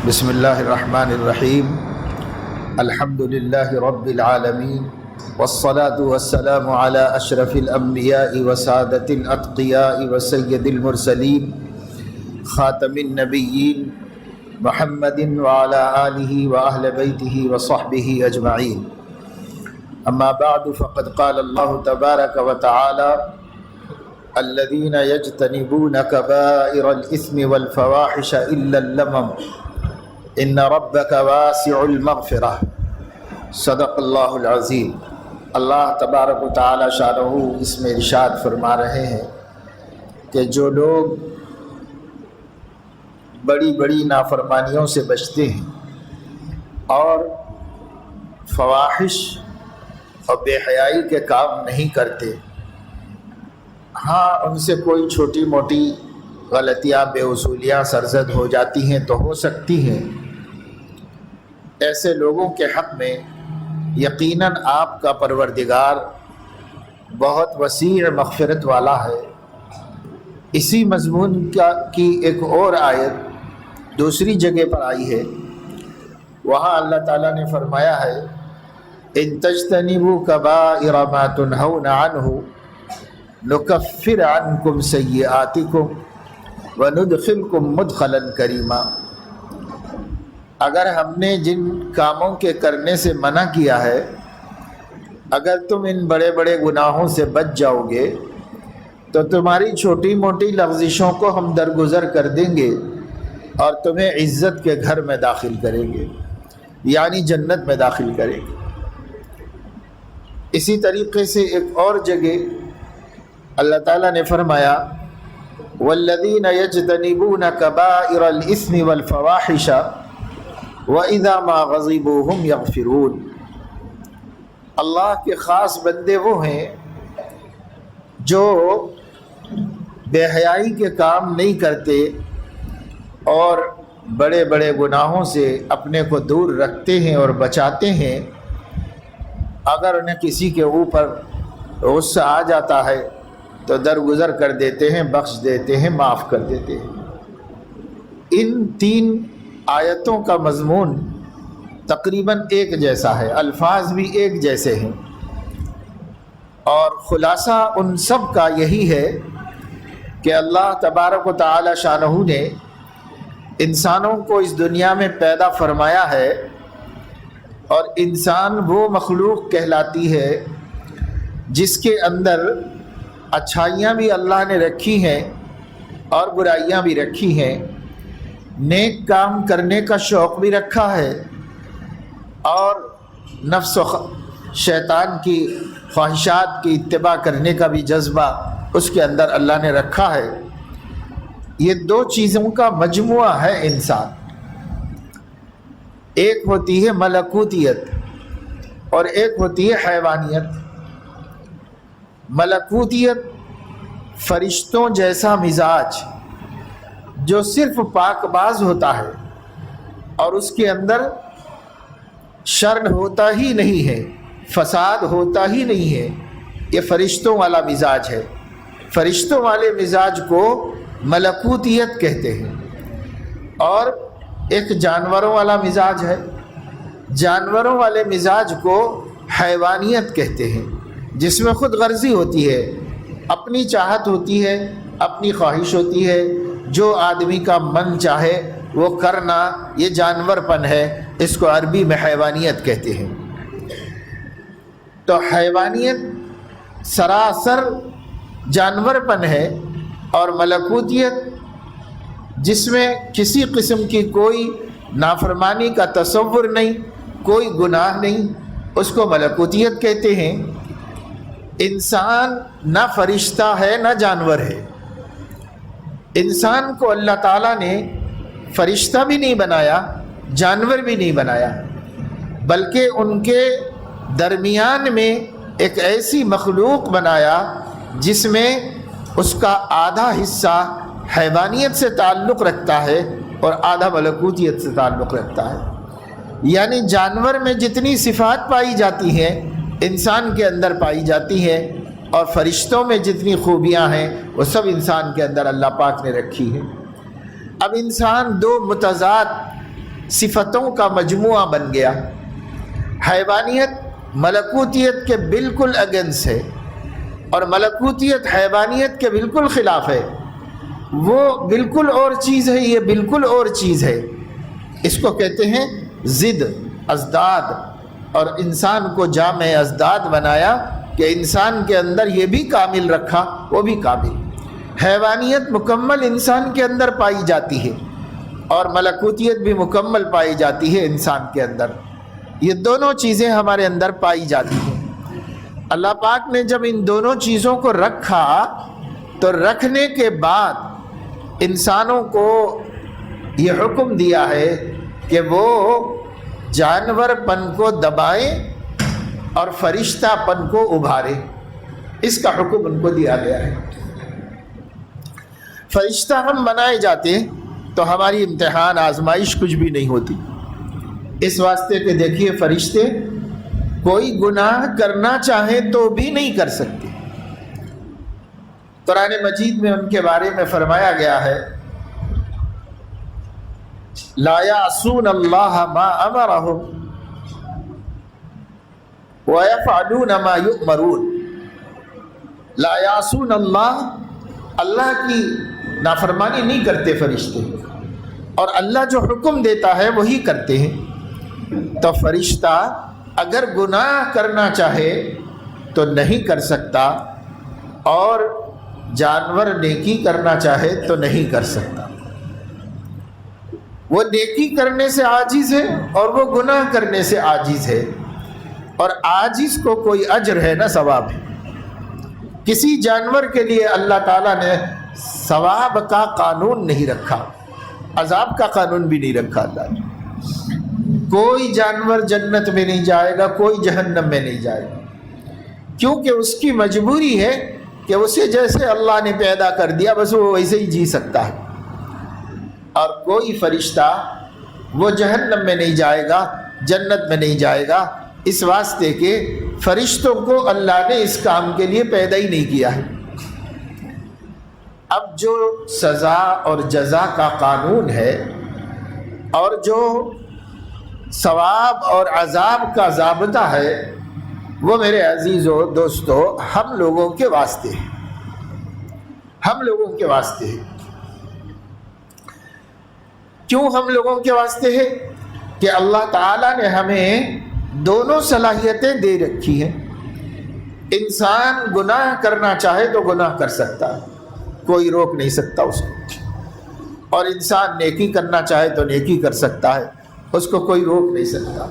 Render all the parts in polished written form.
بسم اللہ الرحمن الرحیم الحمد للہ رب العالمین والصلاة والسلام علی اشرف الانبیاء وسادۃ الاتقیاء وسید المرسلین خاتم النبیین محمد وعلی آلہ واہل بیتہ وصحبہ اجمعین اما بعد فقد قال اللہ تبارک وتعالی الذين يجتنبون كبائر الإثم والفواحش إلا اللمم إن ربك واسع المغفرة صدق اللہ العظیم۔ اللہ تبارک و تعالی شانہ اس میں ارشاد فرما رہے ہیں کہ جو لوگ بڑی بڑی نافرمانیوں سے بچتے ہیں اور فواحش اور بے حیائی کے کام نہیں کرتے، ہاں ان سے کوئی چھوٹی موٹی غلطیاں بے اصولیاں سرزد ہو جاتی ہیں تو ہو سکتی ہیں، ایسے لوگوں کے حق میں یقیناً آپ کا پروردگار بہت وسیع مغفرت والا ہے۔ اسی مضمون کی ایک اور آیت دوسری جگہ پر آئی ہے، وہاں اللہ تعالیٰ نے فرمایا ہے ان تجتنبوا کبائر ما تنہون عنہ نکفر عنکم سیئاتکم وندخلکم مدخلا کریما۔ اگر ہم نے جن کاموں کے کرنے سے منع کیا ہے، اگر تم ان بڑے بڑے گناہوں سے بچ جاؤ گے تو تمہاری چھوٹی موٹی لغزشوں کو ہم درگزر کر دیں گے اور تمہیں عزت کے گھر میں داخل کریں گے، یعنی جنت میں داخل کریں گے۔ اسی طریقے سے ایک اور جگہ اللہ تعالیٰ نے فرمایا والذین یجتنبون کبائر الاثم والفواحش واذا ما غضبوا هم یغفرون۔ اللہ کے خاص بندے وہ ہیں جو بے حیائی کے کام نہیں کرتے اور بڑے بڑے گناہوں سے اپنے کو دور رکھتے ہیں اور بچاتے ہیں۔ اگر انہیں کسی کے اوپر غصہ آ جاتا ہے تو درگزر کر دیتے ہیں، بخش دیتے ہیں، معاف کر دیتے ہیں۔ ان تین آیتوں کا مضمون تقریباً ایک جیسا ہے، الفاظ بھی ایک جیسے ہیں، اور خلاصہ ان سب کا یہی ہے کہ اللہ تبارک و تعالی شانہ نے انسانوں کو اس دنیا میں پیدا فرمایا ہے، اور انسان وہ مخلوق کہلاتی ہے جس کے اندر اچھائیاں بھی اللہ نے رکھی ہیں اور برائیاں بھی رکھی ہیں، نیک کام کرنے کا شوق بھی رکھا ہے اور نفس و شیطان کی خواہشات کی اتباع کرنے کا بھی جذبہ اس کے اندر اللہ نے رکھا ہے۔ یہ دو چیزوں کا مجموعہ ہے انسان، ایک ہوتی ہے ملکوتیت اور ایک ہوتی ہے حیوانیت۔ ملکوتیت فرشتوں جیسا مزاج جو صرف پاک باز ہوتا ہے اور اس کے اندر شر ہوتا ہی نہیں ہے، فساد ہوتا ہی نہیں ہے، یہ فرشتوں والا مزاج ہے۔ فرشتوں والے مزاج کو ملکوتیت کہتے ہیں۔ اور ایک جانوروں والا مزاج ہے، جانوروں والے مزاج کو حیوانیت کہتے ہیں، جس میں خود غرضی ہوتی ہے، اپنی چاہت ہوتی ہے، اپنی خواہش ہوتی ہے، جو آدمی کا من چاہے وہ کرنا، یہ جانور پن ہے، اس کو عربی میں حیوانیت کہتے ہیں۔ تو حیوانیت سراسر جانور پن ہے، اور ملکوتیت جس میں کسی قسم کی کوئی نافرمانی کا تصور نہیں، کوئی گناہ نہیں، اس کو ملکوتیت کہتے ہیں۔ انسان نہ فرشتہ ہے نہ جانور ہے۔ انسان کو اللہ تعالیٰ نے فرشتہ بھی نہیں بنایا، جانور بھی نہیں بنایا، بلکہ ان کے درمیان میں ایک ایسی مخلوق بنایا جس میں اس کا آدھا حصہ حیوانیت سے تعلق رکھتا ہے اور آدھا ملکوتیت سے تعلق رکھتا ہے۔ یعنی جانور میں جتنی صفات پائی جاتی ہیں انسان کے اندر پائی جاتی ہیں، اور فرشتوں میں جتنی خوبیاں ہیں وہ سب انسان کے اندر اللہ پاک نے رکھی ہیں۔ اب انسان دو متضاد صفتوں کا مجموعہ بن گیا۔ حیوانیت ملکوتیت کے بالکل اگینسٹ ہے، اور ملکوتیت حیوانیت کے بالکل خلاف ہے۔ وہ بالکل اور چیز ہے، یہ بالکل اور چیز ہے۔ اس کو کہتے ہیں ضد، ازداد، اور انسان کو جامع ازداد بنایا کہ انسان کے اندر یہ بھی کامل رکھا، وہ بھی کامل۔ حیوانیت مکمل انسان کے اندر پائی جاتی ہے، اور ملکوتیت بھی مکمل پائی جاتی ہے انسان کے اندر۔ یہ دونوں چیزیں ہمارے اندر پائی جاتی ہیں۔ اللہ پاک نے جب ان دونوں چیزوں کو رکھا تو رکھنے کے بعد انسانوں کو یہ حکم دیا ہے کہ وہ جانور پن کو دبائیں اور فرشتہ پن کو ابھارے۔ اس کا حکم ان کو دیا گیا ہے۔ فرشتہ ہم بنائے جاتے تو ہماری امتحان آزمائش کچھ بھی نہیں ہوتی، اس واسطے کہ دیکھیے فرشتے کوئی گناہ کرنا چاہے تو بھی نہیں کر سکتے۔ قرآن مجید میں ان کے بارے میں فرمایا گیا ہے لا یعصون اللہ ما امرہم ویفعلون ما یؤمرون۔ لا یعصون اللہ، اللہ کی نافرمانی نہیں کرتے فرشتے، اور اللہ جو حکم دیتا ہے وہی کرتے ہیں۔ تو فرشتہ اگر گناہ کرنا چاہے تو نہیں کر سکتا، اور جانور نیکی کرنا چاہے تو نہیں کر سکتا۔ وہ نیکی کرنے سے عاجز ہے اور وہ گناہ کرنے سے عاجز ہے، اور عاجز کو کوئی اجر ہے نہ ثواب ہے۔ کسی جانور کے لیے اللہ تعالیٰ نے ثواب کا قانون نہیں رکھا، عذاب کا قانون بھی نہیں رکھا اللہ نے۔ کوئی جانور جنت میں نہیں جائے گا، کوئی جہنم میں نہیں جائے گا، کیونکہ اس کی مجبوری ہے کہ اسے جیسے اللہ نے پیدا کر دیا بس وہ ویسے ہی جی سکتا ہے۔ اور کوئی فرشتہ وہ جہنم میں نہیں جائے گا، جنت میں نہیں جائے گا، اس واسطے کہ فرشتوں کو اللہ نے اس کام کے لیے پیدا ہی نہیں کیا ہے۔ اب جو سزا اور جزا کا قانون ہے، اور جو ثواب اور عذاب کا ضابطہ ہے، وہ میرے عزیزو دوستو ہم لوگوں کے واسطے ہے، ہم لوگوں کے واسطے ہے۔ کیوں ہم لوگوں کے واسطے ہے؟ کہ اللہ تعالیٰ نے ہمیں دونوں صلاحیتیں دے رکھی ہیں۔ انسان گناہ کرنا چاہے تو گناہ کر سکتا ہے، کوئی روک نہیں سکتا اس کو، اور انسان نیکی کرنا چاہے تو نیکی کر سکتا ہے، اس کو کوئی روک نہیں سکتا۔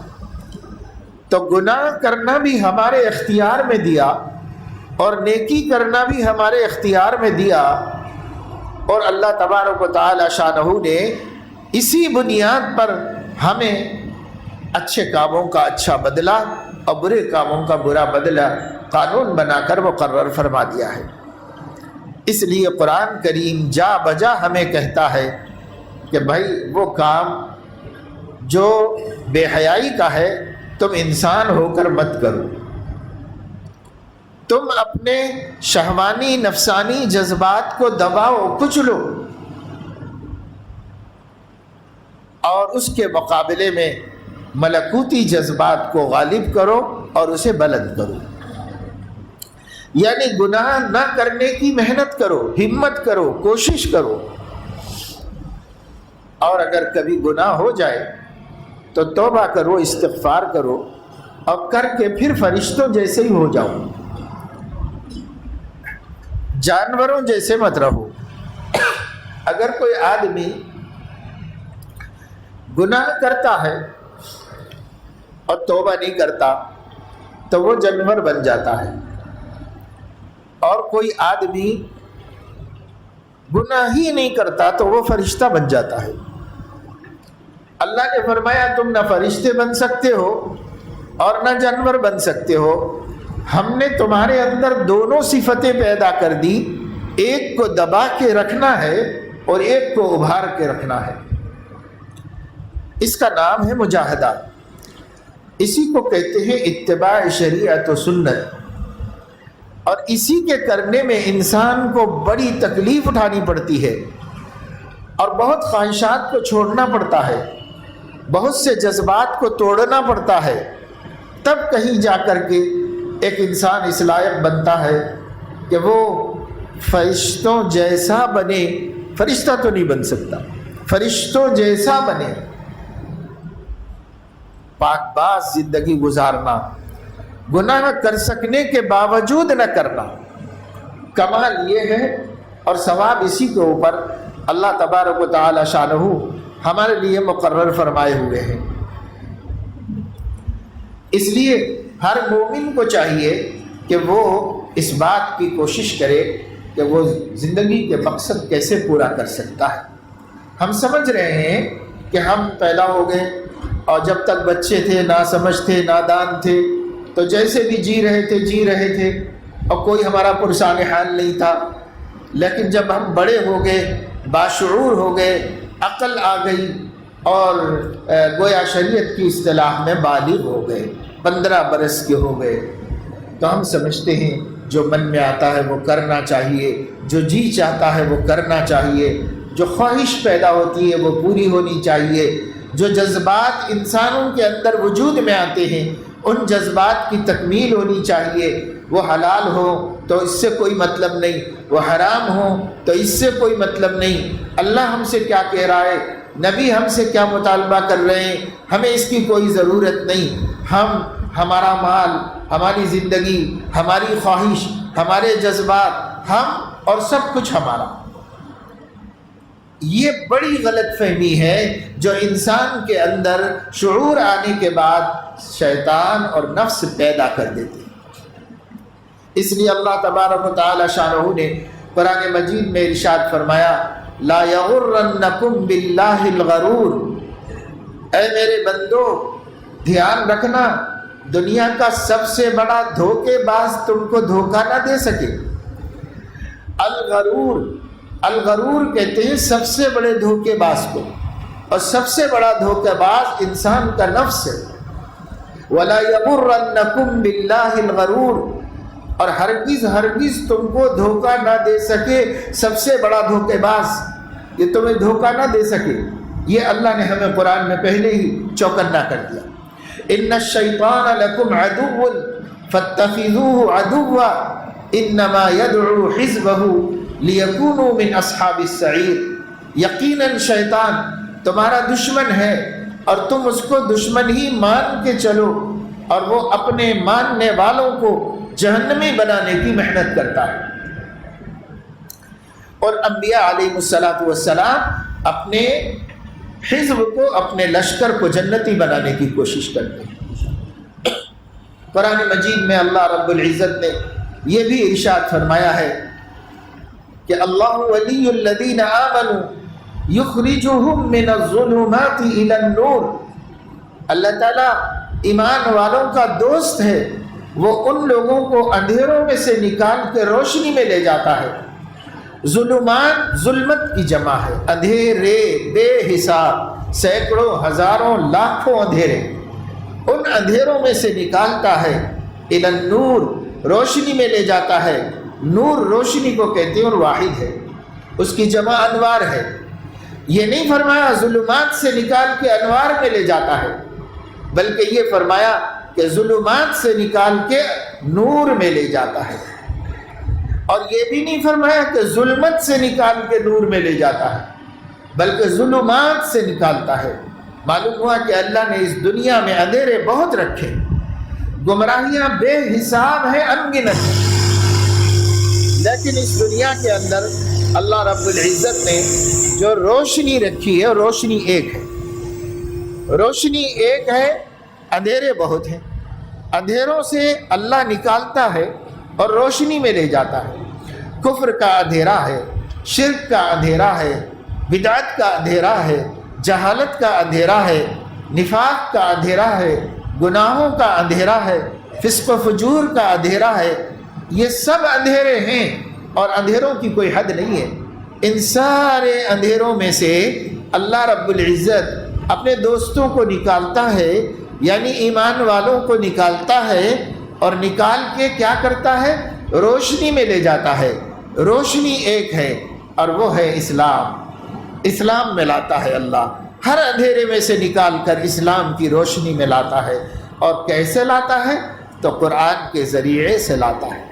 تو گناہ کرنا بھی ہمارے اختیار میں دیا، اور نیکی کرنا بھی ہمارے اختیار میں دیا، اور اللہ تبارک و تعالی شانہ نے اسی بنیاد پر ہمیں اچھے کاموں کا اچھا بدلہ اور برے کاموں کا برا بدلہ قانون بنا کر مقرر فرما دیا ہے۔ اس لیے قرآن کریم جا بجا ہمیں کہتا ہے کہ بھائی وہ کام جو بے حیائی کا ہے تم انسان ہو کر مت کرو، تم اپنے شہوانی نفسانی جذبات کو دباؤ، کچلو، اور اس کے مقابلے میں ملکوتی جذبات کو غالب کرو اور اسے بلند کرو۔ یعنی گناہ نہ کرنے کی محنت کرو، ہمت کرو، کوشش کرو، اور اگر کبھی گناہ ہو جائے تو توبہ کرو، استغفار کرو، اور کر کے پھر فرشتوں جیسے ہی ہو جاؤ، جانوروں جیسے مت رہو۔ اگر کوئی آدمی گناہ کرتا ہے اور توبہ نہیں کرتا تو وہ جانور بن جاتا ہے، اور کوئی آدمی گناہ ہی نہیں کرتا تو وہ فرشتہ بن جاتا ہے۔ اللہ نے فرمایا تم نہ فرشتے بن سکتے ہو اور نہ جانور بن سکتے ہو، ہم نے تمہارے اندر دونوں صفتیں پیدا کر دی، ایک کو دبا کے رکھنا ہے اور ایک کو ابھار کے رکھنا ہے۔ اس کا نام ہے مجاہدہ، اسی کو کہتے ہیں اتباع شریعت و سنت، اور اسی کے کرنے میں انسان کو بڑی تکلیف اٹھانی پڑتی ہے اور بہت خواہشات کو چھوڑنا پڑتا ہے، بہت سے جذبات کو توڑنا پڑتا ہے، تب کہیں جا کر کے ایک انسان اس لائق بنتا ہے کہ وہ فرشتوں جیسا بنے۔ فرشتہ تو نہیں بن سکتا، فرشتوں جیسا بنے، پاک باز زندگی گزارنا، گناہ کر سکنے کے باوجود نہ کرنا۔ کمال یہ ہے اور ثواب اسی کے اوپر اللہ تبارک و تعالی شانہ ہمارے لیے مقرر فرمائے ہوئے ہیں۔ اس لیے ہر مومن کو چاہیے کہ وہ اس بات کی کوشش کرے کہ وہ زندگی کے مقصد کیسے پورا کر سکتا ہے۔ ہم سمجھ رہے ہیں کہ ہم پیدا ہو گئے اور جب تک بچے تھے، ناسمجھ تھے، نادان تھے، تو جیسے بھی جی رہے تھے اور کوئی ہمارا پرسان حال نہیں تھا، لیکن جب ہم بڑے ہو گئے، باشعور ہو گئے، عقل آ گئی اور گویا شریعت کی اصطلاح میں بالغ ہو گئے، 15 برس کے ہو گئے، تو ہم سمجھتے ہیں جو من میں آتا ہے وہ کرنا چاہیے، جو جی چاہتا ہے وہ کرنا چاہیے، جو خواہش پیدا ہوتی ہے وہ پوری ہونی چاہیے، جو جذبات انسانوں کے اندر وجود میں آتے ہیں ان جذبات کی تکمیل ہونی چاہیے۔ وہ حلال ہو تو اس سے کوئی مطلب نہیں، وہ حرام ہو تو اس سے کوئی مطلب نہیں۔ اللہ ہم سے کیا کہہ رہا ہے، نبی ہم سے کیا مطالبہ کر رہے ہیں، ہمیں اس کی کوئی ضرورت نہیں۔ ہمارا مال، ہماری زندگی، ہماری خواہش، ہمارے جذبات، ہم اور سب کچھ ہمارا۔ یہ بڑی غلط فہمی ہے جو انسان کے اندر شعور آنے کے بعد شیطان اور نفس پیدا کر دیتے ہیں۔ اس لیے اللہ تبارک و تعالی شانہ نے قرآن مجید میں ارشاد فرمایا، لا یغرنکم باللہ الغرور، اے میرے بندو دھیان رکھنا دنیا کا سب سے بڑا دھوکے باز تم کو دھوکہ نہ دے سکے۔ الغرور کہتے ہیں سب سے بڑے دھوکے باز کو، اور سب سے بڑا دھوکے باز انسان کا نفس ہے۔ وَلَا يَغُرَّنَّكُمْ بِاللَّهِ الْغَرُورُ، اور ہرگز تم کو دھوکہ نہ دے سکے سب سے بڑا دھوکے باز، یہ تمہیں دھوکہ نہ دے سکے۔ یہ اللہ نے ہمیں قرآن میں پہلے ہی چوکنا کر دیا۔ ان الشیطان لکم عدو فاتخذوه عدوا انما يدعو حزبه ليكونوا من اصحاب السعیر، یقیناً شیطان تمہارا دشمن ہے اور تم اس کو دشمن ہی مان کے چلو، اور وہ اپنے ماننے والوں کو جہنمی بنانے کی محنت کرتا ہے۔ اور انبیاء علیہ السلام اپنے حزب کو، اپنے لشکر کو جنتی بنانے کی کوشش کرتے ہیں۔ قرآن مجید میں اللہ رب العزت نے یہ بھی ارشاد فرمایا ہے کہ اللہ ولی الذین آمنوا یخرجہم من الظلمات الی النور، اللہ تعالیٰ ایمان والوں کا دوست ہے، وہ ان لوگوں کو اندھیروں میں سے نکال کے روشنی میں لے جاتا ہے۔ ظلمات ظلمت کی جمع ہے، اندھیرے بے حساب، سینکڑوں، ہزاروں، لاکھوں اندھیرے، ان اندھیروں میں سے نکالتا ہے، الی النور، روشنی میں لے جاتا ہے۔ نور روشنی کو کہتے ہیں اور واحد ہے، اس کی جمع انوار ہے۔ یہ نہیں فرمایا ظلمات سے نکال کے انوار میں لے جاتا ہے، بلکہ یہ فرمایا کہ ظلمات سے نکال کے نور میں لے جاتا ہے۔ اور یہ بھی نہیں فرمایا کہ ظلمت سے نکال کے نور میں لے جاتا ہے، بلکہ ظلمات سے نکالتا ہے۔ معلوم ہوا کہ اللہ نے اس دنیا میں اندھیرے بہت رکھے، گمراہیاں بے حساب ہیں، انگنت ہیں، لیکن اس دنیا کے اندر اللہ رب العزت نے جو روشنی رکھی ہے، روشنی ایک ہے، روشنی ایک ہے، اندھیرے بہت ہیں۔ اندھیروں سے اللہ نکالتا ہے اور روشنی میں لے جاتا ہے۔ کفر کا اندھیرا ہے، شرک کا اندھیرا ہے، بدعت کا اندھیرا ہے، جہالت کا اندھیرا ہے، نفاق کا اندھیرا ہے، گناہوں کا اندھیرا ہے، فسق و فجور کا اندھیرا ہے۔ یہ سب اندھیرے ہیں اور اندھیروں کی کوئی حد نہیں ہے۔ ان سارے اندھیروں میں سے اللہ رب العزت اپنے دوستوں کو نکالتا ہے، یعنی ایمان والوں کو نکالتا ہے، اور نکال کے کیا کرتا ہے؟ روشنی میں لے جاتا ہے۔ روشنی ایک ہے اور وہ ہے اسلام۔ اسلام میں لاتا ہے اللہ، ہر اندھیرے میں سے نکال کر اسلام کی روشنی میں لاتا ہے. اور کیسے لاتا ہے؟ تو قرآن کے ذریعے سے لاتا ہے.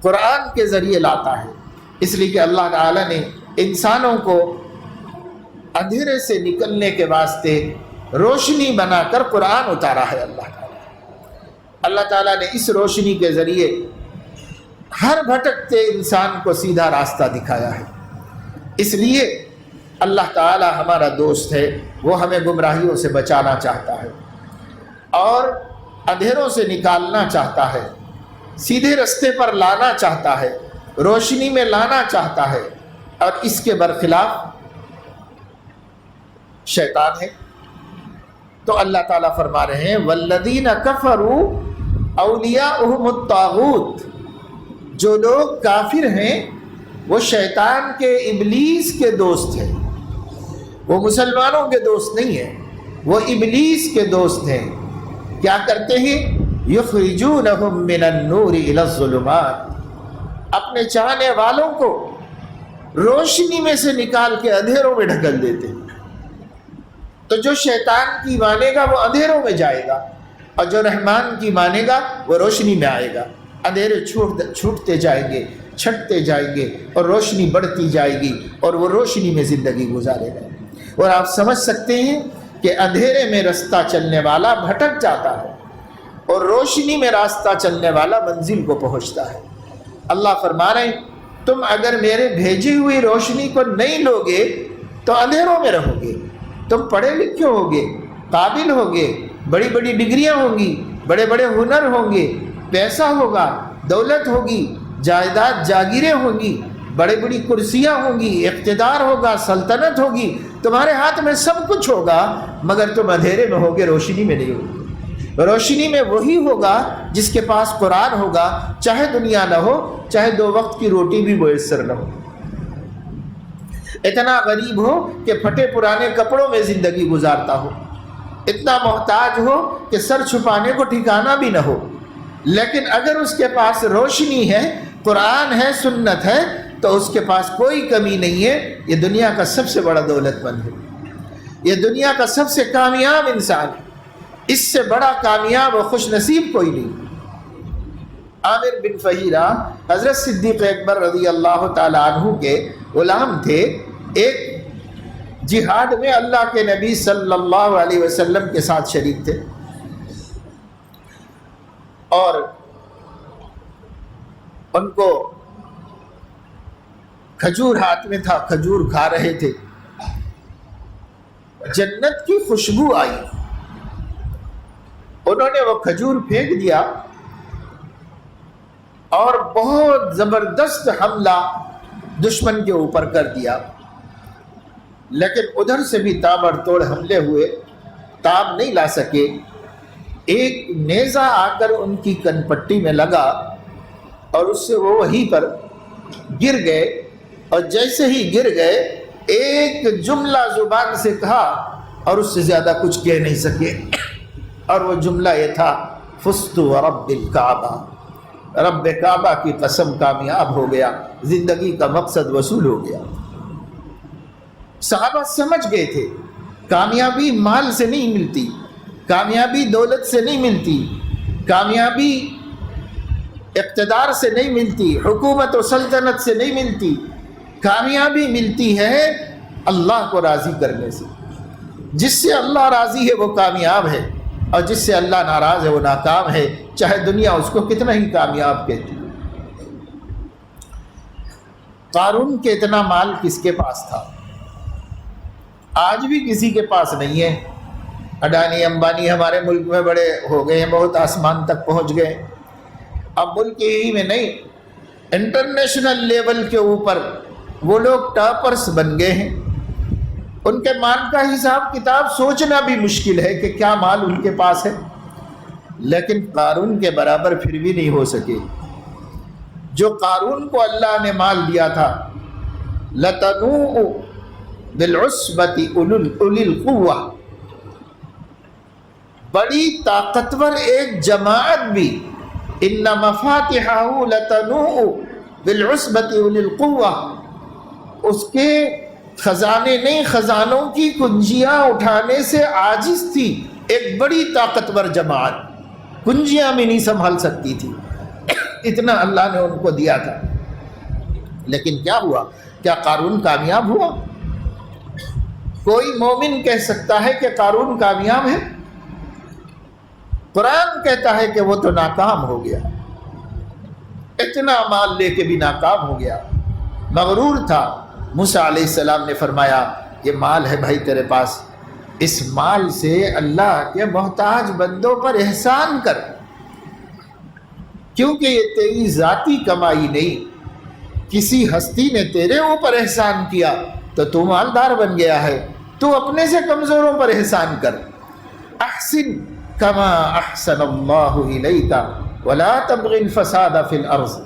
قرآن کے ذریعے لاتا ہے. اس لیے کہ اللہ تعالیٰ نے انسانوں کو اندھیرے سے نکلنے کے واسطے روشنی بنا کر قرآن اتارا ہے. اللہ تعالیٰ نے اس روشنی کے ذریعے ہر بھٹکتے انسان کو سیدھا راستہ دکھایا ہے. اس لیے اللہ تعالیٰ ہمارا دوست ہے. وہ ہمیں گمراہیوں سے بچانا چاہتا ہے اور اندھیروں سے نکالنا چاہتا ہے, سیدھے رستے پر لانا چاہتا ہے, روشنی میں لانا چاہتا ہے. اور اس کے برخلاف شیطان ہے. تو اللہ تعالیٰ فرما رہے ہیں والذین کفروا اولیاؤہم الطاغوت. جو لوگ کافر ہیں وہ شیطان کے, ابلیس کے دوست ہیں. وہ مسلمانوں کے دوست نہیں ہیں, وہ ابلیس کے دوست ہیں. کیا کرتے ہیں؟ یخرجونہم من النور الی الظلمات. اپنے چاہنے والوں کو روشنی میں سے نکال کے اندھیروں میں ڈھکل دیتے ہیں. تو جو شیطان کی مانے گا وہ اندھیروں میں جائے گا, اور جو رحمان کی مانے گا وہ روشنی میں آئے گا. اندھیرے چھوٹتے جائیں گے, چھٹتے جائیں گے, اور روشنی بڑھتی جائے گی, اور وہ روشنی میں زندگی گزارے گا. اور آپ سمجھ سکتے ہیں کہ اندھیرے میں راستہ چلنے والا بھٹک جاتا ہے, اور روشنی میں راستہ چلنے والا منزل کو پہنچتا ہے. اللہ فرما رہے ہیں تم اگر میرے بھیجی ہوئی روشنی کو نہیں لوگے تو اندھیروں میں رہو گے. تم پڑھے لکھے ہوگے, قابل ہوگے, بڑی بڑی ڈگریاں ہوں گی, بڑے بڑے ہنر ہوں گے, پیسہ ہوگا, دولت ہوگی, جائیداد جاگیریں ہوں گی, بڑی بڑی کرسیاں ہوں گی, اقتدار ہوگا, سلطنت ہوگی, تمہارے ہاتھ میں سب کچھ ہوگا, مگر تم اندھیرے میں ہوگے, روشنی میں نہیں ہوگے. روشنی میں وہی ہوگا جس کے پاس قرآن ہوگا, چاہے دنیا نہ ہو, چاہے 2 وقت کی روٹی بھی میسر نہ ہو, اتنا غریب ہو کہ پھٹے پرانے کپڑوں میں زندگی گزارتا ہو, اتنا محتاج ہو کہ سر چھپانے کو ٹھکانہ بھی نہ ہو, لیکن اگر اس کے پاس روشنی ہے, قرآن ہے, سنت ہے, تو اس کے پاس کوئی کمی نہیں ہے. یہ دنیا کا سب سے بڑا دولت مند ہے, یہ دنیا کا سب سے کامیاب انسان ہے. اس سے بڑا کامیاب و خوش نصیب کوئی نہیں. عامر بن فہیرہ حضرت صدیق اکبر رضی اللہ تعالی عنہ کے غلام تھے. ایک جہاد میں اللہ کے نبی صلی اللہ علیہ وسلم کے ساتھ شریک تھے, اور ان کو کھجور ہاتھ میں تھا, کھجور کھا رہے تھے. جنت کی خوشبو آئی, انہوں نے وہ کھجور پھینک دیا اور بہت زبردست حملہ دشمن کے اوپر کر دیا. لیکن ادھر سے بھی تابڑ توڑ حملے ہوئے, تاب نہیں لا سکے. ایک نیزہ آ کر ان کی کن پٹی میں لگا اور اس سے وہ وہیں پر گر گئے, اور جیسے ہی گر گئے ایک جملہ زبان سے کہا اور اس سے زیادہ کچھ کہہ نہیں سکے, اور وہ جملہ یہ تھا فزت ورب الکعبہ, رب کعبہ کی قسم کامیاب ہو گیا, زندگی کا مقصد وصول ہو گیا. صحابہ سمجھ گئے تھے کامیابی مال سے نہیں ملتی, کامیابی دولت سے نہیں ملتی, کامیابی اقتدار سے نہیں ملتی, حکومت و سلطنت سے نہیں ملتی. کامیابی ملتی ہے اللہ کو راضی کرنے سے. جس سے اللہ راضی ہے وہ کامیاب ہے, اور جس سے اللہ ناراض ہے وہ ناکام ہے, چاہے دنیا اس کو کتنا ہی کامیاب کہتی. قارون کے اتنا مال کس کے پاس تھا؟ آج بھی کسی کے پاس نہیں ہے. اڈانی امبانی ہمارے ملک میں بڑے ہو گئے ہیں, بہت آسمان تک پہنچ گئے. اب ملک ہی میں نہیں, انٹرنیشنل لیول کے اوپر وہ لوگ ٹاپرز بن گئے ہیں. ان کے مال کا حساب کتاب سوچنا بھی مشکل ہے کہ کیا مال ان کے پاس ہے, لیکن قارون کے برابر پھر بھی نہیں ہو سکے. جو قارون کو اللہ نے مال دیا تھا, لَتَنُوءُ بِالْعُصْبَةِ أُولِي الْقُوَّةِ, بڑی طاقتور ایک جماعت بھی, إِنَّ مَفَاتِحَهُ لَتَنُوءُ بِالْعُصْبَةِ أُولِي الْقُوَّةِ, اس کے خزانے نہیں، خزانوں کی کنجیاں اٹھانے سے عاجز تھی ایک بڑی طاقتور جماعت، کنجیاں بھی نہیں سنبھال سکتی تھی، اتنا اللہ نے ان کو دیا تھا۔ لیکن کیا ہوا؟ کیا قارون کامیاب ہوا؟ کوئی مومن کہہ سکتا ہے کہ قارون کامیاب ہے؟ قرآن کہتا ہے کہ وہ تو ناکام ہو گیا، اتنا مال لے کے بھی ناکام ہو گیا، مغرور تھا۔ موسیٰ علیہ السلام نے فرمایا یہ مال ہے بھائی تیرے پاس، اس مال سے اللہ کے محتاج بندوں پر احسان کر، کیونکہ یہ تیری ذاتی کمائی نہیں، کسی ہستی نے تیرے اوپر احسان کیا تو تو مالدار بن گیا ہے، تو اپنے سے کمزوروں پر احسان کر۔ احسن کما احسن اللہ الیک ولا تبغ الفساد فی الارض۔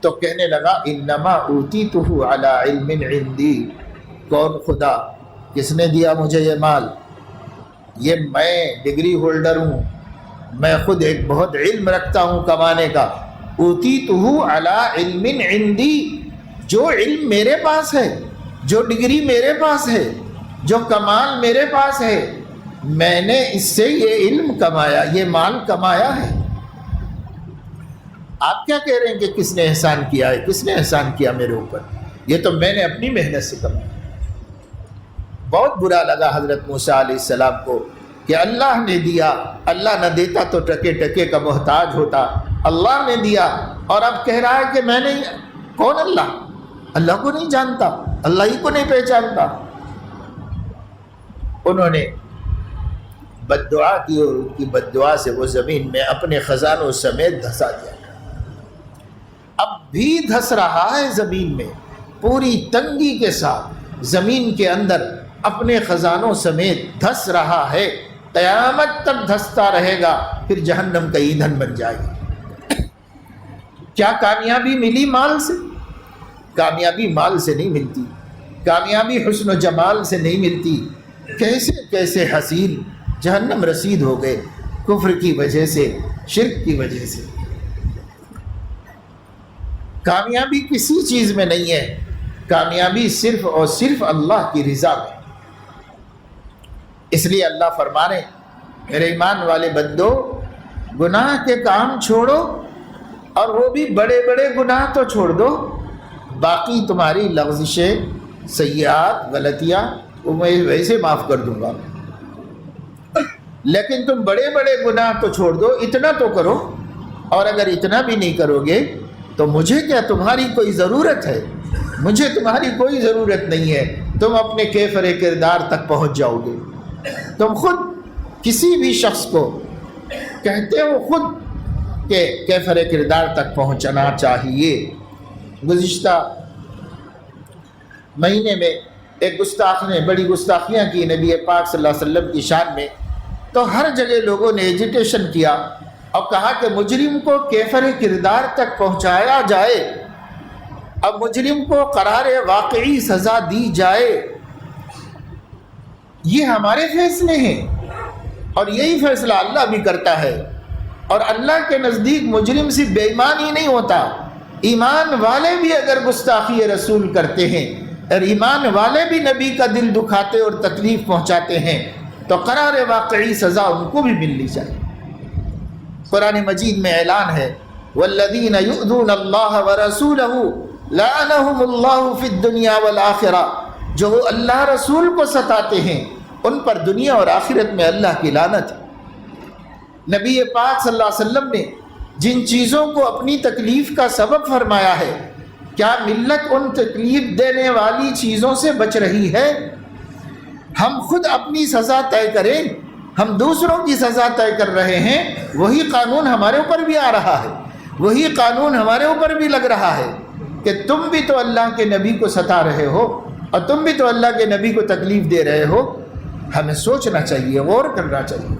تو کہنے لگا انما اوتیتہ علی علم عندی، کون خدا، کس نے دیا مجھے یہ مال؟ یہ میں ڈگری ہولڈر ہوں، میں خود ایک بہت علم رکھتا ہوں کمانے کا۔ اوتیتہ علی علم عندی، جو علم میرے پاس ہے، جو ڈگری میرے پاس ہے، جو کمال میرے پاس ہے، میں نے اس سے یہ علم کمایا، یہ مال کمایا ہے۔ آپ کیا کہہ رہے ہیں کہ کس نے احسان کیا ہے؟ کس نے احسان کیا میرے اوپر؟ یہ تو میں نے اپنی محنت سے کمایا۔ بہت برا لگا حضرت موسیٰ علیہ السلام کو کہ اللہ نے دیا، اللہ نہ دیتا تو ٹکے ٹکے کا محتاج ہوتا، اللہ نے دیا اور اب کہہ رہا ہے کہ میں نہیں۔ کون اللہ؟ اللہ کو نہیں جانتا، اللہ ہی کو نہیں پہچانتا۔ انہوں نے بد دعا کی اور ان کی بد دعا سے وہ زمین میں اپنے خزانوں سمیت دھسا دیا، اب بھی دھس رہا ہے زمین میں، پوری تنگی کے ساتھ زمین کے اندر اپنے خزانوں سمیت دھس رہا ہے، قیامت تک دھستا رہے گا، پھر جہنم کا ایندھن بن جائے گا۔ کیا کامیابی ملی مال سے؟ کامیابی مال سے نہیں ملتی، کامیابی حسن و جمال سے نہیں ملتی۔ کیسے کیسے حسین جہنم رسید ہو گئے کفر کی وجہ سے، شرک کی وجہ سے۔ کامیابی کسی چیز میں نہیں ہے، کامیابی صرف اور صرف اللہ کی رضا میں۔ اس لیے اللہ فرما رہے میرے ایمان والے بندو، گناہ کے کام چھوڑو، اور وہ بھی بڑے بڑے گناہ تو چھوڑ دو، باقی تمہاری لغزشیں، سیئات، غلطیاں وہ میں ویسے معاف کر دوں گا، لیکن تم بڑے بڑے گناہ تو چھوڑ دو، اتنا تو کرو، اور اگر اتنا بھی نہیں کرو گے تو مجھے کیا تمہاری کوئی ضرورت ہے؟ مجھے تمہاری کوئی ضرورت نہیں ہے، تم اپنے کیفر کردار تک پہنچ جاؤ گے۔ تم خود کسی بھی شخص کو کہتے ہو خود کہ کیفر کردار تک پہنچنا چاہیے۔ گزشتہ مہینے میں ایک گستاخ نے بڑی گستاخیاں کی نبی پاک صلی اللہ علیہ وسلم کی شان میں، تو ہر جگہ لوگوں نے ایجیٹیشن کیا اور کہا کہ مجرم کو کیفر کردار تک پہنچایا جائے، اب مجرم کو قرار واقعی سزا دی جائے۔ یہ ہمارے فیصلے ہیں اور یہی فیصلہ اللہ بھی کرتا ہے، اور اللہ کے نزدیک مجرم صرف بے ایمان ہی نہیں ہوتا، ایمان والے بھی اگر گستاخی رسول کرتے ہیں اور ایمان والے بھی نبی کا دل دکھاتے اور تکلیف پہنچاتے ہیں تو قرار واقعی سزا ان کو بھی ملنی چاہیے۔ قرآن مجید میں اعلان ہے والذین یؤذون اللہ ورسولہ لعنہم اللہ فی الدنیا والآخرہ، جو اللہ رسول کو ستاتے ہیں ان پر دنیا اور آخرت میں اللہ کی لعنت ہے۔ نبی پاک صلی اللہ علیہ وسلم نے جن چیزوں کو اپنی تکلیف کا سبب فرمایا ہے، کیا ملت ان تکلیف دینے والی چیزوں سے بچ رہی ہے؟ ہم خود اپنی سزا طے کریں، ہم دوسروں کی سزا طے کر رہے ہیں، وہی قانون ہمارے اوپر بھی آ رہا ہے، وہی قانون ہمارے اوپر بھی لگ رہا ہے کہ تم بھی تو اللہ کے نبی کو ستا رہے ہو اور تم بھی تو اللہ کے نبی کو تکلیف دے رہے ہو۔ ہمیں سوچنا چاہیے، غور کرنا چاہیے۔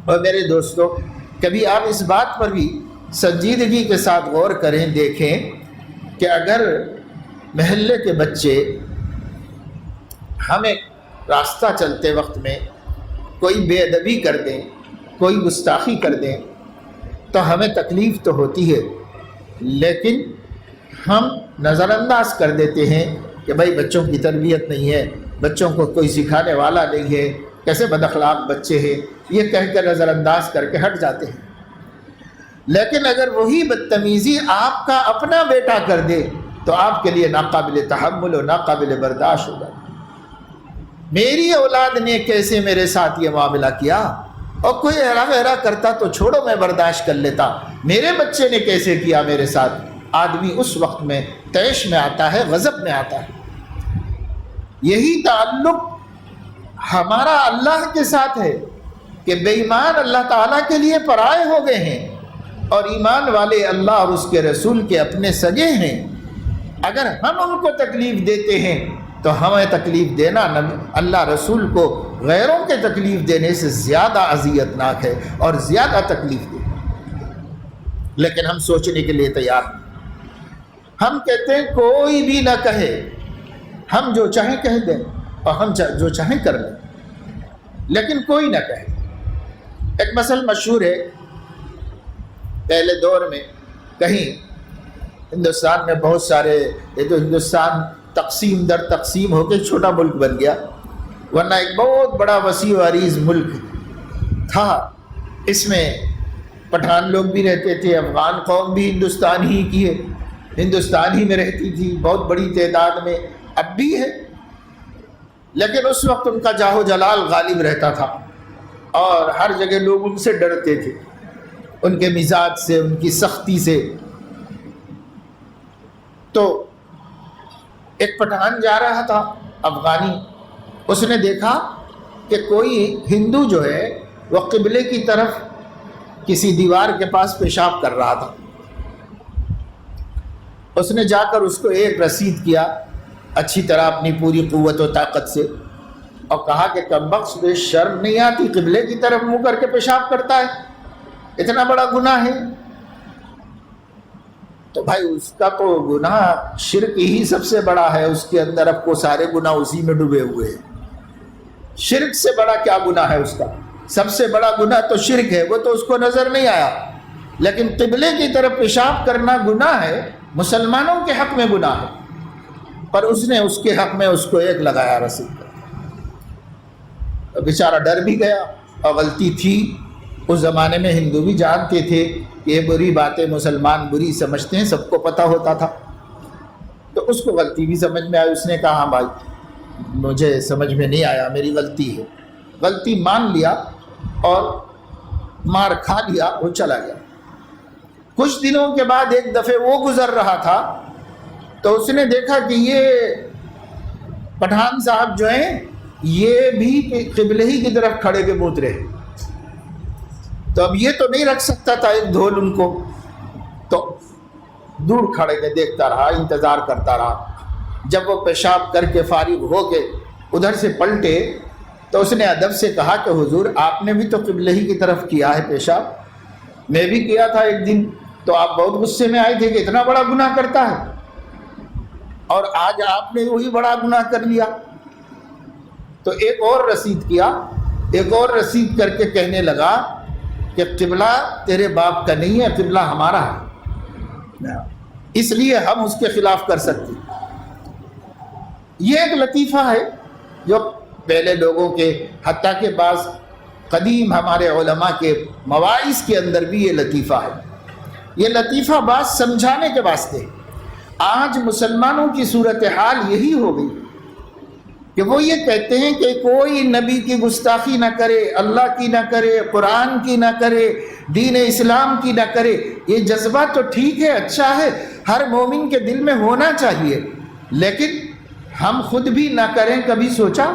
اور میرے دوستو، کبھی آپ اس بات پر بھی سنجیدگی کے ساتھ غور کریں، دیکھیں کہ اگر محلے کے بچے ہمیں راستہ چلتے وقت میں کوئی بے ادبی کر دیں، کوئی گستاخی کر دیں تو ہمیں تکلیف تو ہوتی ہے، لیکن ہم نظر انداز کر دیتے ہیں کہ بھائی بچوں کی تربیت نہیں ہے، بچوں کو کوئی سکھانے والا نہیں ہے، کیسے بد اخلاق بچے ہیں، یہ کہہ کر نظر انداز کر کے ہٹ جاتے ہیں۔ لیکن اگر وہی بدتمیزی آپ کا اپنا بیٹا کر دے تو آپ کے لیے ناقابل تحمل و ناقابل برداشت ہوگا۔ میری اولاد نے کیسے میرے ساتھ یہ معاملہ کیا، اور کوئی ایرا ویرا کرتا تو چھوڑو میں برداشت کر لیتا، میرے بچے نے کیسے کیا میرے ساتھ۔ آدمی اس وقت میں طیش میں آتا ہے، غضب میں آتا ہے۔ یہی تعلق ہمارا اللہ کے ساتھ ہے کہ بے ایمان اللہ تعالیٰ کے لیے پرائے ہو گئے ہیں، اور ایمان والے اللہ اور اس کے رسول کے اپنے سگے ہیں۔ اگر ہم ان کو تکلیف دیتے ہیں تو ہمیں تکلیف دینا اللہ رسول کو غیروں کے تکلیف دینے سے زیادہ اذیت ناک ہے اور زیادہ تکلیف دے۔ لیکن ہم سوچنے کے لیے تیار ہیں۔ ہم کہتے ہیں کوئی بھی نہ کہے، ہم جو چاہیں کہہ دیں اور ہم جو چاہیں کر لیں، لیکن کوئی نہ کہے۔ ایک مثل مشہور ہے، پہلے دور میں کہیں ہندوستان میں بہت سارے، یہ تو ہندوستان تقسیم در تقسیم ہو کے چھوٹا ملک بن گیا، ورنہ ایک بہت بڑا وسیع و عریض ملک تھا۔ اس میں پٹھان لوگ بھی رہتے تھے، افغان قوم بھی ہندوستان ہی کی ہے، ہندوستان ہی میں رہتی تھی بہت بڑی تعداد میں، اب بھی ہے۔ لیکن اس وقت ان کا جاہ و جلال غالب رہتا تھا اور ہر جگہ لوگ ان سے ڈرتے تھے، ان کے مزاج سے، ان کی سختی سے۔ تو ایک پٹھان جا رہا تھا افغانی، اس نے دیکھا کہ کوئی ہندو جو ہے وہ قبلے کی طرف کسی دیوار کے پاس پیشاب کر رہا تھا۔ اس نے جا کر اس کو ایک رسید کیا اچھی طرح اپنی پوری قوت و طاقت سے، اور کہا کہ کمبخت بے شرم نہیں آتی، قبلے کی طرف منہ کر کے پیشاب کرتا ہے، اتنا بڑا گناہ ہے۔ تو بھائی اس کا تو گناہ شرک ہی سب سے بڑا ہے، اس کے اندر اب کو سارے گناہ اسی میں ڈوبے ہوئے ہیں۔ شرک سے بڑا کیا گناہ ہے اس کا؟ سب سے بڑا گناہ تو شرک ہے، وہ تو اس کو نظر نہیں آیا، لیکن قبلے کی طرف پیشاب کرنا گناہ ہے، مسلمانوں کے حق میں گناہ ہے، پر اس نے اس کے حق میں اس کو ایک لگایا رسید پر۔ بیچارہ ڈر بھی گیا، اور غلطی تھی۔ اس زمانے میں ہندو بھی جانتے تھے کہ یہ بری باتیں مسلمان بری سمجھتے ہیں، سب کو پتہ ہوتا تھا، تو اس کو غلطی بھی سمجھ میں آئی۔ اس نے کہا ہاں بھائی مجھے سمجھ میں نہیں آیا، میری غلطی ہے، غلطی مان لیا اور مار کھا لیا، وہ چلا گیا۔ کچھ دنوں کے بعد ایک دفعہ وہ گزر رہا تھا تو اس نے دیکھا کہ یہ پٹھان صاحب جو ہیں یہ بھی قبلے ہی کی طرف کھڑے کے موت رہے، تو اب یہ تو نہیں رکھ سکتا تھا ایک دھول ان کو، تو دور کھڑے کے دیکھتا رہا، انتظار کرتا رہا۔ جب وہ پیشاب کر کے فارغ ہو کے ادھر سے پلٹے تو اس نے ادب سے کہا کہ حضور آپ نے بھی تو قبلے ہی کی طرف کیا ہے پیشاب، میں بھی کیا تھا ایک دن، تو آپ بہت غصے میں آئے تھے کہ اتنا بڑا گناہ کرتا ہے، اور آج آپ نے وہی بڑا گناہ کر لیا۔ تو ایک اور رسید کیا، ایک اور رسید کر کے کہنے لگا کہ قبلہ تیرے باپ کا نہیں ہے، قبلہ ہمارا ہے، اس لیے ہم اس کے خلاف کر سکتے۔ یہ ایک لطیفہ ہے جو پہلے لوگوں کے، حتیٰ کہ بعض قدیم ہمارے علماء کے مواعظ کے اندر بھی یہ لطیفہ ہے۔ یہ لطیفہ بات سمجھانے کے واسطے۔ آج مسلمانوں کی صورتحال یہی ہو گئی کہ وہ یہ کہتے ہیں کہ کوئی نبی کی گستاخی نہ کرے، اللہ کی نہ کرے، قرآن کی نہ کرے، دین اسلام کی نہ کرے۔ یہ جذبہ تو ٹھیک ہے، اچھا ہے، ہر مومن کے دل میں ہونا چاہیے، لیکن ہم خود بھی نہ کریں۔ کبھی سوچا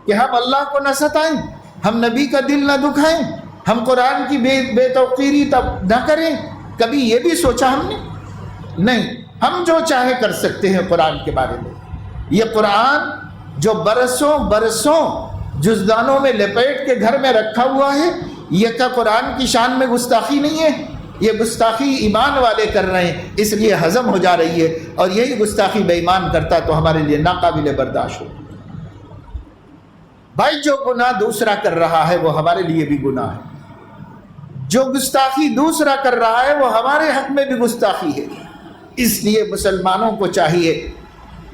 کہ ہم اللہ کو نہ ستائیں، ہم نبی کا دل نہ دکھائیں، ہم قرآن کی بے توقیری تب نہ کریں؟ کبھی یہ بھی سوچا ہم نے؟ نہیں، ہم جو چاہے کر سکتے ہیں قرآن کے بارے میں۔ یہ قرآن جو برسوں برسوں جزدانوں میں لپیٹ کے گھر میں رکھا ہوا ہے، یہ کیا قرآن کی شان میں گستاخی نہیں ہے؟ یہ گستاخی ایمان والے کر رہے ہیں، اس لیے ہضم ہو جا رہی ہے، اور یہی گستاخی بے ایمان کرتا تو ہمارے لیے ناقابل برداشت ہو۔ بھائی جو گناہ دوسرا کر رہا ہے وہ ہمارے لیے بھی گناہ ہے، جو گستاخی دوسرا کر رہا ہے وہ ہمارے حق میں بھی گستاخی ہے۔ اس لیے مسلمانوں کو چاہیے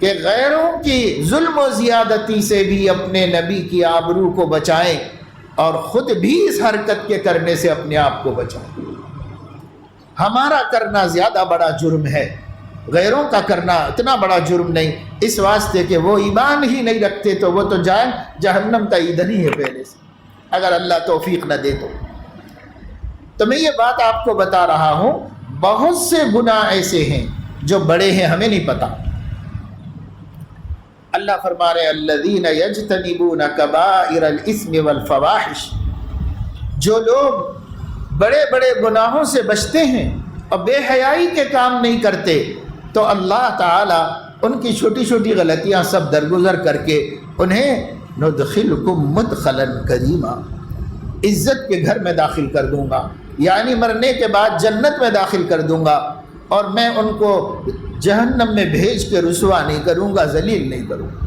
کہ غیروں کی ظلم و زیادتی سے بھی اپنے نبی کی آبرو کو بچائیں اور خود بھی اس حرکت کے کرنے سے اپنے آپ کو بچائیں۔ ہمارا کرنا زیادہ بڑا جرم ہے، غیروں کا کرنا اتنا بڑا جرم نہیں، اس واسطے کہ وہ ایمان ہی نہیں رکھتے تو وہ تو جائیں جہنم کا ایندھن ہی ہے پہلے سے، اگر اللہ توفیق نہ دے تو میں یہ بات آپ کو بتا رہا ہوں، بہت سے گناہ ایسے ہیں جو بڑے ہیں ہمیں نہیں پتہ۔ اللہ فرما رہے الذین یجتنبون کبائر الاثم والفواحش، جو لوگ بڑے بڑے گناہوں سے بچتے ہیں اور بے حیائی کے کام نہیں کرتے تو اللہ تعالیٰ ان کی چھوٹی چھوٹی غلطیاں سب درگزر کر کے انہیں ندخلکم مدخلا کریما، عزت کے گھر میں داخل کر دوں گا، یعنی مرنے کے بعد جنت میں داخل کر دوں گا، اور میں ان کو جہنم میں بھیج کے رسوا نہیں کروں گا، ذلیل نہیں کروں گا۔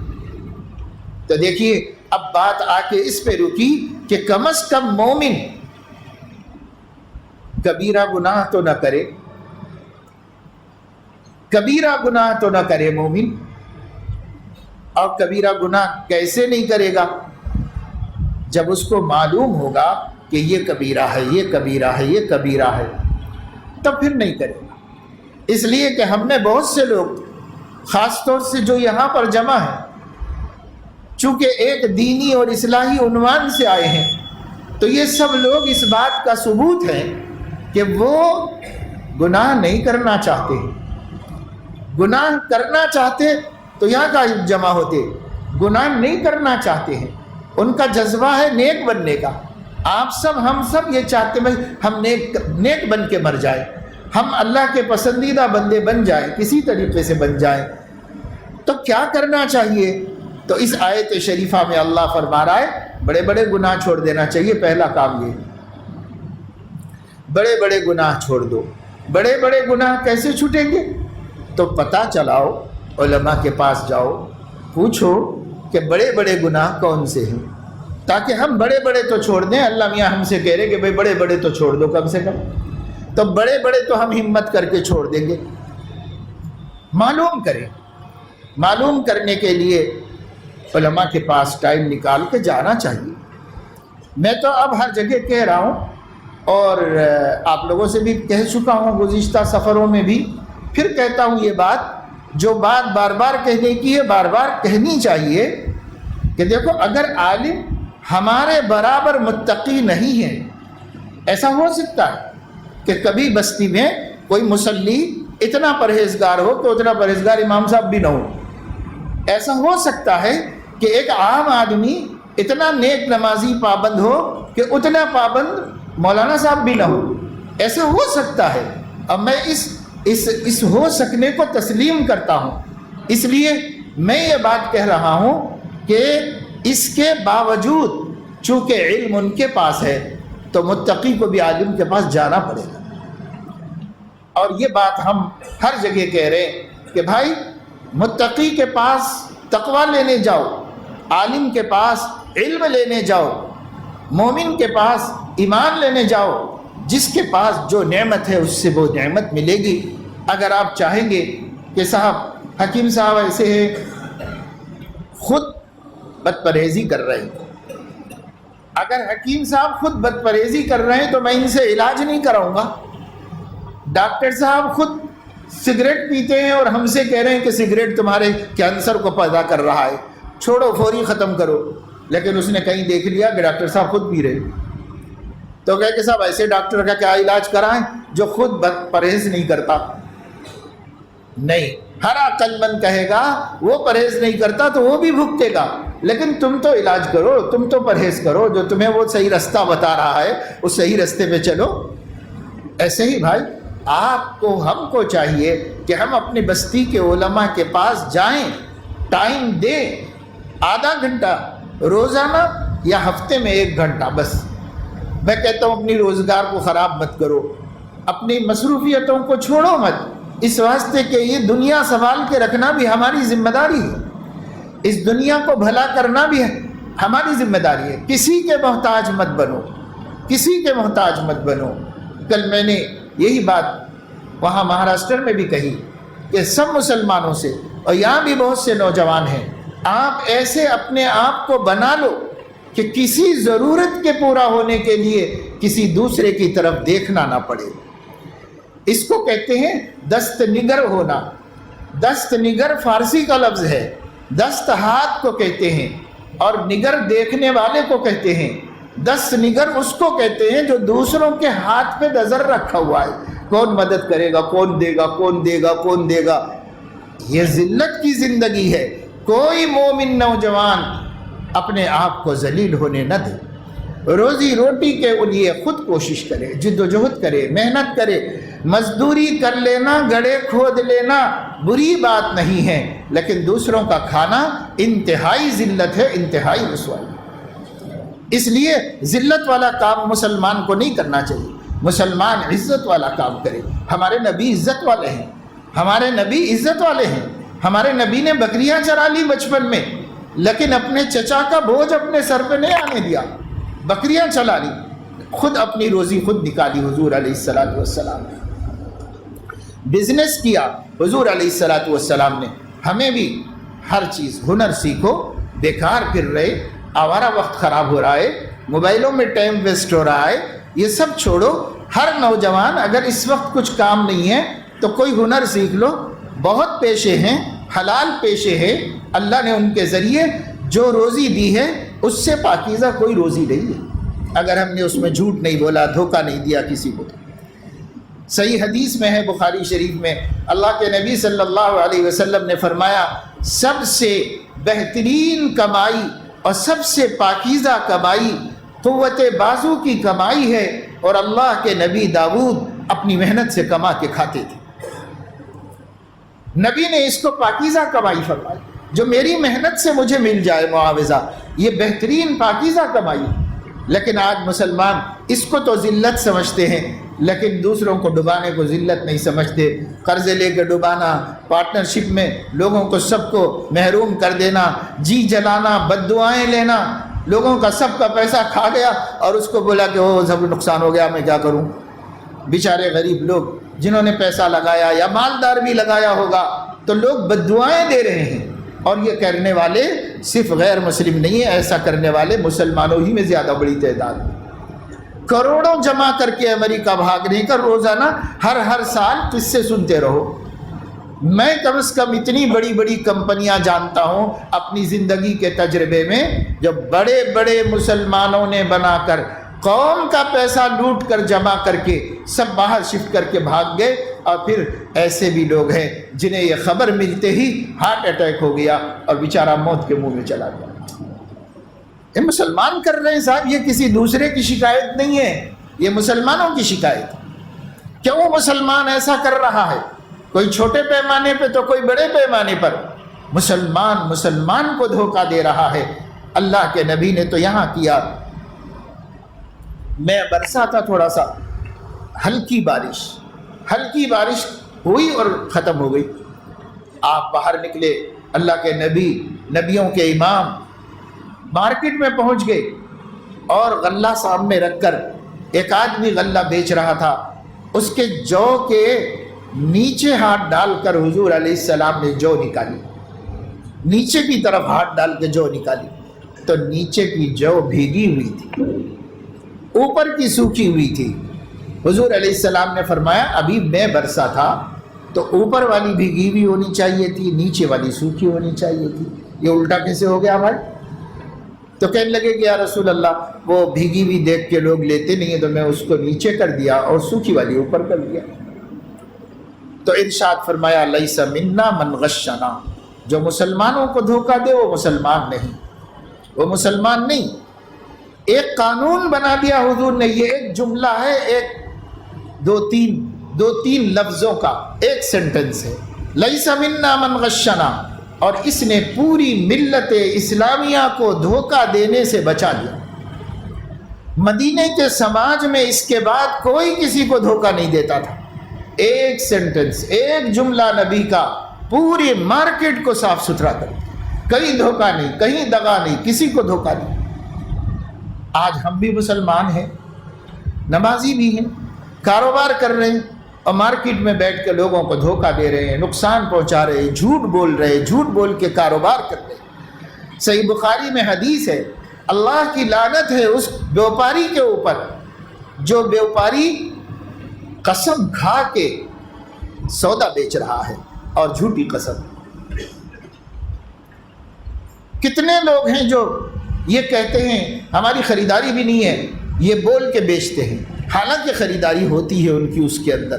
تو دیکھیے اب بات آ کے اس پہ رکی کہ کم از کم مومن کبیرہ گناہ تو نہ کرے، کبیرہ گناہ تو نہ کرے مومن۔ اور کبیرہ گناہ کیسے نہیں کرے گا؟ جب اس کو معلوم ہوگا کہ یہ کبیرہ ہے، یہ کبیرہ ہے، یہ کبیرہ ہے، تب پھر نہیں کرے گا۔ اس لیے کہ ہم نے بہت سے لوگ خاص طور سے جو یہاں پر جمع ہیں، چونکہ ایک دینی اور اصلاحی عنوان سے آئے ہیں، تو یہ سب لوگ اس بات کا ثبوت ہے کہ وہ گناہ نہیں کرنا چاہتے۔ گناہ کرنا چاہتے تو یہاں کا جمع ہوتے، گناہ نہیں کرنا چاہتے ہیں، ان کا جذبہ ہے نیک بننے کا۔ آپ سب ہم سب یہ چاہتے ہیں ہم نیک بن کے مر جائیں، ہم اللہ کے پسندیدہ بندے بن جائیں، کسی طریقے سے بن جائیں۔ تو کیا کرنا چاہیے؟ تو اس آیت شریفہ میں اللہ فرما رہا ہے بڑے بڑے گناہ چھوڑ دینا چاہیے۔ پہلا کام یہ، بڑے بڑے گناہ چھوڑ دو۔ بڑے بڑے گناہ کیسے چھوٹیں گے؟ تو پتہ چلاؤ، علماء کے پاس جاؤ، پوچھو کہ بڑے بڑے گناہ کون سے ہیں، تاکہ ہم بڑے بڑے تو چھوڑ دیں۔ اللہ میاں ہم سے کہہ رہے کہ بھائی بڑے بڑے تو چھوڑ دو کم سے کم، تو بڑے بڑے تو ہم ہمت کر کے چھوڑ دیں گے۔ معلوم کریں، معلوم کرنے کے لیے علماء کے پاس ٹائم نکال کے جانا چاہیے۔ میں تو اب ہر جگہ کہہ رہا ہوں اور آپ لوگوں سے بھی کہہ چکا ہوں گزشتہ سفروں میں بھی، پھر کہتا ہوں یہ بات، جو بات بار بار کہنے کی ہے بار بار کہنی چاہیے کہ دیکھو اگر عالم ہمارے برابر متقی نہیں ہے، ایسا ہو سکتا ہے کہ کبھی بستی میں کوئی مصلی اتنا پرہیزگار ہو کہ اتنا پرہیزگار امام صاحب بھی نہ ہو۔ ایسا ہو سکتا ہے کہ ایک عام آدمی اتنا نیک نمازی پابند ہو کہ اتنا پابند مولانا صاحب بھی نہ ہو۔ ایسا ہو سکتا ہے، اب میں اس ہو سکنے کو تسلیم کرتا ہوں۔ اس لیے میں یہ بات کہہ رہا ہوں کہ اس کے باوجود چونکہ علم ان کے پاس ہے تو متقی کو بھی عالم کے پاس جانا پڑے گا۔ اور یہ بات ہم ہر جگہ کہہ رہے ہیں کہ بھائی متقی کے پاس تقوی لینے جاؤ، عالم کے پاس علم لینے جاؤ، مومن کے پاس ایمان لینے جاؤ، جس کے پاس جو نعمت ہے اس سے وہ نعمت ملے گی۔ اگر آپ چاہیں گے کہ صاحب حکیم صاحب ایسے ہیں خود بد پرہیزی کر رہے ہیں، اگر حکیم صاحب خود بد پرہیزی کر رہے ہیں تو میں ان سے علاج نہیں کراؤں گا۔ ڈاکٹر صاحب خود سگریٹ پیتے ہیں اور ہم سے کہہ رہے ہیں کہ سگریٹ تمہارے کینسر کو پیدا کر رہا ہے، چھوڑو فوری ختم کرو، لیکن اس نے کہیں دیکھ لیا کہ ڈاکٹر صاحب خود پی رہے تو کہے کہ صاحب ایسے ڈاکٹر کا کیا علاج کرائیں جو خود پرہیز نہیں کرتا۔ نہیں، ہر عقل مند کہے گا وہ پرہیز نہیں کرتا تو وہ بھی بھگتے گا، لیکن تم تو علاج کرو، تم تو پرہیز کرو، جو تمہیں وہ صحیح رستہ بتا رہا ہے اس صحیح رستے پہ چلو۔ ایسے ہی بھائی آپ کو ہم کو چاہیے کہ ہم اپنی بستی کے علماء کے پاس جائیں، ٹائم دیں، آدھا گھنٹہ روزانہ یا ہفتے میں 1 گھنٹہ بس۔ میں کہتا ہوں اپنی روزگار کو خراب مت کرو، اپنی مصروفیتوں کو چھوڑو مت، اس واسطے کہ یہ دنیا سنبھال کے رکھنا بھی ہماری ذمہ داری ہے، اس دنیا کو بھلا کرنا بھی ہماری ذمہ داری ہے۔ کسی کے محتاج مت بنو، کسی کے محتاج مت بنو۔ کل میں نے یہی بات وہاں مہاراشٹر میں بھی کہی کہ سب مسلمانوں سے، اور یہاں بھی بہت سے نوجوان ہیں، آپ ایسے اپنے آپ کو بنا لو کہ کسی ضرورت کے پورا ہونے کے لیے کسی دوسرے کی طرف دیکھنا نہ پڑے۔ اس کو کہتے ہیں دست نگر ہونا۔ دست نگر فارسی کا لفظ ہے، دست ہاتھ کو کہتے ہیں اور نگر دیکھنے والے کو کہتے ہیں۔ دست نگر اس کو کہتے ہیں جو دوسروں کے ہاتھ پہ نظر رکھا ہوا ہے، کون مدد کرے گا، کون دے گا، کون دے گا، کون دے گا۔ یہ ذلت کی زندگی ہے۔ کوئی مومن نوجوان اپنے آپ کو ذلیل ہونے نہ دے، روزی روٹی کے لیے خود کوشش کرے، جد و جہد کرے، محنت کرے۔ مزدوری کر لینا، گڑھے کھود لینا بری بات نہیں ہے، لیکن دوسروں کا کھانا انتہائی ذلت ہے، انتہائی رسوائی۔ اس لیے ذلت والا کام مسلمان کو نہیں کرنا چاہیے۔ مسلمان عزت والا کام کرے۔ ہمارے نبی عزت والے ہیں، ہمارے نبی عزت والے ہیں۔ ہمارے نبی نے بکریاں چرا لی بچپن میں، لیکن اپنے چچا کا بوجھ اپنے سر پہ نہیں آنے دیا، بکریاں چلا لی، خود اپنی روزی خود نکالی حضور علیہ السلام نے۔ بزنس کیا حضور علیہ السلام نے۔ ہمیں بھی ہر چیز ہنر سیکھو۔ بیکار پھر رہے، آوارہ وقت خراب ہو رہا ہے، موبائلوں میں ٹائم ویسٹ ہو رہا ہے، یہ سب چھوڑو۔ ہر نوجوان اگر اس وقت کچھ کام نہیں ہے تو کوئی ہنر سیکھ لو۔ بہت پیشے ہیں، حلال پیشے ہیں، اللہ نے ان کے ذریعے جو روزی دی ہے اس سے پاکیزہ کوئی روزی نہیں ہے، اگر ہم نے اس میں جھوٹ نہیں بولا، دھوکہ نہیں دیا کسی کو۔ صحیح حدیث میں ہے بخاری شریف میں، اللہ کے نبی صلی اللہ علیہ وسلم نے فرمایا سب سے بہترین کمائی اور سب سے پاکیزہ کمائی قوت بازو کی کمائی ہے، اور اللہ کے نبی داؤد اپنی محنت سے کما کے کھاتے تھے۔ نبی نے اس کو پاکیزہ کمائی فرمائی، جو میری محنت سے مجھے مل جائے معاوضہ، یہ بہترین پاکیزہ کمائی۔ لیکن آج مسلمان اس کو تو ذلت سمجھتے ہیں، لیکن دوسروں کو ڈبانے کو ذلت نہیں سمجھتے۔ قرضے لے کے ڈبانا، پارٹنرشپ میں لوگوں کو سب کو محروم کر دینا، جی جلانا، بد دعائیں لینا، لوگوں کا سب کا پیسہ کھا گیا اور اس کو بولا کہ وہ سب نقصان ہو گیا، میں کیا کروں۔ بیچارے غریب لوگ جنہوں نے پیسہ لگایا یا مالدار بھی لگایا ہوگا تو لوگ بد دعائیں دے رہے ہیں، اور یہ کرنے والے صرف غیر مسلم نہیں ہیں، ایسا کرنے والے مسلمانوں ہی میں زیادہ بڑی تعداد ہے۔ کروڑوں جمع کر کے امریکہ بھاگنے کا روزانہ ہر سال قصے سنتے رہو۔ میں کم از کم اتنی بڑی بڑی کمپنیاں جانتا ہوں اپنی زندگی کے تجربے میں، جو بڑے بڑے مسلمانوں نے بنا کر قوم کا پیسہ لوٹ کر جمع کر کے سب باہر شفٹ کر کے بھاگ گئے، اور پھر ایسے بھی لوگ ہیں جنہیں یہ خبر ملتے ہی ہارٹ اٹیک ہو گیا اور بیچارہ موت کے منہ میں چلا گیا۔ یہ مسلمان کر رہے ہیں صاحب، یہ کسی دوسرے کی شکایت نہیں ہے، یہ مسلمانوں کی شکایت۔ کیوں مسلمان ایسا کر رہا ہے؟ کوئی چھوٹے پیمانے پہ تو کوئی بڑے پیمانے پر۔ مسلمان کو دھوکہ دے رہا ہے۔ اللہ کے نبی نے تو یہاں کیا، میں برسا تھا تھوڑا سا، ہلکی بارش ہوئی اور ختم ہو گئی۔ آپ باہر نکلے، اللہ کے نبی، نبیوں کے امام مارکیٹ میں پہنچ گئے، اور غلہ سامنے رکھ کر ایک آدمی غلہ بیچ رہا تھا، اس کے جو کے نیچے ہاتھ ڈال کر حضور علیہ السلام نے جو نکالی، نیچے کی طرف ہاتھ ڈال کے جو نکالی، تو نیچے کی جو بھیگی ہوئی تھی، اوپر کی سوکھی ہوئی تھی۔ حضور علیہ السلام نے فرمایا ابھی میں برسا تھا تو اوپر والی بھیگی ہوئی ہونی چاہیے تھی، نیچے والی سوکھی ہونی چاہیے تھی، یہ الٹا کیسے ہو گیا بھائی؟ تو کہنے لگے کہ یا رسول اللہ وہ بھیگی ہوئی دیکھ کے لوگ لیتے نہیں ہیں، تو میں اس کو نیچے کر دیا اور سوکھی والی اوپر کر دیا۔ تو ارشاد فرمایا لیس منا من غشنا، جو مسلمانوں کو دھوکہ دے وہ مسلمان نہیں، وہ مسلمان نہیں۔ ایک قانون بنا دیا حضور نے، یہ ایک جملہ ہے، ایک دو تین لفظوں کا ایک سینٹنس ہے، لیس منا من غشنا، اور اس نے پوری ملت اسلامیہ کو دھوکہ دینے سے بچا لیا۔ مدینے کے سماج میں اس کے بعد کوئی کسی کو دھوکہ نہیں دیتا تھا۔ ایک سینٹنس، ایک جملہ نبی کا پوری مارکیٹ کو صاف ستھرا کر، کہیں دھوکہ نہیں، کہیں دغا نہیں، کسی کو دھوکہ نہیں۔ آج ہم بھی مسلمان ہیں، نمازی بھی ہیں، کاروبار کر رہے ہیں، اور مارکیٹ میں بیٹھ کے لوگوں کو دھوکہ دے رہے ہیں، نقصان پہنچا رہے ہیں، جھوٹ بول رہے ہیں، جھوٹ بول کے کاروبار کر رہے ہیں۔ صحیح بخاری میں حدیث ہے، اللہ کی لعنت ہے اس بیوپاری کے اوپر جو بیوپاری قسم کھا کے سودا بیچ رہا ہے، اور جھوٹی قسم۔ کتنے لوگ ہیں جو یہ کہتے ہیں ہماری خریداری بھی نہیں ہے، یہ بول کے بیچتے ہیں، حالانکہ خریداری ہوتی ہے ان کی اس کے اندر،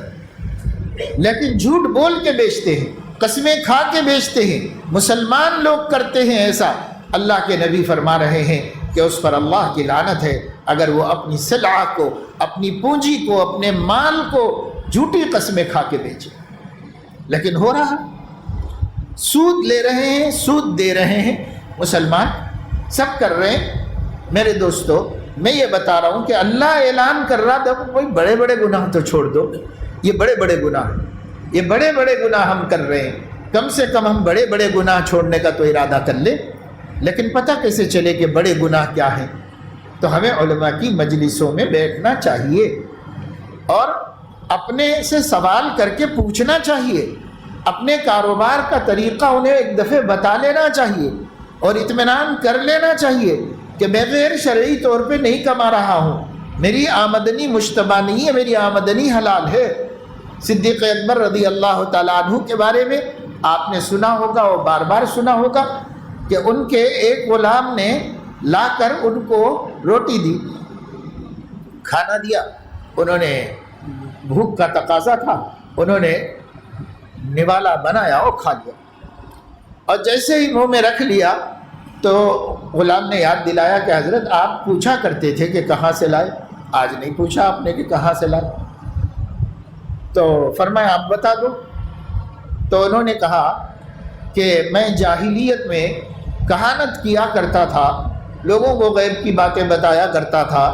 لیکن جھوٹ بول کے بیچتے ہیں، قسمیں کھا کے بیچتے ہیں۔ مسلمان لوگ کرتے ہیں ایسا، اللہ کے نبی فرما رہے ہیں کہ اس پر اللہ کی لعنت ہے اگر وہ اپنی سلعہ کو، اپنی پونجی کو، اپنے مال کو جھوٹی قسمیں کھا کے بیچے۔ لیکن ہو رہا، سود لے رہے ہیں، سود دے رہے ہیں، مسلمان سب کر رہے ہیں۔ میرے دوستو، میں یہ بتا رہا ہوں کہ اللہ اعلان کر رہا تھا کوئی بڑے بڑے گناہ تو چھوڑ دو، یہ بڑے بڑے گناہ، یہ بڑے بڑے گناہ ہم کر رہے ہیں، کم سے کم ہم بڑے بڑے گناہ چھوڑنے کا تو ارادہ کر لیں۔ لیکن پتہ کیسے چلے کہ بڑے گناہ کیا ہیں؟ تو ہمیں علماء کی مجلسوں میں بیٹھنا چاہیے اور اپنے سے سوال کر کے پوچھنا چاہیے، اپنے کاروبار کا طریقہ انہیں ایک دفعہ بتا لینا چاہیے اور اطمینان کر لینا چاہیے کہ میں غیر شرعی طور پہ نہیں کما رہا ہوں، میری آمدنی مشتبہ نہیں ہے، میری آمدنی حلال ہے۔ صدیق اکبر رضی اللہ تعالیٰ عنہ کے بارے میں آپ نے سنا ہوگا اور بار بار سنا ہوگا کہ ان کے ایک غلام نے لا کر ان کو روٹی دی، کھانا دیا، انہوں نے بھوک کا تقاضا تھا، انہوں نے نوالا بنایا اور کھا لیا، اور جیسے ہی منہ میں رکھ لیا تو غلام نے یاد دلایا کہ حضرت آپ پوچھا کرتے تھے کہ کہاں سے لائے، آج نہیں پوچھا آپ نے کہ کہاں سے لائے، تو فرمایا آپ بتا دو۔ تو انہوں نے کہا کہ میں جاہلیت میں کہانت کیا کرتا تھا، لوگوں کو غیب کی باتیں بتایا کرتا تھا،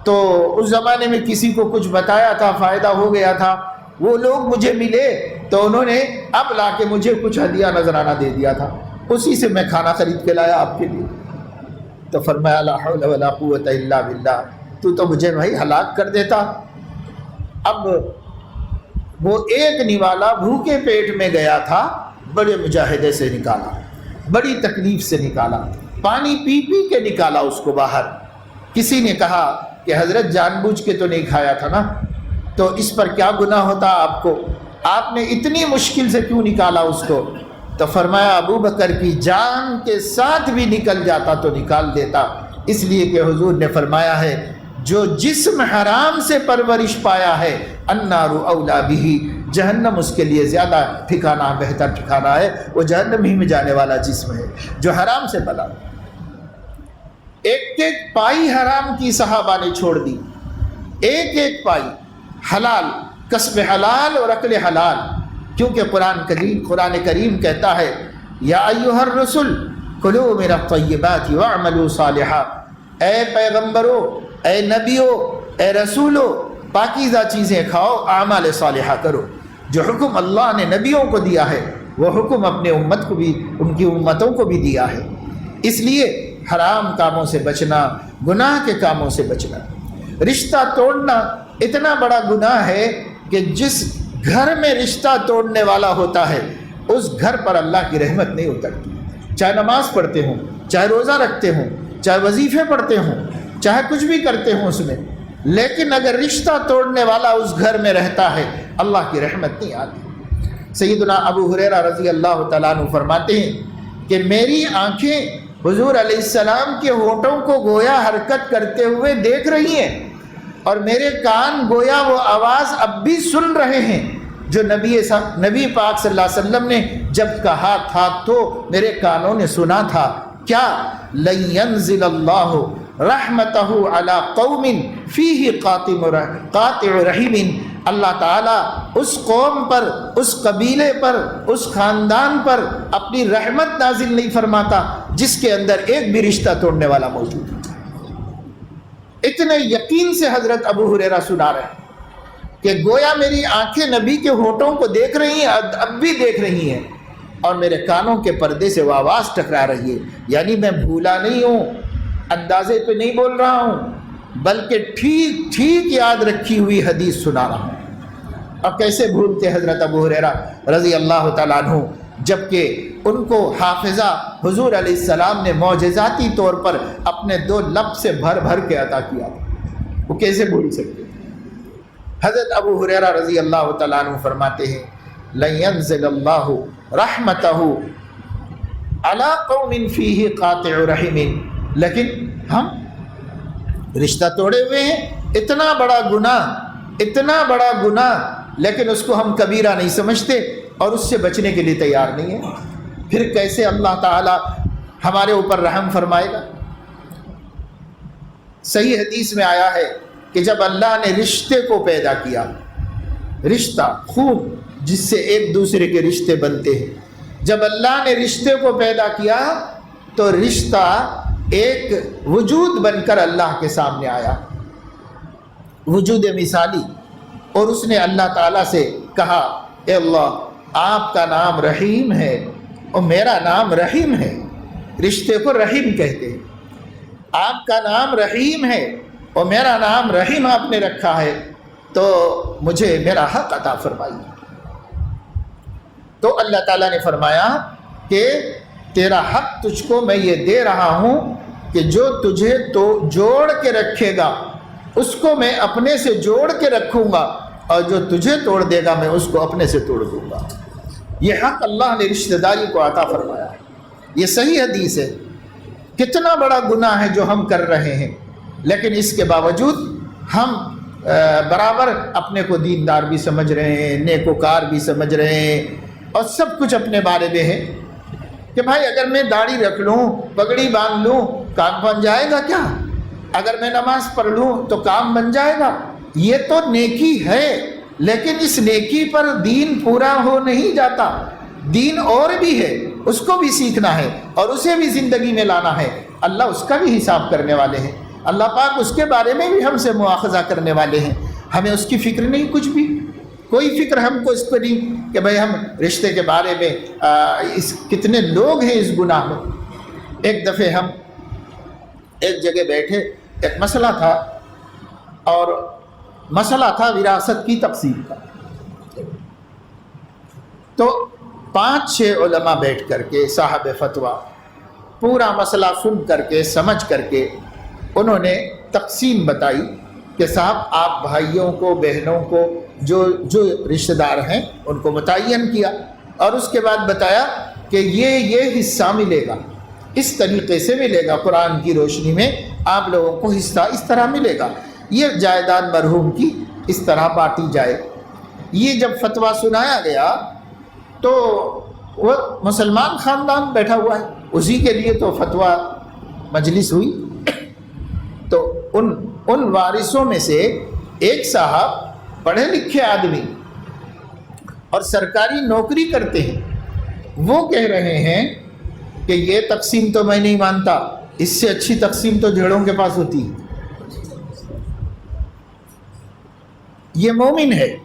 تو اس زمانے میں کسی کو کچھ بتایا تھا، فائدہ ہو گیا تھا، وہ لوگ مجھے ملے تو انہوں نے اب لا کے مجھے کچھ ہدیہ نذرانہ دے دیا تھا، اسی سے میں کھانا خرید کے لایا آپ کے لیے۔ تو فرمایا لا حول ولا قوت الا باللہ، تو مجھے بھائی ہلاک کر دیتا۔ اب وہ ایک نوالا بھوکے پیٹ میں گیا تھا، بڑے مجاہدے سے نکالا، بڑی تکلیف سے نکالا، پانی پی پی کے نکالا اس کو باہر۔ کسی نے کہا کہ حضرت جان بوجھ کے تو نہیں کھایا تھا نا، تو اس پر کیا گناہ ہوتا آپ کو، آپ نے اتنی مشکل سے کیوں نکالا اس کو؟ تو فرمایا ابو بکر کی جان کے ساتھ بھی نکل جاتا تو نکال دیتا، اس لیے کہ حضور نے فرمایا ہے جو جسم حرام سے پرورش پایا ہے النار اولا بھی، جہنم اس کے لیے زیادہ ٹھکانہ، بہتر ٹھکانہ ہے، وہ جہنم ہی میں جانے والا جسم ہے جو حرام سے پلا۔ ایک ایک پائی حرام کی صحابہ نے چھوڑ دی، ایک ایک پائی حلال، کسب حلال اور عقل حلال، کیونکہ قرآن کریم کہتا ہے یا ایھا الرسل کلوا من الطیبات واعملوا صالحا، اے پیغمبرو، اے نبیو، اے رسولو، پاکیزہ چیزیں کھاؤ، اعمال صالحہ کرو۔ جو حکم اللہ نے نبیوں کو دیا ہے وہ حکم اپنے امت کو بھی، ان کی امتوں کو بھی دیا ہے۔ اس لیے حرام کاموں سے بچنا، گناہ کے کاموں سے بچنا۔ رشتہ توڑنا اتنا بڑا گناہ ہے کہ جس گھر میں رشتہ توڑنے والا ہوتا ہے اس گھر پر اللہ کی رحمت نہیں اترتی، چاہے نماز پڑھتے ہوں، چاہے روزہ رکھتے ہوں، چاہے وظیفے پڑھتے ہوں، چاہے کچھ بھی کرتے ہوں اس میں، لیکن اگر رشتہ توڑنے والا اس گھر میں رہتا ہے اللہ کی رحمت نہیں آتی۔ سیدنا ابو ہریرہ رضی اللہ تعالیٰ عنہ فرماتے ہیں کہ میری آنکھیں حضور علیہ السلام کے ہونٹوں کو گویا حرکت کرتے ہوئے دیکھ رہی ہیں، اور میرے کان گویا وہ آواز اب بھی سن رہے ہیں جو نبی پاک صلی اللہ علیہ وسلم نے جب کہا تھا تو میرے کانوں نے سنا تھا۔ کیا لن ينزل اللہ رحمتہ علی قوم فیہ قاطع رحم، اللہ تعالیٰ اس قوم پر، اس قبیلے پر، اس خاندان پر اپنی رحمت نازل نہیں فرماتا جس کے اندر ایک بھی رشتہ توڑنے والا موجود ہے۔ اتنے یقین سے حضرت ابو ہریرہ سنا رہے ہیں کہ گویا میری آنکھیں نبی کے ہونٹوں کو دیکھ رہی ہیں، اب بھی دیکھ رہی ہیں، اور میرے کانوں کے پردے سے وہ آواز ٹکرا رہی ہے، یعنی میں بھولا نہیں ہوں، اندازے پہ نہیں بول رہا ہوں، بلکہ ٹھیک ٹھیک یاد رکھی ہوئی حدیث سنا رہا ہوں۔ اور کیسے بھولتے حضرت ابو ہریرہ رضی اللہ تعالیٰ عنہ، جبکہ ان کو حافظہ حضور علیہ السلام نے معجزاتی طور پر اپنے 2 لب سے بھر بھر کے عطا کیا تھا، وہ کیسے بھول سکتے؟ حضرت ابو ہریرہ رضی اللہ تعالیٰ عنہ فرماتے ہیں لَن يَنزِلَ اللَّهُ رَحْمَتَهُ عَلَىٰ قَوْمٍ فِيهِ قَاطِعُ رَحِمٍ، لیکن ہم رشتہ توڑے ہوئے ہیں، اتنا بڑا گناہ، لیکن اس کو ہم کبیرہ نہیں سمجھتے اور اس سے بچنے کے لیے تیار نہیں ہیں، پھر کیسے اللہ تعالی ہمارے اوپر رحم فرمائے گا؟ صحیح حدیث میں آیا ہے کہ جب اللہ نے رشتے کو پیدا کیا، رشتہ خون جس سے ایک دوسرے کے رشتے بنتے ہیں، جب اللہ نے رشتے کو پیدا کیا تو رشتہ ایک وجود بن کر اللہ کے سامنے آیا، وجود مثالی، اور اس نے اللہ تعالیٰ سے کہا اے اللہ آپ کا نام رحیم ہے اور میرا نام رحیم ہے، رشتے کو رحیم کہتے ہیں، آپ کا نام رحیم ہے اور میرا نام رحیم آپ نے رکھا ہے، تو مجھے میرا حق عطا فرمائیے۔ تو اللہ تعالیٰ نے فرمایا کہ تیرا حق تجھ کو میں یہ دے رہا ہوں کہ جو تجھے تو جوڑ کے رکھے گا اس کو میں اپنے سے جوڑ کے رکھوں گا، اور جو تجھے توڑ دے گا میں اس کو اپنے سے توڑ دوں گا۔ یہ حق اللہ نے رشتہ داری کو عطا فرمایا ہے، یہ صحیح حدیث ہے۔ کتنا بڑا گناہ ہے جو ہم کر رہے ہیں، لیکن اس کے باوجود ہم برابر اپنے کو دیندار بھی سمجھ رہے ہیں، نیکوکار بھی سمجھ رہے ہیں، اور سب کچھ اپنے بارے میں ہے کہ بھائی اگر میں داڑھی رکھ لوں، پگڑی باندھ لوں، کام بن جائے گا کیا؟ اگر میں نماز پڑھ لوں تو کام بن جائے گا؟ یہ تو نیکی ہے، لیکن اس نیکی پر دین پورا ہو نہیں جاتا، دین اور بھی ہے، اس کو بھی سیکھنا ہے اور اسے بھی زندگی میں لانا ہے۔ اللہ اس کا بھی حساب کرنے والے ہیں، اللہ پاک اس کے بارے میں بھی ہم سے مواخذہ کرنے والے ہیں۔ ہمیں اس کی فکر نہیں، کچھ بھی کوئی فکر ہم کو اس کو نہیں کہ بھئی ہم رشتے کے بارے میں کتنے لوگ ہیں اس گناہ میں۔ ایک دفعہ ہم ایک جگہ بیٹھے، ایک مسئلہ تھا، اور مسئلہ تھا وراثت کی تقسیم کا۔ تو 5-6 علماء بیٹھ کر کے صاحب فتویٰ پورا مسئلہ سن کر کے سمجھ کر کے انہوں نے تقسیم بتائی کہ صاحب آپ بھائیوں کو، بہنوں کو، جو رشتہ دار ہیں ان کو متعین کیا، اور اس کے بعد بتایا کہ یہ حصہ ملے گا، اس طریقے سے ملے گا، قرآن کی روشنی میں آپ لوگوں کو حصہ اس طرح ملے گا، یہ جائیداد مرحوم کی اس طرح بانٹی جائے۔ یہ جب فتویٰ سنایا گیا تو وہ مسلمان خاندان بیٹھا ہوا ہے، اسی کے لیے تو فتویٰ مجلس ہوئی۔ تو ان وارثوں میں سے ایک صاحب پڑھے لکھے آدمی اور سرکاری نوکری کرتے ہیں، وہ کہہ رہے ہیں کہ یہ تقسیم تو میں نہیں مانتا، اس سے اچھی تقسیم تو جھیڑوں کے پاس ہوتی ہے۔ یہ مومن ہے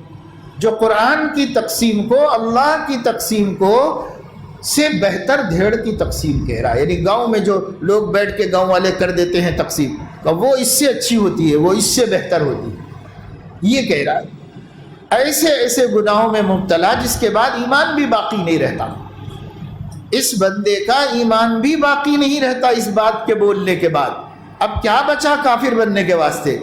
جو قرآن کی تقسیم کو، اللہ کی تقسیم کو سے بہتر دھیڑ کی تقسیم کہہ رہا ہے، یعنی گاؤں میں جو لوگ بیٹھ کے گاؤں والے کر دیتے ہیں تقسیم، وہ اس سے اچھی ہوتی ہے، وہ اس سے بہتر ہوتی ہے، یہ کہہ رہا ہے۔ ایسے گناہوں میں مبتلا جس کے بعد ایمان بھی باقی نہیں رہتا، اس بندے کا ایمان بھی باقی نہیں رہتا اس بات کے بولنے کے بعد۔ اب کیا بچا کافر بننے کے واسطے؟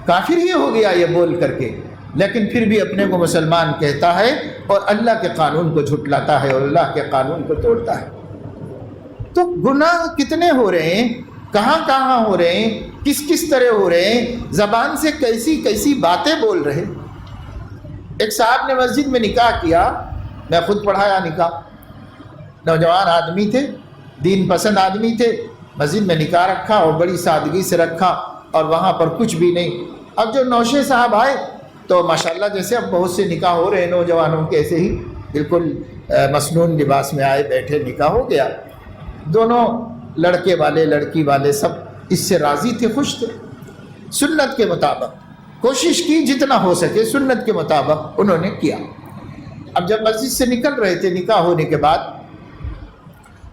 کافر ہی ہو گیا یہ بول کر کے، لیکن پھر بھی اپنے کو مسلمان کہتا ہے اور اللہ کے قانون کو جھٹلاتا ہے اور اللہ کے قانون کو توڑتا ہے۔ تو گناہ کتنے ہو رہے ہیں، کہاں کہاں ہو رہے ہیں، کس کس طرح ہو رہے ہیں، زبان سے کیسی کیسی باتیں بول رہے ہیں۔ ایک صاحب نے مسجد میں نکاح کیا، میں خود پڑھایا نکاح، نوجوان آدمی تھے، دین پسند آدمی تھے، مسجد میں نکاح رکھا اور بڑی سادگی سے رکھا، اور وہاں پر کچھ بھی نہیں۔ اب جو نوشے صاحب آئے تو ماشاءاللہ جیسے اب بہت سے نکاح ہو رہے ہیں نوجوانوں کے، ایسے ہی بالکل مسنون لباس میں آئے، بیٹھے، نکاح ہو گیا۔ دونوں لڑکے والے لڑکی والے سب اس سے راضی تھے، خوش تھے، سنت کے مطابق کوشش کی جتنا ہو سکے، سنت کے مطابق انہوں نے کیا۔ اب جب مسجد سے نکل رہے تھے نکاح ہونے کے بعد،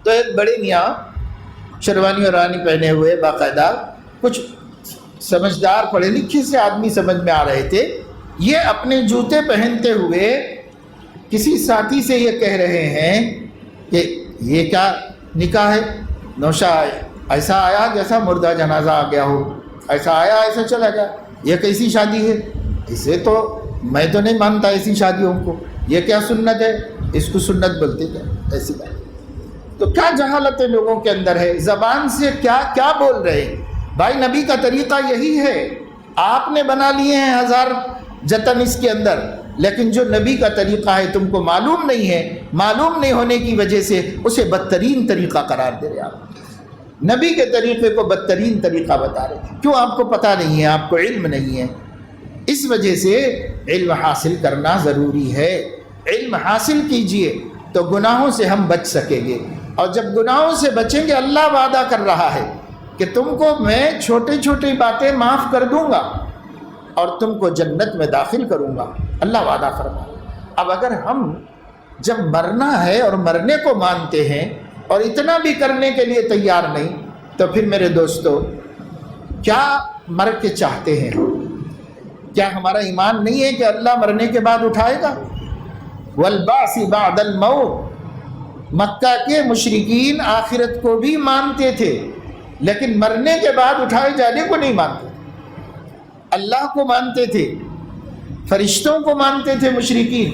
تو ایک بڑے میاں شیروانی اور رانی پہنے ہوئے، باقاعدہ کچھ سمجھدار پڑھے لکھے سے آدمی سمجھ میں آ رہے تھے، یہ اپنے جوتے پہنتے ہوئے کسی ساتھی سے یہ کہہ رہے ہیں کہ یہ کیا نکاح ہے؟ نوشا ایسا آیا جیسا مردہ جنازہ آ گیا ہو، ایسا آیا ایسا چلا گیا، یہ کیسی شادی ہے؟ اسے تو میں تو نہیں مانتا ایسی شادیوں کو، یہ کیا سنت ہے؟ اس کو سنت بولتے کیا؟ ایسی بات تو کیا جہالت لوگوں کے اندر ہے، زبان سے کیا کیا بول رہے ہیں بھائی؟ نبی کا طریقہ یہی ہے، آپ نے بنا لیے ہیں ہزار جتن اس کے اندر، لیکن جو نبی کا طریقہ ہے تم کو معلوم نہیں ہے، معلوم نہیں ہونے کی وجہ سے اسے بدترین طریقہ قرار دے رہے آپ، نبی کے طریقے کو بدترین طریقہ بتا رہے۔ کیوں؟ آپ کو پتہ نہیں ہے، آپ کو علم نہیں ہے، اس وجہ سے علم حاصل کرنا ضروری ہے۔ علم حاصل کیجئے تو گناہوں سے ہم بچ سکیں گے، اور جب گناہوں سے بچیں گے اللہ وعدہ کر رہا ہے کہ تم کو میں چھوٹی چھوٹی باتیں معاف کر دوں گا اور تم کو جنت میں داخل کروں گا، اللہ وعدہ فرما۔ اب اگر ہم جب مرنا ہے اور مرنے کو مانتے ہیں اور اتنا بھی کرنے کے لیے تیار نہیں، تو پھر میرے دوستو کیا مر کے چاہتے ہیں؟ کیا ہمارا ایمان نہیں ہے کہ اللہ مرنے کے بعد اٹھائے گا؟ والبعث بعد الموت، مکہ کے مشرکین آخرت کو بھی مانتے تھے لیکن مرنے کے بعد اٹھائے جانے کو نہیں مانتے تھے۔ اللہ کو مانتے تھے، فرشتوں کو مانتے تھے مشرکین،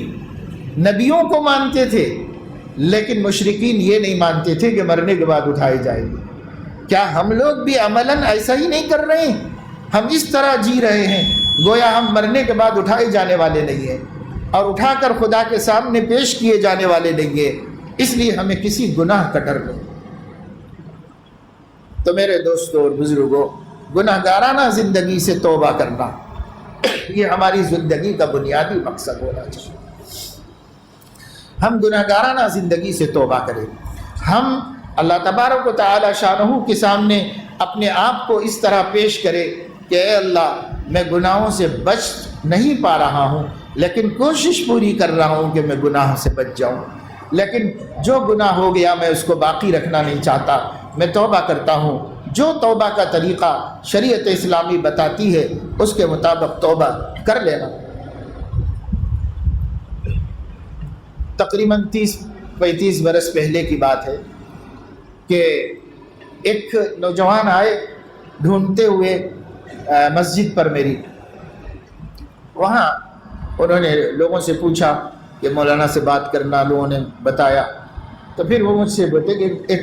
نبیوں کو مانتے تھے، لیکن مشرکین یہ نہیں مانتے تھے کہ مرنے کے بعد اٹھائے جائیں گے۔ کیا ہم لوگ بھی عملاً ایسا ہی نہیں کر رہے ہیں؟ ہم اس طرح جی رہے ہیں گویا ہم مرنے کے بعد اٹھائے جانے والے نہیں ہیں اور اٹھا کر خدا کے سامنے پیش کیے جانے والے نہیں ہیں، اس لیے ہمیں کسی گناہ کا ڈر نہیں۔ تو میرے دوستوں اور بزرگوں، گناہ گارانہ زندگی سے توبہ کرنا یہ ہماری زندگی کا بنیادی مقصد ہونا چاہیے۔ ہم گناہ گارانہ زندگی سے توبہ کریں، ہم اللہ تبارک و تعالی شانہ کے سامنے اپنے آپ کو اس طرح پیش کرے کہ اے اللہ میں گناہوں سے بچ نہیں پا رہا ہوں لیکن کوشش پوری کر رہا ہوں کہ میں گناہ سے بچ جاؤں، لیکن جو گناہ ہو گیا میں اس کو باقی رکھنا نہیں چاہتا، میں توبہ کرتا ہوں۔ جو توبہ کا طریقہ شریعت اسلامی بتاتی ہے اس کے مطابق توبہ کر لینا۔ تقریباً 30-35 برس پہلے کی بات ہے کہ ایک نوجوان آئے ڈھونڈتے ہوئے مسجد پر میری، وہاں انہوں نے لوگوں سے پوچھا کہ مولانا سے بات کرنا، لوگوں نے بتایا، تو پھر وہ مجھ سے بولتے کہ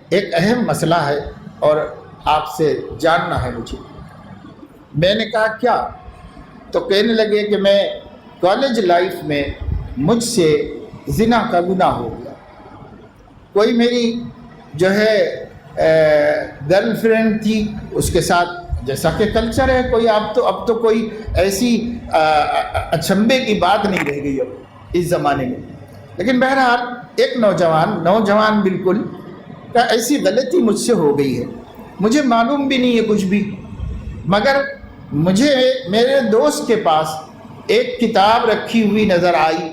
ایک اہم مسئلہ ہے اور آپ سے جاننا ہے مجھے۔ میں نے کہا کیا؟ تو کہنے لگے کہ میں کالج لائف میں مجھ سے زنا کا گناہ ہو گیا، کوئی میری جو ہے گرل فرینڈ تھی، اس کے ساتھ جیسا کہ کلچر ہے کوئی اب تو کوئی ایسی اچنبے کی بات نہیں رہ گئی اب اس زمانے میں، لیکن بہرحال ایک نوجوان بالکل ایسی غلطی مجھ سے ہو گئی ہے، مجھے معلوم بھی نہیں ہے کچھ بھی، مگر مجھے میرے دوست کے پاس ایک کتاب رکھی ہوئی نظر آئی،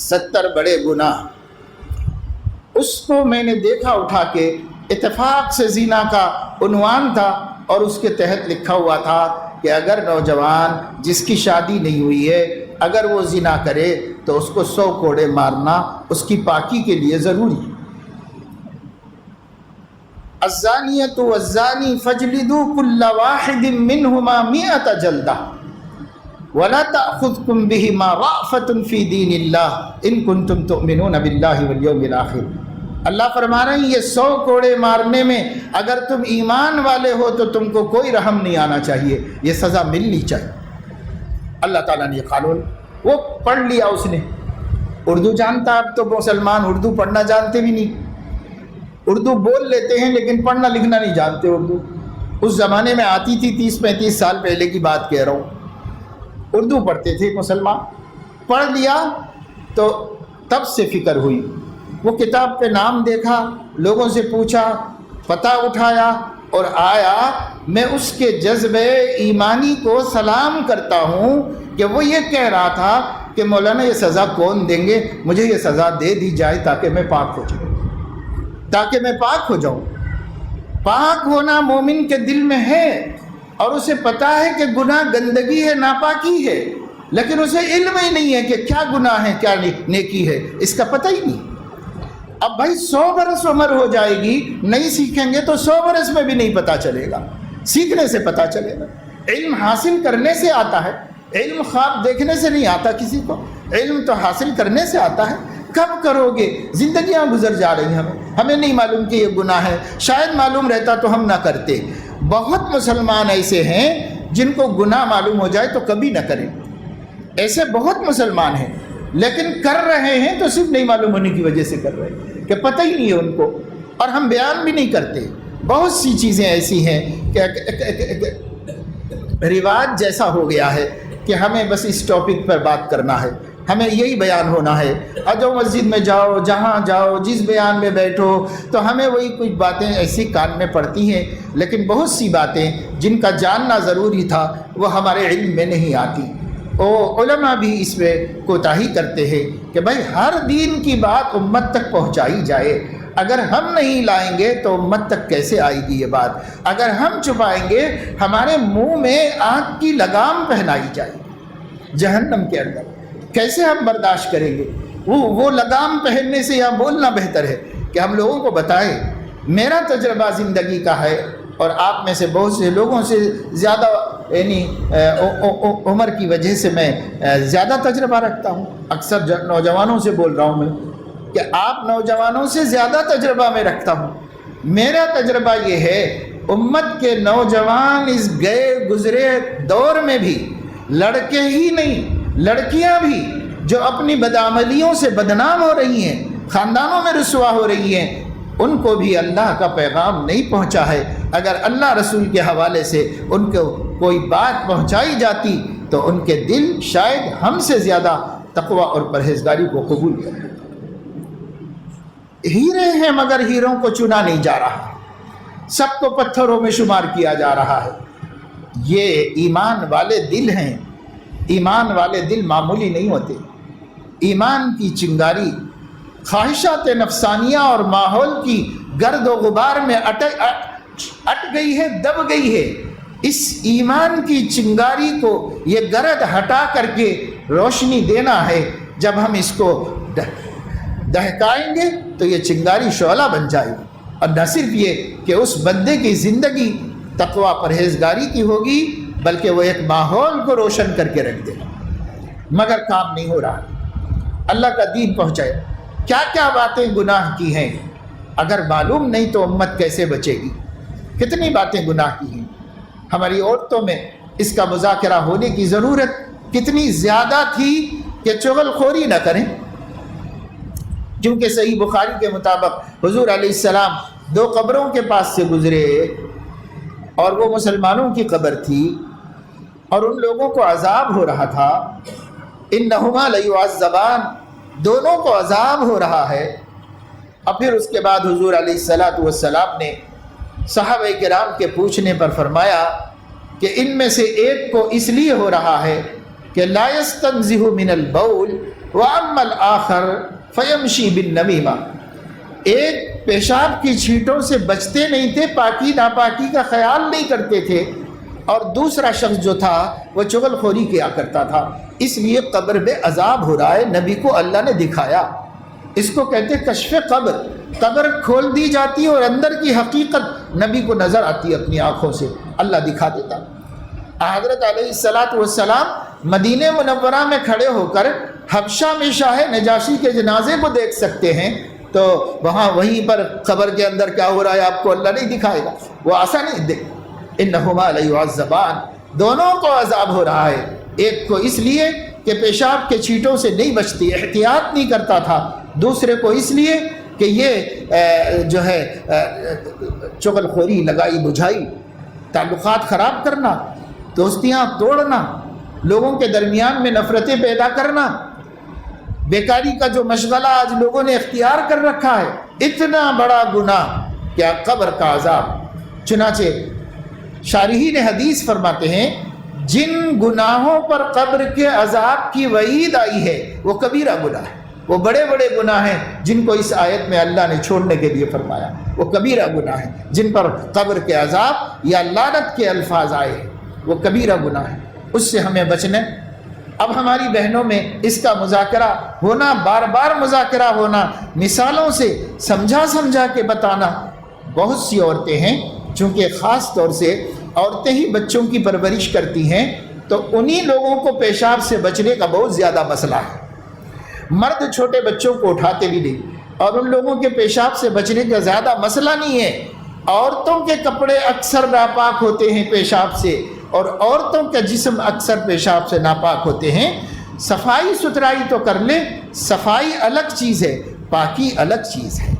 70 بڑے گناہ، اس کو میں نے دیکھا اٹھا کے، اتفاق سے زنا کا عنوان تھا اور اس کے تحت لکھا ہوا تھا کہ اگر نوجوان جس کی شادی نہیں ہوئی ہے اگر وہ زنا کرے تو اس کو 100 کوڑے مارنا اس کی پاکی کے لیے ضروری ہے۔ الزانیۃ والزانی فاجلدوا کل واحد منہما 100 جلدہ ولا تأخذکم بہما رأفۃ فی دین اللہ ان کنتم تؤمنون باللہ والیوم الآخر۔ اللہ فرما رہے ہیں یہ 100 کوڑے مارنے میں اگر تم ایمان والے ہو تو تم کو کوئی رحم نہیں آنا چاہیے، یہ سزا ملنی چاہیے۔ اللہ تعالیٰ نے یہ قانون وہ پڑھ لیا، اس نے اردو جانتا، اب تو مسلمان اردو پڑھنا جانتے بھی نہیں، اردو بول لیتے ہیں لیکن پڑھنا لکھنا نہیں جانتے اردو۔ اس زمانے میں آتی تھی، 30-35 سال پہلے کی بات کہہ رہا ہوں، اردو پڑھتے تھے مسلمان، پڑھ لیا تو تب سے فکر ہوئی، وہ کتاب پہ نام دیکھا، لوگوں سے پوچھا، پتہ اٹھایا اور آیا۔ میں اس کے جذبے ایمانی کو سلام کرتا ہوں کہ وہ یہ کہہ رہا تھا کہ مولانا یہ سزا کون دیں گے، مجھے یہ سزا دے دی جائے تاکہ میں پاک ہو جاؤں، پاک ہو جاؤں۔ پاک ہونا مومن کے دل میں ہے اور اسے پتا ہے کہ گناہ گندگی ہے، ناپاکی ہے، لیکن اسے علم ہی نہیں ہے کہ کیا گناہ ہے کیا نیکی ہے، اس کا پتہ ہی نہیں۔ اب بھائی 100 برس عمر ہو جائے گی، نہیں سیکھیں گے تو 100 برس میں بھی نہیں پتہ چلے گا، سیکھنے سے پتہ چلے گا۔ علم حاصل کرنے سے آتا ہے، علم خواب دیکھنے سے نہیں آتا کسی کو، علم تو حاصل کرنے سے آتا ہے۔ کب کرو گے؟ زندگیاں گزر جا رہی ہیں، ہمیں نہیں معلوم کہ یہ گناہ ہے، شاید معلوم رہتا تو ہم نہ کرتے۔ بہت مسلمان ایسے ہیں جن کو گناہ معلوم ہو جائے تو کبھی نہ کریں، ایسے بہت مسلمان ہیں، لیکن کر رہے ہیں تو صرف نہیں معلوم ہونے کی وجہ سے کر رہے ہیں کہ پتہ ہی نہیں ہے ان کو، اور ہم بیان بھی نہیں کرتے۔ بہت سی چیزیں ایسی ہیں کہ رواج جیسا ہو گیا ہے کہ ہمیں بس اس ٹاپک پر بات کرنا ہے، ہمیں یہی بیان ہونا ہے، اور جو مسجد میں جاؤ، جہاں جاؤ، جس بیان میں بیٹھو تو ہمیں وہی کچھ باتیں ایسی کان میں پڑتی ہیں، لیکن بہت سی باتیں جن کا جاننا ضروری تھا وہ ہمارے علم میں نہیں آتی۔ علماء بھی اس میں کوتاہی کرتے ہیں کہ بھائی ہر دین کی بات امت تک پہنچائی جائے، اگر ہم نہیں لائیں گے تو امت تک کیسے آئے گی یہ بات؟ اگر ہم چھپائیں گے، ہمارے منہ میں آگ کی لگام پہنائی جائے جہنم کے اندر، کیسے ہم برداشت کریں گے؟ وہ لگام پہننے سے یا بولنا بہتر ہے کہ ہم لوگوں کو بتائیں۔ میرا تجربہ زندگی کا ہے، اور آپ میں سے بہت سے لوگوں سے زیادہ، یعنی عمر کی وجہ سے میں زیادہ تجربہ رکھتا ہوں، اکثر نوجوانوں سے بول رہا ہوں میں کہ آپ نوجوانوں سے زیادہ تجربہ میں رکھتا ہوں۔ میرا تجربہ یہ ہے، امت کے نوجوان اس گئے گزرے دور میں بھی، لڑکے ہی نہیں لڑکیاں بھی جو اپنی بدعملیوں سے بدنام ہو رہی ہیں، خاندانوں میں رسوا ہو رہی ہیں، ان کو بھی اللہ کا پیغام نہیں پہنچا ہے۔ اگر اللہ رسول کے حوالے سے ان کو کوئی بات پہنچائی جاتی تو ان کے دل شاید ہم سے زیادہ تقوی اور پرہیزگاری کو قبول کریں۔ ہیرے ہیں مگر ہیروں کو چنا نہیں جا رہا، سب کو پتھروں میں شمار کیا جا رہا ہے۔ یہ ایمان والے دل ہیں، ایمان والے دل معمولی نہیں ہوتے۔ ایمان کی چنگاری خواہشات نفسانیہ اور ماحول کی گرد و غبار میں اٹ گئی ہے، دب گئی ہے۔ اس ایمان کی چنگاری کو یہ گرد ہٹا کر کے روشنی دینا ہے۔ جب ہم اس کو دہکائیں گے تو یہ چنگاری شعلہ بن جائے گی، اور نہ صرف یہ کہ اس بندے کی زندگی تقوی پرہیزگاری کی ہوگی، بلکہ وہ ایک ماحول کو روشن کر کے رکھ دے گا۔ مگر کام نہیں ہو رہا، اللہ کا دین پہنچائے۔ کیا کیا باتیں گناہ کی ہیں، اگر معلوم نہیں تو امت کیسے بچے گی؟ کتنی باتیں گناہ کی ہیں، ہماری عورتوں میں اس کا مذاکرہ ہونے کی ضرورت کتنی زیادہ تھی کہ چغل خوری نہ کریں، کیونکہ صحیح بخاری کے مطابق حضور علیہ السلام 2 قبروں کے پاس سے گزرے، اور وہ مسلمانوں کی قبر تھی، اور ان لوگوں کو عذاب ہو رہا تھا۔ انہما لیعذبان، دونوں کو عذاب ہو رہا ہے۔ اور پھر اس کے بعد حضور علیہ السلام نے صحابہ کرام کے پوچھنے پر فرمایا کہ ان میں سے ایک کو اس لیے ہو رہا ہے کہ لا یستنزہ من البول واما الآخر فیمشی بالنمیمہ، ایک پیشاب کی چھینٹوں سے بچتے نہیں تھے، پاکی ناپاکی کا خیال نہیں کرتے تھے، اور دوسرا شخص جو تھا وہ چغل خوری کیا کرتا تھا، اس لیے قبر میں عذاب ہو رہا ہے۔ نبی کو اللہ نے دکھایا، اس کو کہتے کشف قبر، قبر کھول دی جاتی اور اندر کی حقیقت نبی کو نظر آتی اپنی آنکھوں سے، اللہ دکھا دیتا۔ حضرت علیہ السلام مدینہ منورہ میں کھڑے ہو کر حبشہ میں شاہ نجاشی کے جنازے کو دیکھ سکتے ہیں، تو وہیں پر قبر کے اندر کیا ہو رہا ہے آپ کو اللہ نہیں دکھائے گا، وہ آسان نہیں دیکھ۔ انہما لیعذبان، دونوں کو عذاب ہو رہا ہے، ایک کو اس لیے کہ پیشاب کے چھینٹوں سے نہیں بچتی، احتیاط نہیں کرتا تھا، دوسرے کو اس لیے کہ یہ جو ہے چغل خوری، لگائی بجھائی، تعلقات خراب کرنا، دوستیاں توڑنا، لوگوں کے درمیان میں نفرتیں پیدا کرنا، بیکاری کا جو مشغلہ آج لوگوں نے اختیار کر رکھا ہے، اتنا بڑا گناہ کیا قبر کا عذاب۔ چنانچہ شارحین حدیث فرماتے ہیں جن گناہوں پر قبر کے عذاب کی وعید آئی ہے وہ کبیرہ گناہ ہے، وہ بڑے بڑے گناہ ہیں جن کو اس آیت میں اللہ نے چھوڑنے کے لیے فرمایا، وہ کبیرہ گناہ ہیں جن پر قبر کے عذاب یا لعنت کے الفاظ آئے ہیں۔ وہ کبیرہ گناہ ہے، اس سے ہمیں بچنا ہے۔ اب ہماری بہنوں میں اس کا مذاکرہ ہونا، بار بار مذاکرہ ہونا، مثالوں سے سمجھا کے بتانا۔ بہت سی عورتیں ہیں، چونکہ خاص طور سے عورتیں ہی بچوں کی پرورش کرتی ہیں، تو انہی لوگوں کو پیشاب سے بچنے کا بہت زیادہ مسئلہ ہے۔ مرد چھوٹے بچوں کو اٹھاتے بھی نہیں، اور ان لوگوں کے پیشاب سے بچنے کا زیادہ مسئلہ نہیں ہے۔ عورتوں کے کپڑے اکثر ناپاک ہوتے ہیں پیشاب سے، اور عورتوں کا جسم اکثر پیشاب سے ناپاک ہوتے ہیں۔ صفائی ستھرائی تو کر لیں، صفائی الگ چیز ہے، پاکی الگ چیز ہے،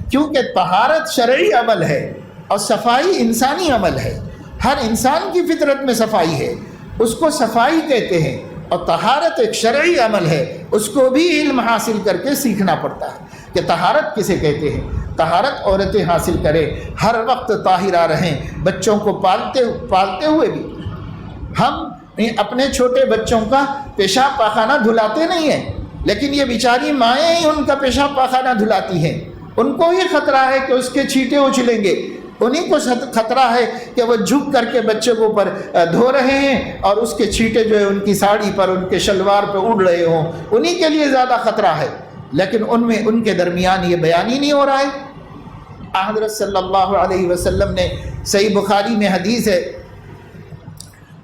کیونکہ طہارت شرعی عمل ہے اور صفائی انسانی عمل ہے۔ ہر انسان کی فطرت میں صفائی ہے، اس کو صفائی کہتے ہیں، اور طہارت ایک شرعی عمل ہے، اس کو بھی علم حاصل کر کے سیکھنا پڑتا ہے کہ طہارت کسے کہتے ہیں۔ طہارت عورتیں حاصل کریں، ہر وقت طاہرہ رہیں، بچوں کو پالتے ہوئے بھی۔ ہم اپنے چھوٹے بچوں کا پیشاب پاخانہ دھلاتے نہیں ہیں، لیکن یہ بیچاری مائیں ہی ان کا پیشاب پاخانہ دھلاتی ہیں۔ ان کو یہ خطرہ ہے کہ اس کے چھینٹے اچھلیں گے، انہیں کو خطرہ ہے کہ وہ جھک کر کے بچے کو اوپر دھو رہے ہیں اور اس کے چھینٹے جو ہے ان کی ساڑی پر، ان کے شلوار پہ اڑ رہے ہوں، انہیں کے لیے زیادہ خطرہ ہے، لیکن ان کے درمیان یہ بیان ہی نہیں ہو رہا ہے۔ حضرت صلی اللہ علیہ وسلم نے، صحیح بخاری میں حدیث ہے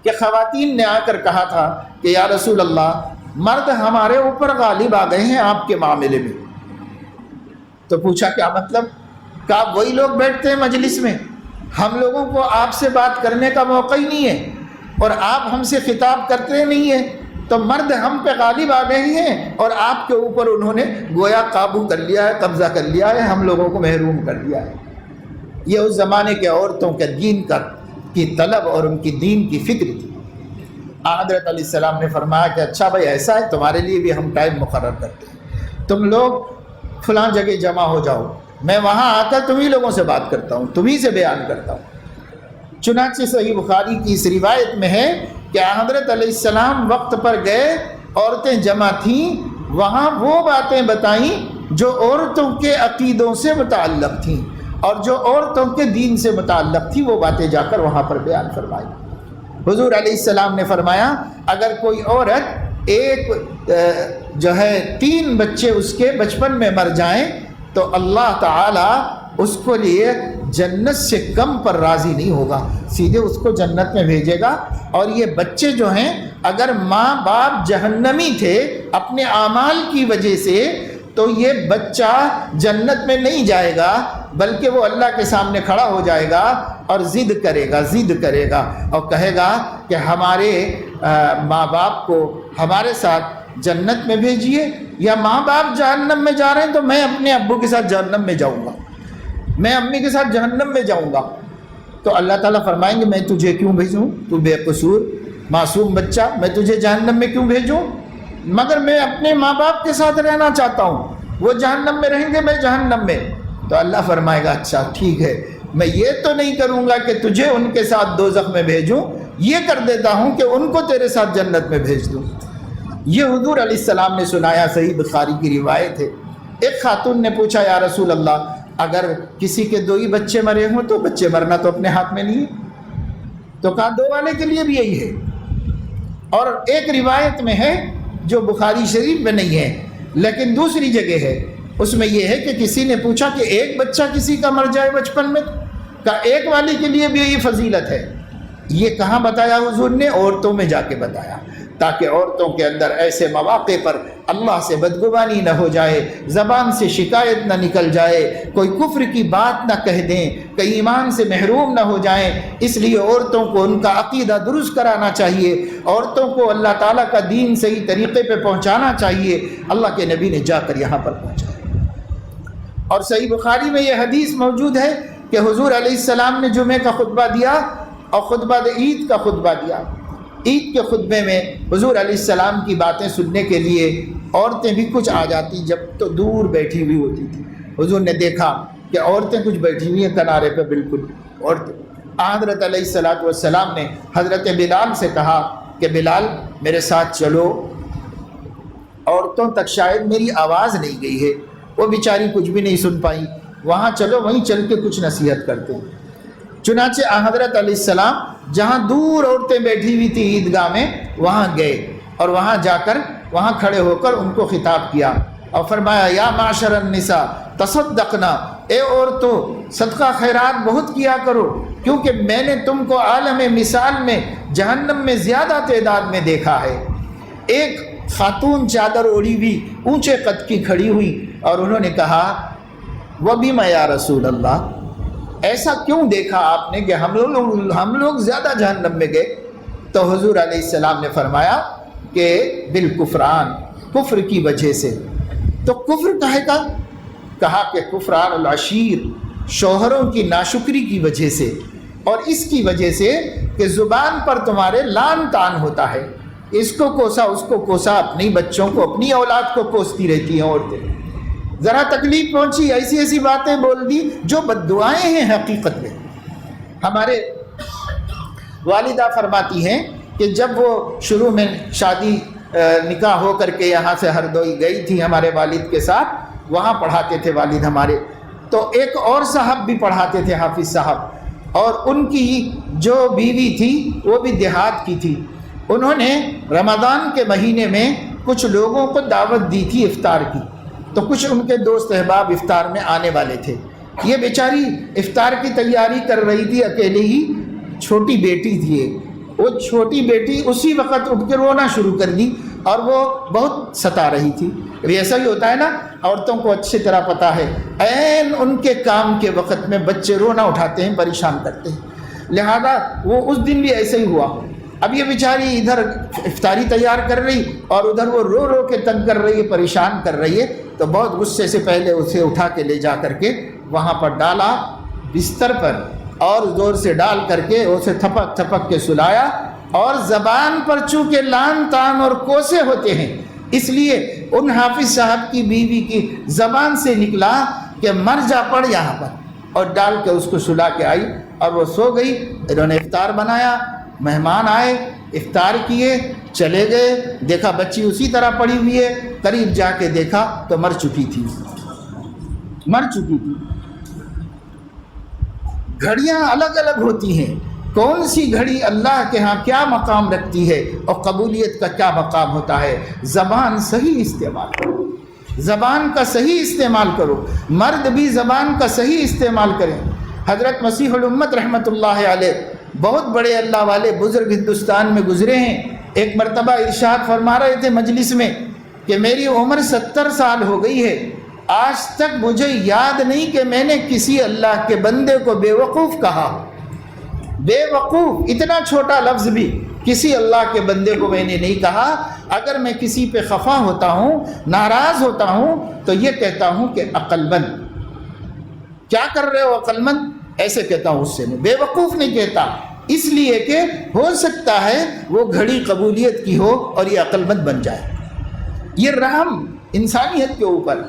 کہ خواتین نے آ کر کہا تھا کہ یا رسول اللہ، مرد ہمارے اوپر غالب آ گئے ہیں آپ کے معاملے میں۔ تو پوچھا کیا مطلب؟ کہ آپ وہی لوگ بیٹھتے ہیں مجلس میں، ہم لوگوں کو آپ سے بات کرنے کا موقع ہی نہیں ہے، اور آپ ہم سے خطاب کرتے نہیں ہیں، تو مرد ہم پہ غالب آ گئے ہیں اور آپ کے اوپر انہوں نے گویا قابو کر لیا ہے، قبضہ کر لیا ہے، ہم لوگوں کو محروم کر دیا ہے۔ یہ اس زمانے کے عورتوں کے دین کی طلب اور ان کی دین کی فکر تھی۔ حضرت علیہ السلام نے فرمایا کہ اچھا بھائی ایسا ہے، تمہارے لیے بھی ہم ٹائم مقرر کرتے ہیں، تم لوگ فلاں جگہ جمع ہو جاؤ، میں وہاں آ کر تمہیں لوگوں سے بات کرتا ہوں، تمہیں سے بیان کرتا ہوں۔ چنانچہ صحیح بخاری کی اس روایت میں ہے کہ حضرت علیہ السلام وقت پر گئے، عورتیں جمع تھیں، وہاں وہ باتیں بتائیں جو عورتوں کے عقیدوں سے متعلق تھیں، اور جو عورتوں کے دین سے متعلق تھی وہ باتیں جا کر وہاں پر بیان فرمائی۔ حضور علیہ السلام نے فرمایا اگر کوئی عورت ایک جو ہے 3 بچے اس کے بچپن میں مر جائیں تو اللہ تعالیٰ اس کو لیے جنت سے کم پر راضی نہیں ہوگا، سیدھے اس کو جنت میں بھیجے گا۔ اور یہ بچے جو ہیں اگر ماں باپ جہنمی تھے اپنے اعمال کی وجہ سے، تو یہ بچہ جنت میں نہیں جائے گا، بلکہ وہ اللہ کے سامنے کھڑا ہو جائے گا اور ضد کرے گا اور کہے گا کہ ہمارے ماں باپ کو ہمارے ساتھ جنت میں بھیجیے، یا ماں باپ جہنم میں جا رہے ہیں تو میں اپنے ابو کے ساتھ جہنم میں جاؤں گا، میں امی کے ساتھ جہنم میں جاؤں گا۔ تو اللہ تعالیٰ فرمائیں گے میں تجھے کیوں بھیجوں؟ تو بے قصور معصوم بچہ، میں تجھے جہنم میں کیوں بھیجوں؟ مگر میں اپنے ماں باپ کے ساتھ رہنا چاہتا ہوں، وہ جہنم میں رہیں گے، میں جہنم میں۔ تو اللہ فرمائے گا اچھا ٹھیک ہے، میں یہ تو نہیں کروں گا کہ تجھے ان کے ساتھ دوزخ میں بھیجوں، یہ کر دیتا ہوں کہ ان کو تیرے ساتھ جنت میں بھیج دوں۔ یہ حضور علیہ السلام نے سنایا، صحیح بخاری کی روایت ہے۔ ایک خاتون نے پوچھا یا رسول اللہ اگر کسی کے 2 ہی بچے مرے ہوں تو بچے مرنا تو اپنے ہاتھ میں نہیں ہے، تو کہا 2 والے کے لیے بھی یہی ہے۔ اور ایک روایت میں ہے جو بخاری شریف میں نہیں ہے لیکن دوسری جگہ ہے، اس میں یہ ہے کہ کسی نے پوچھا کہ ایک بچہ کسی کا مر جائے بچپن میں، کہا ایک والی کے لیے بھی یہی فضیلت ہے۔ یہ کہاں بتایا حضور نے؟ عورتوں میں جا کے بتایا، تاکہ عورتوں کے اندر ایسے مواقع پر اللہ سے بدگمانی نہ ہو جائے، زبان سے شکایت نہ نکل جائے، کوئی کفر کی بات نہ کہہ دیں، کہیں ایمان سے محروم نہ ہو جائیں۔ اس لیے عورتوں کو ان کا عقیدہ درست کرانا چاہیے، عورتوں کو اللہ تعالیٰ کا دین صحیح طریقے پہ پہنچانا چاہیے۔ اللہ کے نبی نے جا کر یہاں پر پہنچایا۔ اور صحیح بخاری میں یہ حدیث موجود ہے کہ حضور علیہ السلام نے جمعے کا خطبہ دیا اور خطبہ عید کا خطبہ دیا۔ عید کے خطبے میں حضور علیہ السلام کی باتیں سننے کے لیے عورتیں بھی کچھ آ جاتی، جب تو دور بیٹھی ہوئی ہوتی تھی۔ حضور نے دیکھا کہ عورتیں کچھ بیٹھی ہوئی ہیں کنارے پہ، بالکل عورتیں۔ حضرت علیہ السلام نے حضرت بلال سے کہا کہ بلال میرے ساتھ چلو، عورتوں تک شاید میری آواز نہیں گئی ہے، وہ بیچاری کچھ بھی نہیں سن پائی، وہاں چلو، وہیں چل کے کچھ نصیحت کرتے ہیں۔ چنانچہ حضرت علیہ السلام جہاں دور عورتیں بیٹھی ہوئی تھی عیدگاہ میں وہاں گئے اور وہاں جا کر وہاں کھڑے ہو کر ان کو خطاب کیا اور فرمایا یا معاشر النساء تصدقنا، اے عورتوں صدقہ خیرات بہت کیا کرو، کیونکہ میں نے تم کو عالم مثال میں جہنم میں زیادہ تعداد میں دیکھا ہے۔ ایک خاتون چادر اوڑھی ہوئی اونچے قد کی کھڑی ہوئی اور انہوں نے کہا وَبِمَ یا رسول اللہ، ایسا کیوں دیکھا آپ نے کہ ہم لوگ زیادہ جہنم میں گئے؟ تو حضور علیہ السلام نے فرمایا کہ بالکفران، کفر کی وجہ سے۔ تو کفر کہے کا؟ کہا کہ کفران العشیر، شوہروں کی ناشکری کی وجہ سے، اور اس کی وجہ سے کہ زبان پر تمہارے لان تان ہوتا ہے، اس کو کوسا اس کو کوسا، اپنی بچوں کو اپنی اولاد کو کوستی رہتی ہیں عورتیں۔ ذرا تکلیف پہنچی ایسی ایسی باتیں بول دی جو بد دعائیں ہیں حقیقت میں۔ ہمارے والدہ فرماتی ہیں کہ جب وہ شروع میں شادی نکاح ہو کر کے یہاں سے ہردوئی گئی تھی ہمارے والد کے ساتھ، وہاں پڑھاتے تھے والد ہمارے، تو ایک اور صاحب بھی پڑھاتے تھے، حافظ صاحب، اور ان کی جو بیوی تھی وہ بھی دیہات کی تھی۔ انہوں نے رمضان کے مہینے میں کچھ لوگوں کو دعوت دی تھی افطار کی، تو کچھ ان کے دوست احباب افطار میں آنے والے تھے۔ یہ بیچاری افطار کی تیاری کر رہی تھی اکیلے ہی، چھوٹی بیٹی تھی ایک، وہ چھوٹی بیٹی اسی وقت اٹھ کے رونا شروع کر دی اور وہ بہت ستا رہی تھی۔ ایسا ہی ہوتا ہے نا، عورتوں کو اچھی طرح پتہ ہے، عین ان کے کام کے وقت میں بچے رونا اٹھاتے ہیں، پریشان کرتے ہیں، لہذا وہ اس دن بھی ایسے ہی ہوا۔ اب یہ بیچاری ادھر افطاری تیار کر رہی اور ادھر وہ رو رو کے تنگ کر رہی ہے، پریشان کر رہی ہے، تو بہت غصے سے پہلے اسے اٹھا کے لے جا کر کے وہاں پر ڈالا بستر پر، اور زور سے ڈال کر کے اسے تھپک تھپک کے سلایا، اور زبان پر چونکہ لان تان اور کوسے ہوتے ہیں، اس لیے ان حافظ صاحب کی بیوی کی زبان سے نکلا کہ مر جا پڑ یہاں پر، اور ڈال کے اس کو سلا کے آئی اور وہ سو گئی۔ انہوں نے افطار بنایا، مہمان آئے، افطار کیے، چلے گئے، دیکھا بچی اسی طرح پڑی ہوئی ہے، قریب جا کے دیکھا تو مر چکی تھی۔ گھڑیاں الگ الگ ہوتی ہیں، کون سی گھڑی اللہ کے ہاں کیا مقام رکھتی ہے اور قبولیت کا کیا مقام ہوتا ہے۔ زبان صحیح استعمال کرو، زبان کا صحیح استعمال کرو، مرد بھی زبان کا صحیح استعمال کریں۔ حضرت مسیح الامت رحمۃ اللہ علیہ بہت بڑے اللہ والے بزرگ ہندوستان میں گزرے ہیں۔ ایک مرتبہ ارشاد فرما رہے تھے مجلس میں کہ میری عمر 70 سال ہو گئی ہے، آج تک مجھے یاد نہیں کہ میں نے کسی اللہ کے بندے کو بے وقوف کہا۔ بے وقوف اتنا چھوٹا لفظ بھی کسی اللہ کے بندے کو میں نے نہیں کہا۔ اگر میں کسی پہ خفا ہوتا ہوں، ناراض ہوتا ہوں، تو یہ کہتا ہوں کہ عقل مند، کیا کر رہے ہو عقل مند، ایسے کہتا ہوں اس سے، میں بے وقوف نہیں کہتا، اس لیے کہ ہو سکتا ہے وہ گھڑی قبولیت کی ہو اور یہ عقل مند بن جائے۔ یہ رحم انسانیت کے اوپر،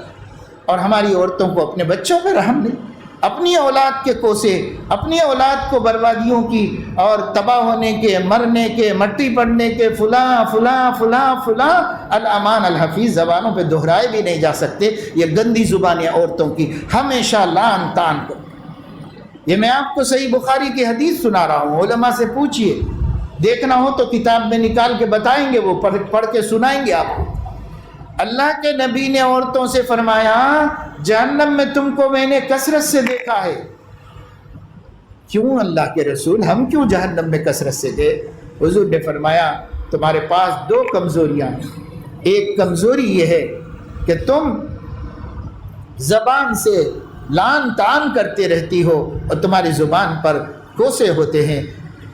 اور ہماری عورتوں کو اپنے بچوں پہ رحم نہیں، اپنی اولاد کے کوسے، اپنی اولاد کو بربادیوں کی اور تباہ ہونے کے، مرنے کے، مٹی پڑنے کے، فلاں فلاں فلاں فلاں، الامان الحفیظ زبانوں پہ دہرائے بھی نہیں جا سکتے۔ یہ گندی زبانیں عورتوں کی ہمیشہ لان تان کو۔ یہ میں آپ کو صحیح بخاری کی حدیث سنا رہا ہوں، علماء سے پوچھئے، دیکھنا ہو تو کتاب میں نکال کے بتائیں گے، وہ پڑھ کے سنائیں گے آپ کو۔ اللہ کے نبی نے عورتوں سے فرمایا جہنم میں تم کو میں نے کثرت سے دیکھا ہے۔ کیوں اللہ کے رسول، ہم کیوں جہنم میں کثرت سے گئے؟ حضور نے فرمایا تمہارے پاس دو کمزوریاں ہیں۔ ایک کمزوری یہ ہے کہ تم زبان سے لان تان کرتے رہتی ہو اور تمہاری زبان پر کوسے ہوتے ہیں،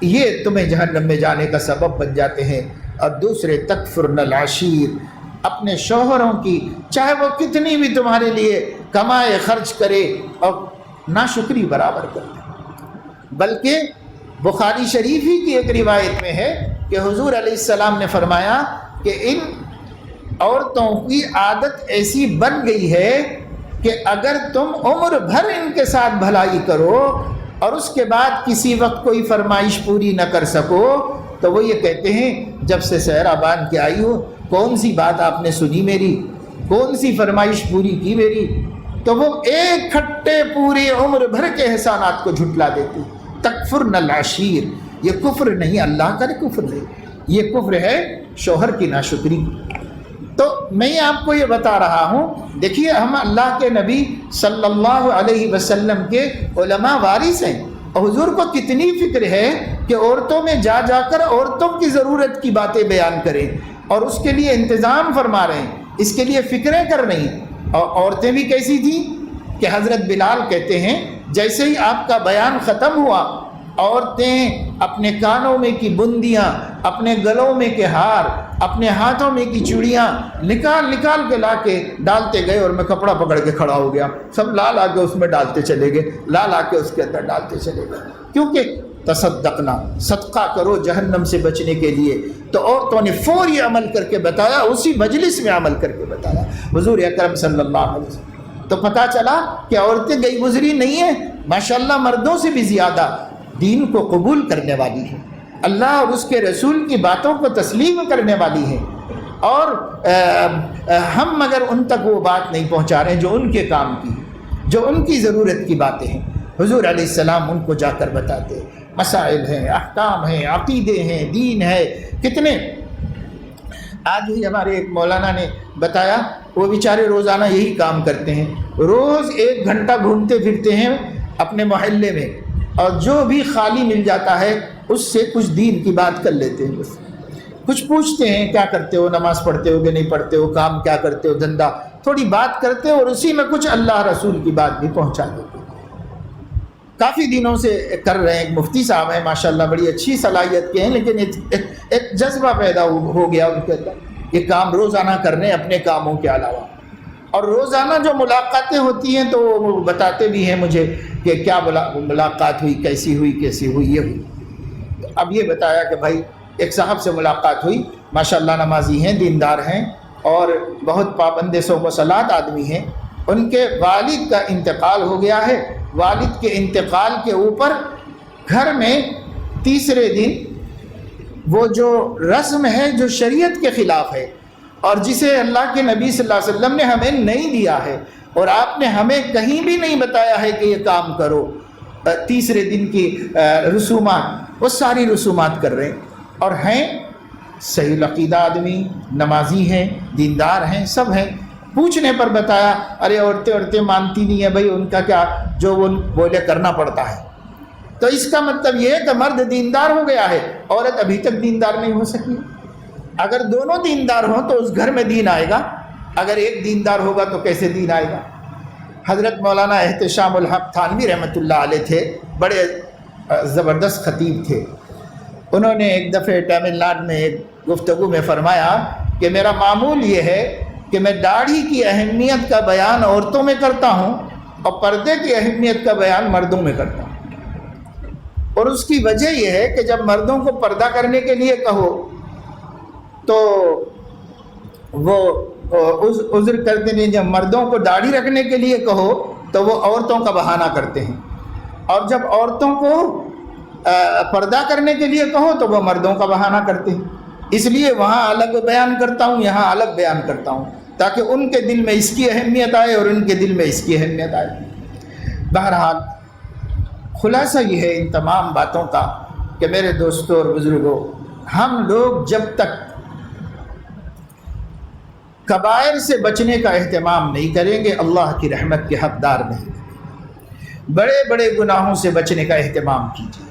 یہ تمہیں جہنم میں جانے کا سبب بن جاتے ہیں۔ اور دوسرے تکفرن العشیر، اپنے شوہروں کی چاہے وہ کتنی بھی تمہارے لیے کمائے خرچ کرے اور ناشکری برابر کرے۔ بلکہ بخاری شریف ہی کی ایک روایت میں ہے کہ حضور علیہ السلام نے فرمایا کہ ان عورتوں کی عادت ایسی بن گئی ہے کہ اگر تم عمر بھر ان کے ساتھ بھلائی کرو اور اس کے بعد کسی وقت کوئی فرمائش پوری نہ کر سکو تو وہ یہ کہتے ہیں جب سے سہرا باندھ کے آئی ہو کون سی بات آپ نے سنی میری، کون سی فرمائش پوری کی میری، تو وہ ایک کھٹے پوری عمر بھر کے احسانات کو جھٹلا دیتی۔ تکفرن العشیر، یہ کفر نہیں، اللہ کا کفر ہے، یہ کفر ہے شوہر کی ناشکری۔ تو میں آپ کو یہ بتا رہا ہوں، دیکھیے ہم اللہ کے نبی صلی اللہ علیہ وسلم کے علماء وارث ہیں، اور حضور کو کتنی فکر ہے کہ عورتوں میں جا جا کر عورتوں کی ضرورت کی باتیں بیان کریں، اور اس کے لیے انتظام فرما رہے ہیں، اس کے لیے فکریں کر رہی ہیں۔ اور عورتیں بھی کیسی تھیں کہ حضرت بلال کہتے ہیں جیسے ہی آپ کا بیان ختم ہوا، عورتیں اپنے کانوں میں کی بندیاں، اپنے گلوں میں کے ہار، اپنے ہاتھوں میں کی چوڑیاں نکال نکال کے لا کے ڈالتے گئے، اور میں کپڑا پکڑ کے کھڑا ہو گیا، سب لا لا کے اس میں ڈالتے چلے گئے، لا لا کے اس کے اندر ڈالتے چلے گئے، کیونکہ تصدقنا، صدقہ کرو جہنم سے بچنے کے لیے۔ تو عورتوں نے فوری عمل کر کے بتایا، اسی مجلس میں عمل کر کے بتایا حضور اکرم صلی اللہ علیہ وسلم۔ تو پتہ چلا کہ عورتیں گئی گزری نہیں ہیں، ماشاءاللہ مردوں سے بھی زیادہ دین کو قبول کرنے والی ہیں، اللہ اور اس کے رسول کی باتوں کو تسلیم کرنے والی ہیں، اور ہم مگر ان تک وہ بات نہیں پہنچا رہے ہیں جو ان کے کام کی، جو ان کی ضرورت کی باتیں ہیں۔ حضور علیہ السلام ان کو جا کر بتاتے ہیں، مسائل ہیں، احکام ہیں، عقیدے ہیں، دین ہے، کتنے۔ آج ہی ہمارے ایک مولانا نے بتایا، وہ بیچارے روزانہ یہی کام کرتے ہیں، روز 1 گھنٹہ گھومتے پھرتے ہیں اپنے محلے میں، اور جو بھی خالی مل جاتا ہے اس سے کچھ دین کی بات کر لیتے ہیں، بس کچھ پوچھتے ہیں، کیا کرتے ہو، نماز پڑھتے ہو کہ نہیں پڑھتے ہو، کام کیا کرتے ہو، دھندا، تھوڑی بات کرتے ہو، اور اسی میں کچھ اللہ رسول کی بات بھی پہنچا دیتے ہیں۔ کافی دنوں سے کر رہے ہیں، ایک مفتی صاحب ہیں ماشاءاللہ، بڑی اچھی صلاحیت کے ہیں، لیکن ایک جذبہ پیدا ہو گیا ان کے اندر، یہ کام روزانہ کر رہے ہیں اپنے کاموں کے علاوہ، اور روزانہ جو ملاقاتیں ہوتی ہیں تو وہ بتاتے بھی ہیں مجھے کہ کیا ملاقات ہوئی، کیسی ہوئی، یہ ہوئی۔ اب یہ بتایا کہ بھائی ایک صاحب سے ملاقات ہوئی، ماشاءاللہ نمازی ہیں، دیندار ہیں، اور بہت پابند صوم و صلات آدمی ہیں، ان کے والد کا انتقال ہو گیا ہے، والد کے انتقال کے اوپر گھر میں تیسرے دن وہ جو رسم ہے جو شریعت کے خلاف ہے، اور جسے اللہ کے نبی صلی اللہ علیہ وسلم نے ہمیں نہیں دیا ہے، اور آپ نے ہمیں کہیں بھی نہیں بتایا ہے کہ یہ کام کرو، تیسرے دن کی رسومات، وہ ساری رسومات کر رہے ہیں، اور ہیں صحیح العقیدہ آدمی، نمازی ہیں، دیندار ہیں، سب ہیں۔ پوچھنے پر بتایا ارے عورتیں مانتی نہیں ہیں بھائی، ان کا کیا جو وہ بولے کرنا پڑتا ہے۔ تو اس کا مطلب یہ ہے کہ مرد دیندار ہو گیا ہے، عورت ابھی تک دیندار نہیں ہو سکی۔ اگر دونوں دیندار ہوں تو اس گھر میں دین آئے گا، اگر ایک دیندار ہوگا تو کیسے دین آئے گا؟ حضرت مولانا احتشام الحق تھانوی رحمۃ اللہ علیہ تھے، بڑے زبردست خطیب تھے، انہوں نے ایک دفعہ تمل ناڈو میں ایک گفتگو میں فرمایا کہ میرا معمول یہ ہے کہ میں داڑھی کی اہمیت کا بیان عورتوں میں کرتا ہوں، اور پردے کی اہمیت کا بیان مردوں میں کرتا ہوں، اور اس کی وجہ یہ ہے کہ جب مردوں کو پردہ کرنے کے لیے کہو تو وہ عذر کرتے نہیں، جب مردوں کو داڑھی رکھنے کے لیے کہو تو وہ عورتوں کا بہانہ کرتے ہیں، اور جب عورتوں کو پردہ کرنے کے لیے کہو تو وہ مردوں کا بہانہ کرتے ہیں۔ اس لیے وہاں الگ بیان کرتا ہوں، یہاں الگ بیان کرتا ہوں، تاکہ ان کے دل میں اس کی اہمیت آئے اور ان کے دل میں اس کی اہمیت آئے۔ بہرحال خلاصہ یہ ہے ان تمام باتوں کا کہ میرے دوستوں اور بزرگوں، ہم لوگ جب تک کبائر سے بچنے کا اہتمام نہیں کریں گے، اللہ کی رحمت کے حقدار نہیں۔ بڑے بڑے گناہوں سے بچنے کا اہتمام کیجیے،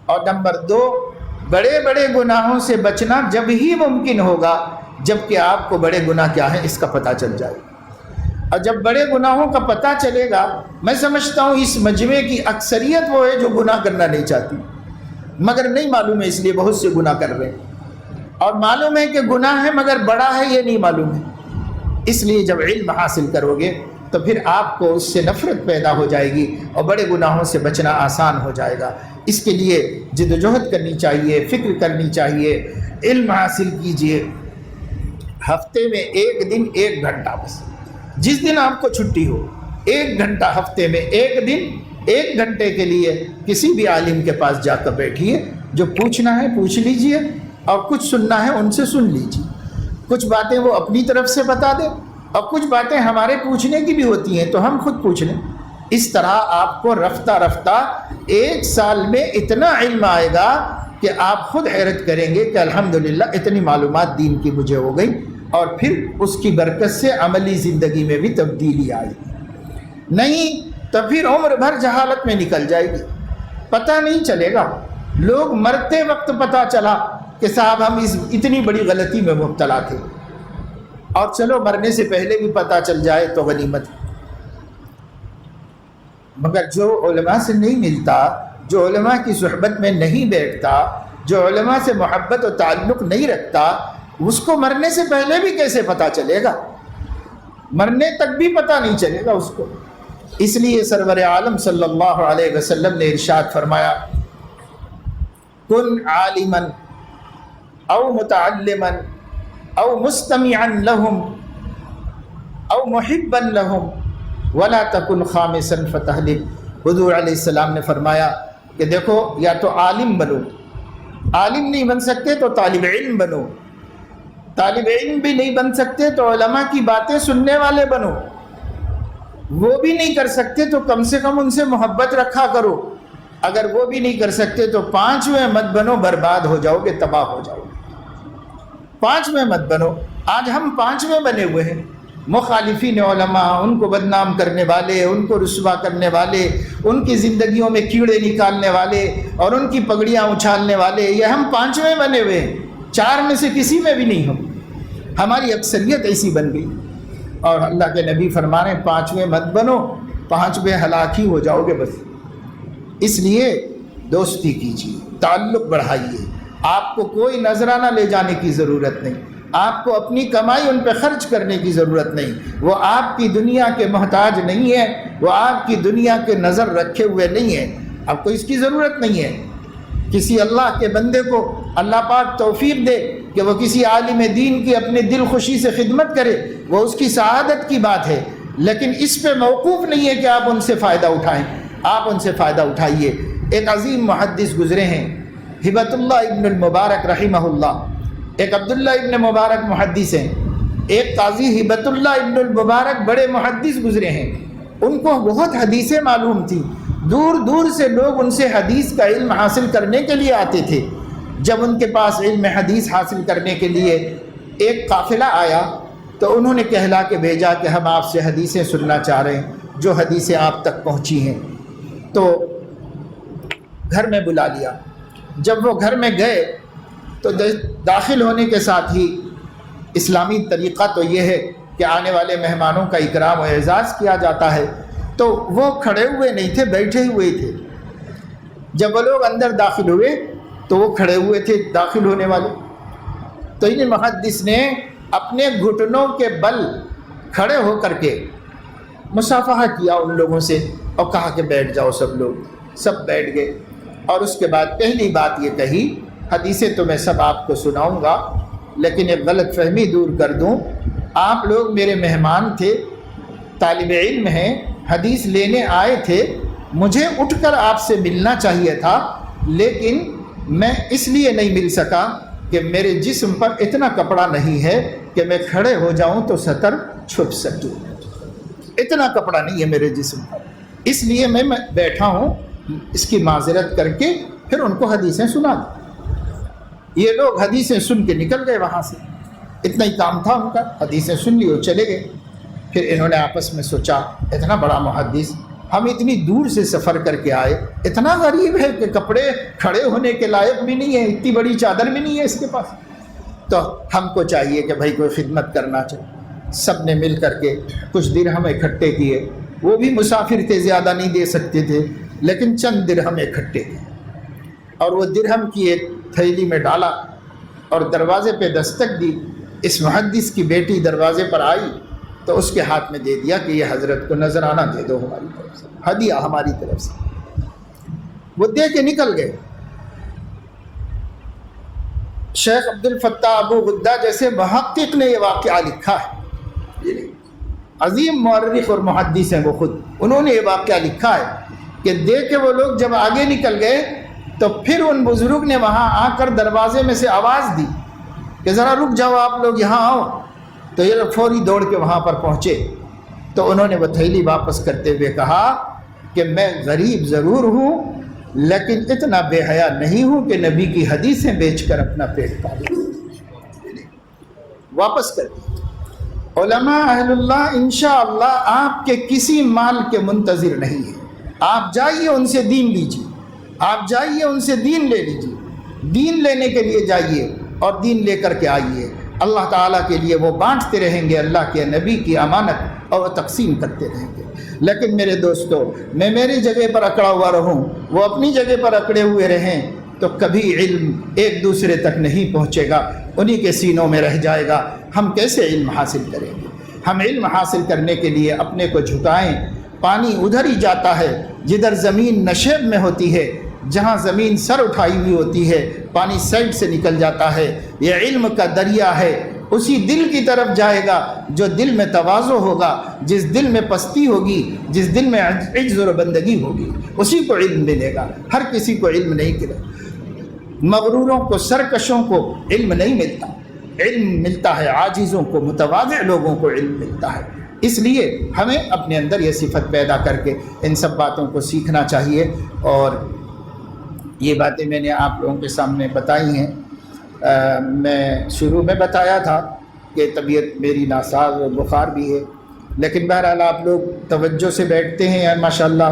اور نمبر 2، بڑے بڑے گناہوں سے بچنا جب ہی ممکن ہوگا جب کہ آپ کو بڑے گناہ کیا ہے اس کا پتہ چل جائے، اور جب بڑے گناہوں کا پتہ چلے گا، میں سمجھتا ہوں اس مجمع کی اکثریت وہ ہے جو گناہ کرنا نہیں چاہتی، مگر نہیں معلوم ہے، اس لیے بہت سے گناہ کر رہے ہیں، اور معلوم ہے کہ گناہ ہے مگر بڑا ہے یہ نہیں معلوم ہے۔ اس لیے جب علم حاصل کرو گے تو پھر آپ کو اس سے نفرت پیدا ہو جائے گی، اور بڑے گناہوں سے بچنا آسان ہو جائے گا۔ اس کے لیے جد و جہد کرنی چاہیے، فکر کرنی چاہیے، علم حاصل کیجیے۔ ہفتے میں 1 دن 1 گھنٹہ، بس جس دن آپ کو چھٹی ہو 1 گھنٹہ، ہفتے میں 1 دن 1 گھنٹے کے لیے کسی بھی عالم کے پاس جا کر بیٹھیے، جو پوچھنا ہے پوچھ لیجئے، اور کچھ سننا ہے ان سے سن لیجئے۔ کچھ باتیں وہ اپنی طرف سے بتا دیں، اور کچھ باتیں ہمارے پوچھنے کی بھی ہوتی ہیں تو ہم خود پوچھ لیں، اس طرح آپ کو رفتہ رفتہ 1 سال میں اتنا علم آئے گا کہ آپ خود حیرت کریں گے کہ الحمدللہ اتنی معلومات دین کی مجھے ہو گئی، اور پھر اس کی برکت سے عملی زندگی میں بھی تبدیلی آئی۔ نہیں تو پھر عمر بھر جہالت میں نکل جائے گی، پتہ نہیں چلے گا۔ لوگ مرتے وقت پتہ چلا کہ صاحب ہم اتنی بڑی غلطی میں مبتلا تھے، اور چلو مرنے سے پہلے بھی پتہ چل جائے تو غنیمت۔ مگر جو علماء سے نہیں ملتا، جو علماء کی صحبت میں نہیں بیٹھتا، جو علماء سے محبت و تعلق نہیں رکھتا، اس کو مرنے سے پہلے بھی کیسے پتہ چلے گا؟ مرنے تک بھی پتہ نہیں چلے گا اس کو۔ اس لیے سرور عالم صلی اللہ علیہ وسلم نے ارشاد فرمایا، کن عالما او متعلما او مستمعا لهم او محبا لهم ولا تکن خامسا فتہلک۔ حضور علیہ السلام نے فرمایا کہ دیکھو، یا تو عالم بنو، عالم نہیں بن سکتے تو طالب علم بنو، طالب علم بھی نہیں بن سکتے تو علماء کی باتیں سننے والے بنو، وہ بھی نہیں کر سکتے تو کم سے کم ان سے محبت رکھا کرو، اگر وہ بھی نہیں کر سکتے تو 5ویں مت بنو، برباد ہو جاؤ گے، تباہ ہو جاؤ گے۔ 5ویں مت بنو۔ آج ہم 5ویں بنے ہوئے ہیں، مخالفین علماء، ان کو بدنام کرنے والے، ان کو رسوا کرنے والے، ان کی زندگیوں میں کیڑے نکالنے والے اور ان کی پگڑیاں اچھالنے والے، یہ ہم 5ویں بنے ہوئے ہیں، 4 میں سے کسی میں بھی نہیں ہم، ہماری اکثریت ایسی بن گئی۔ اور اللہ کے نبی فرمانے 5ویں مت بنو، 5ویں ہلاک ہی ہو جاؤ گے بس۔ اس لیے دوستی کیجیے، تعلق بڑھائیے، آپ کو کوئی نذرانہ لے جانے کی ضرورت نہیں، آپ کو اپنی کمائی ان پہ خرچ کرنے کی ضرورت نہیں، وہ آپ کی دنیا کے محتاج نہیں ہے، وہ آپ کی دنیا کے نظر رکھے ہوئے نہیں ہے، آپ کو اس کی ضرورت نہیں ہے۔ کسی اللہ کے بندے کو اللہ پاک توفیق دے کہ وہ کسی عالم دین کی اپنے دل خوشی سے خدمت کرے، وہ اس کی سعادت کی بات ہے، لیکن اس پہ موقوف نہیں ہے کہ آپ ان سے فائدہ اٹھائیں، آپ ان سے فائدہ اٹھائیے۔ ایک عظیم محدث گزرے ہیں، ہبۃ اللہ ابن المبارک رحمہ اللہ، ایک عبداللہ ابن مبارک محدث ہیں، ایک قاضی ہبۃ اللہ ابن المبارک بڑے محدث گزرے ہیں، ان کو بہت حدیثیں معلوم تھیں، دور دور سے لوگ ان سے حدیث کا علم حاصل کرنے کے لیے آتے تھے۔ جب ان کے پاس علم حدیث حاصل کرنے کے لیے ایک قافلہ آیا تو انہوں نے کہلا کے بھیجا کہ ہم آپ سے حدیثیں سننا چاہ رہے ہیں جو حدیثیں آپ تک پہنچی ہیں۔ تو گھر میں بلا لیا۔ جب وہ گھر میں گئے تو داخل ہونے کے ساتھ ہی اسلامی طریقہ تو یہ ہے کہ آنے والے مہمانوں کا اکرام و اعزاز کیا جاتا ہے، تو وہ کھڑے ہوئے نہیں تھے، بیٹھے ہوئے تھے۔ جب وہ لوگ اندر داخل ہوئے تو وہ کھڑے ہوئے تھے داخل ہونے والے، تو انہیں محدث نے اپنے گھٹنوں کے بل کھڑے ہو کر کے مصافحہ کیا ان لوگوں سے اور کہا کہ بیٹھ جاؤ سب لوگ، سب بیٹھ گئے۔ اور اس کے بعد پہلی بات یہ کہی، حدیثیں تو میں سب آپ کو سناؤں گا لیکن ایک غلط فہمی دور کر دوں، آپ لوگ میرے مہمان تھے، طالب علم ہیں، حدیث لینے آئے تھے، مجھے اٹھ کر آپ سے ملنا چاہیے تھا، لیکن میں اس لیے نہیں مل سکا کہ میرے جسم پر اتنا کپڑا نہیں ہے کہ میں کھڑے ہو جاؤں تو سطر چھپ سکے، اتنا کپڑا نہیں ہے میرے جسم پر، اس لیے میں بیٹھا ہوں۔ اس کی معذرت کر کے پھر ان کو حدیثیں سنا دی۔ یہ لوگ حدیثیں سن کے نکل گئے وہاں سے، اتنا ہی کام تھا ان کا، حدیثیں سن لی اور چلے گئے۔ پھر انہوں نے آپس میں سوچا، اتنا بڑا محدث، ہم اتنی دور سے سفر کر کے آئے، اتنا غریب ہے کہ کپڑے کھڑے ہونے کے لائق بھی نہیں ہے، اتنی بڑی چادر بھی نہیں ہے اس کے پاس، تو ہم کو چاہیے کہ بھائی کوئی خدمت کرنا چاہیے۔ سب نے مل کر کے کچھ درہم اکٹھے کیے، وہ بھی مسافر تھے، زیادہ نہیں دے سکتے تھے، لیکن چند درہم اکٹھے کیے اور وہ درہم کی ایک تھیلی میں ڈالا اور دروازے پہ دستک دی۔ اس محدث کی بیٹی دروازے پر آئی تو اس کے ہاتھ میں دے دیا کہ یہ حضرت کو نذرانہ دے دو ہماری طرف سے، ہدیہ ہماری طرف سے۔ وہ دے کے نکل گئے۔ شیخ عبد الفتاح ابو غدہ جیسے محقق نے یہ واقعہ لکھا ہے، عظیم مورخ اور محدث ہیں وہ خود، انہوں نے یہ واقعہ لکھا ہے کہ دیکھ کے وہ لوگ جب آگے نکل گئے تو پھر ان بزرگ نے وہاں آ کر دروازے میں سے آواز دی کہ ذرا رک جاؤ آپ لوگ، یہاں آؤ۔ تو یہ لوگ فوری دوڑ کے وہاں پر پہنچے تو انہوں نے وہ تھیلی واپس کرتے ہوئے کہا کہ میں غریب ضرور ہوں لیکن اتنا بے حیا نہیں ہوں کہ نبی کی حدیثیں بیچ کر اپنا پیٹ پالوں۔ واپس کر دیں۔ علماء اہل اللہ انشاءاللہ آپ کے کسی مال کے منتظر نہیں ہیں۔ آپ جائیے ان سے دین لیجیے، آپ جائیے ان سے دین لے لیجیے، دین لینے کے لیے جائیے اور دین لے کر کے آئیے۔ اللہ تعالیٰ کے لیے وہ بانٹتے رہیں گے اللہ کے نبی کی امانت اور وہ تقسیم کرتے رہیں گے۔ لیکن میرے دوستو، میں میری جگہ پر اکڑا ہوا رہوں، وہ اپنی جگہ پر اکڑے ہوئے رہیں، تو کبھی علم ایک دوسرے تک نہیں پہنچے گا، انہی کے سینوں میں رہ جائے گا۔ ہم کیسے علم حاصل کریں گے؟ ہم علم حاصل کرنے کے لیے اپنے کو جھکائیں۔ پانی ادھر ہی جاتا ہے جدھر زمین نشیب میں ہوتی ہے، جہاں زمین سر اٹھائی ہوئی ہوتی ہے پانی سائڈ سے نکل جاتا ہے۔ یہ علم کا دریا ہے، اسی دل کی طرف جائے گا جو دل میں تواضع ہوگا، جس دل میں پستی ہوگی، جس دل میں عجز اور بندگی ہوگی، اسی کو علم ملے گا۔ ہر کسی کو علم نہیں ملے، مغروروں کو، سرکشوں کو علم نہیں ملتا۔ علم ملتا ہے عاجزوں کو، متواضع لوگوں کو علم ملتا ہے۔ اس لیے ہمیں اپنے اندر یہ صفت پیدا کر کے ان سب باتوں کو سیکھنا چاہیے۔ اور یہ باتیں میں نے آپ لوگوں کے سامنے بتائی ہیں۔ میں شروع میں بتایا تھا کہ طبیعت میری ناساز اور بخار بھی ہے، لیکن بہرحال آپ لوگ توجہ سے بیٹھتے ہیں ماشاءاللہ،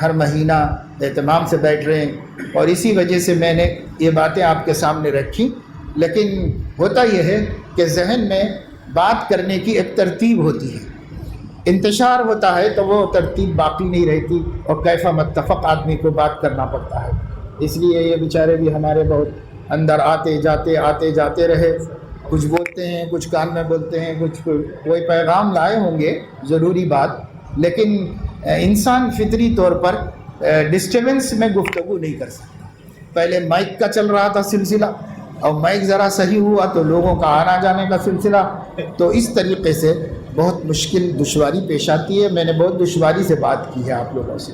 ہر مہینہ اہتمام سے بیٹھ رہے ہیں، اور اسی وجہ سے میں نے یہ باتیں آپ کے سامنے رکھی۔ لیکن ہوتا یہ ہے کہ ذہن میں بات کرنے کی ایک ترتیب ہوتی ہے، انتشار ہوتا ہے تو وہ ترتیب باقی نہیں رہتی، اور کیفا متفق آدمی کو بات کرنا پڑتا ہے۔ اس لیے یہ بیچارے بھی ہمارے بہت اندر آتے جاتے رہے، کچھ بولتے ہیں، کچھ کان میں بولتے ہیں، کچھ کوئی پیغام لائے ہوں گے ضروری بات، لیکن انسان فطری طور پر ڈسٹربنس میں گفتگو نہیں کر سکتا۔ پہلے مائک کا چل رہا تھا سلسلہ، اور مائک ذرا صحیح ہوا تو لوگوں کا آنا جانے کا سلسلہ، تو اس طریقے سے بہت مشکل دشواری پیش آتی ہے۔ میں نے بہت دشواری سے بات کی ہے آپ لوگوں سے،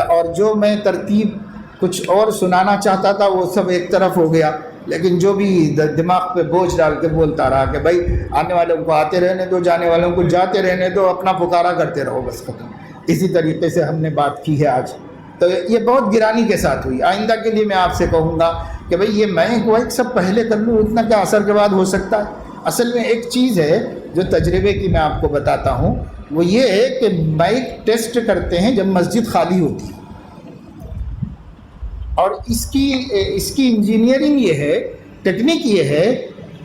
اور جو میں ترتیب کچھ اور سنانا چاہتا تھا وہ سب ایک طرف ہو گیا، لیکن جو بھی دماغ پہ بوجھ ڈال کے بولتا رہا کہ بھائی آنے والوں کو آتے رہنے دو، جانے والوں کو جاتے رہنے دو، اپنا پکارا کرتے رہو، بس ختم۔ اسی طریقے سے ہم نے بات کی ہے آج، تو یہ بہت گرانی کے ساتھ ہوئی۔ آئندہ کے لیے میں آپ سے کہوں گا کہ بھئی یہ میں ایک سب پہلے کر لوں، اتنا کیا اثر کے بعد ہو سکتا ہے؟ اصل میں ایک چیز ہے جو تجربے کی میں آپ کو بتاتا ہوں، وہ یہ ہے کہ مائک ٹیسٹ کرتے ہیں جب مسجد خالی ہوتی ہے، اور اس کی انجینئرنگ یہ ہے، ٹیکنیک یہ ہے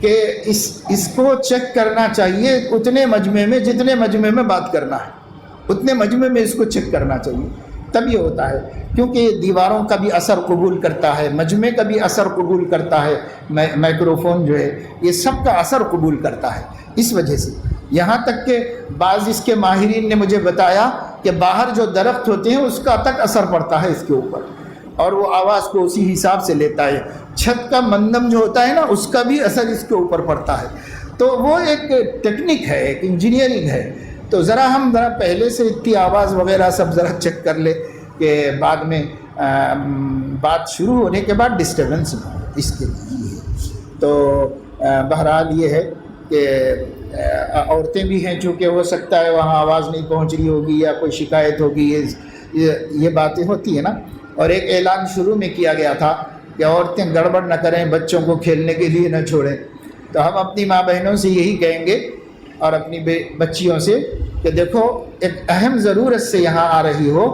کہ اس کو چیک کرنا چاہیے اتنے مجمع میں جتنے مجمع میں بات کرنا ہے، اتنے مجمع میں اس کو چیک کرنا چاہیے، تب یہ ہوتا ہے۔ کیونکہ دیواروں کا بھی اثر قبول کرتا ہے، مجمع کا بھی اثر قبول کرتا ہے، مائکروفون جو ہے یہ سب کا اثر قبول کرتا ہے۔ اس وجہ سے یہاں تک کہ بعض اس کے ماہرین نے مجھے بتایا کہ باہر جو درخت ہوتے ہیں اس کا تک اثر پڑتا ہے اس کے اوپر، اور وہ آواز کو اسی حساب سے لیتا ہے۔ چھت کا مندم جو ہوتا ہے نا، اس کا بھی اثر اس کے اوپر پڑتا ہے۔ تو وہ ایک ٹیکنیک ہے، ایک انجینئرنگ ہے۔ تو ہم پہلے سے اتنی آواز وغیرہ سب ذرا چیک کر لے کہ بعد میں بات شروع ہونے کے بعد ڈسٹربنس نہ ہو، اس کے لیے۔ تو بہرحال یہ ہے کہ عورتیں بھی ہیں، چونکہ ہو سکتا ہے وہاں آواز نہیں پہنچ رہی ہوگی یا کوئی شکایت ہوگی، یہ باتیں ہوتی ہیں نا۔ اور ایک اعلان شروع میں کیا گیا تھا کہ عورتیں گڑبڑ نہ کریں، بچوں کو کھیلنے کے لیے نہ چھوڑیں۔ تو ہم اپنی ماں بہنوں سے یہی کہیں گے اور اپنی بچیوں سے کہ دیکھو ایک اہم ضرورت سے یہاں آ رہی ہو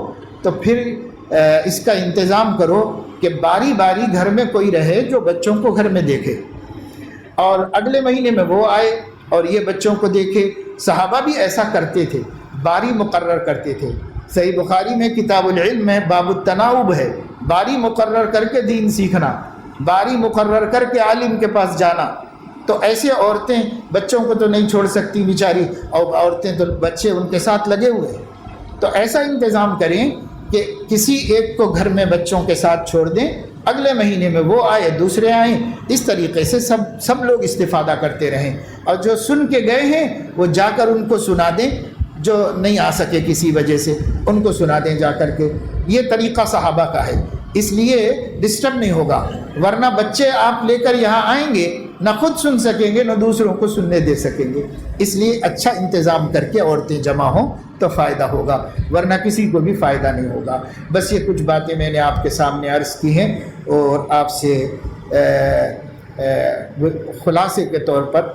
تو پھر اس کا انتظام کرو کہ باری باری گھر میں کوئی رہے جو بچوں کو گھر میں دیکھے، اور اگلے مہینے میں وہ آئے اور یہ بچوں کو دیکھے۔ صحابہ بھی ایسا کرتے تھے، باری مقرر کرتے تھے۔ صحیح بخاری میں کتاب العلم میں باب التناوب ہے، باری مقرر کر کے دین سیکھنا، باری مقرر کر کے عالم کے پاس جانا۔ تو ایسے عورتیں بچوں کو تو نہیں چھوڑ سکتی بیچاری، اور عورتیں تو بچے ان کے ساتھ لگے ہوئے ہیں۔ تو ایسا انتظام کریں کہ کسی ایک کو گھر میں بچوں کے ساتھ چھوڑ دیں، اگلے مہینے میں وہ آئے، دوسرے آئیں، اس طریقے سے سب لوگ استفادہ کرتے رہیں، اور جو سن کے گئے ہیں وہ جا کر ان کو سنا دیں، جو نہیں آ سکے کسی وجہ سے ان کو سنا دیں جا کر کے۔ یہ طریقہ صحابہ کا ہے، اس لیے ڈسٹرب نہیں ہوگا، ورنہ بچے آپ لے کر یہاں آئیں گے، نہ خود سن سکیں گے نہ دوسروں کو سننے دے سکیں گے۔ اس لیے اچھا انتظام کر کے عورتیں جمع ہوں تو فائدہ ہوگا، ورنہ کسی کو بھی فائدہ نہیں ہوگا۔ بس یہ کچھ باتیں میں نے آپ کے سامنے عرض کی ہیں، اور آپ سے خلاصے کے طور پر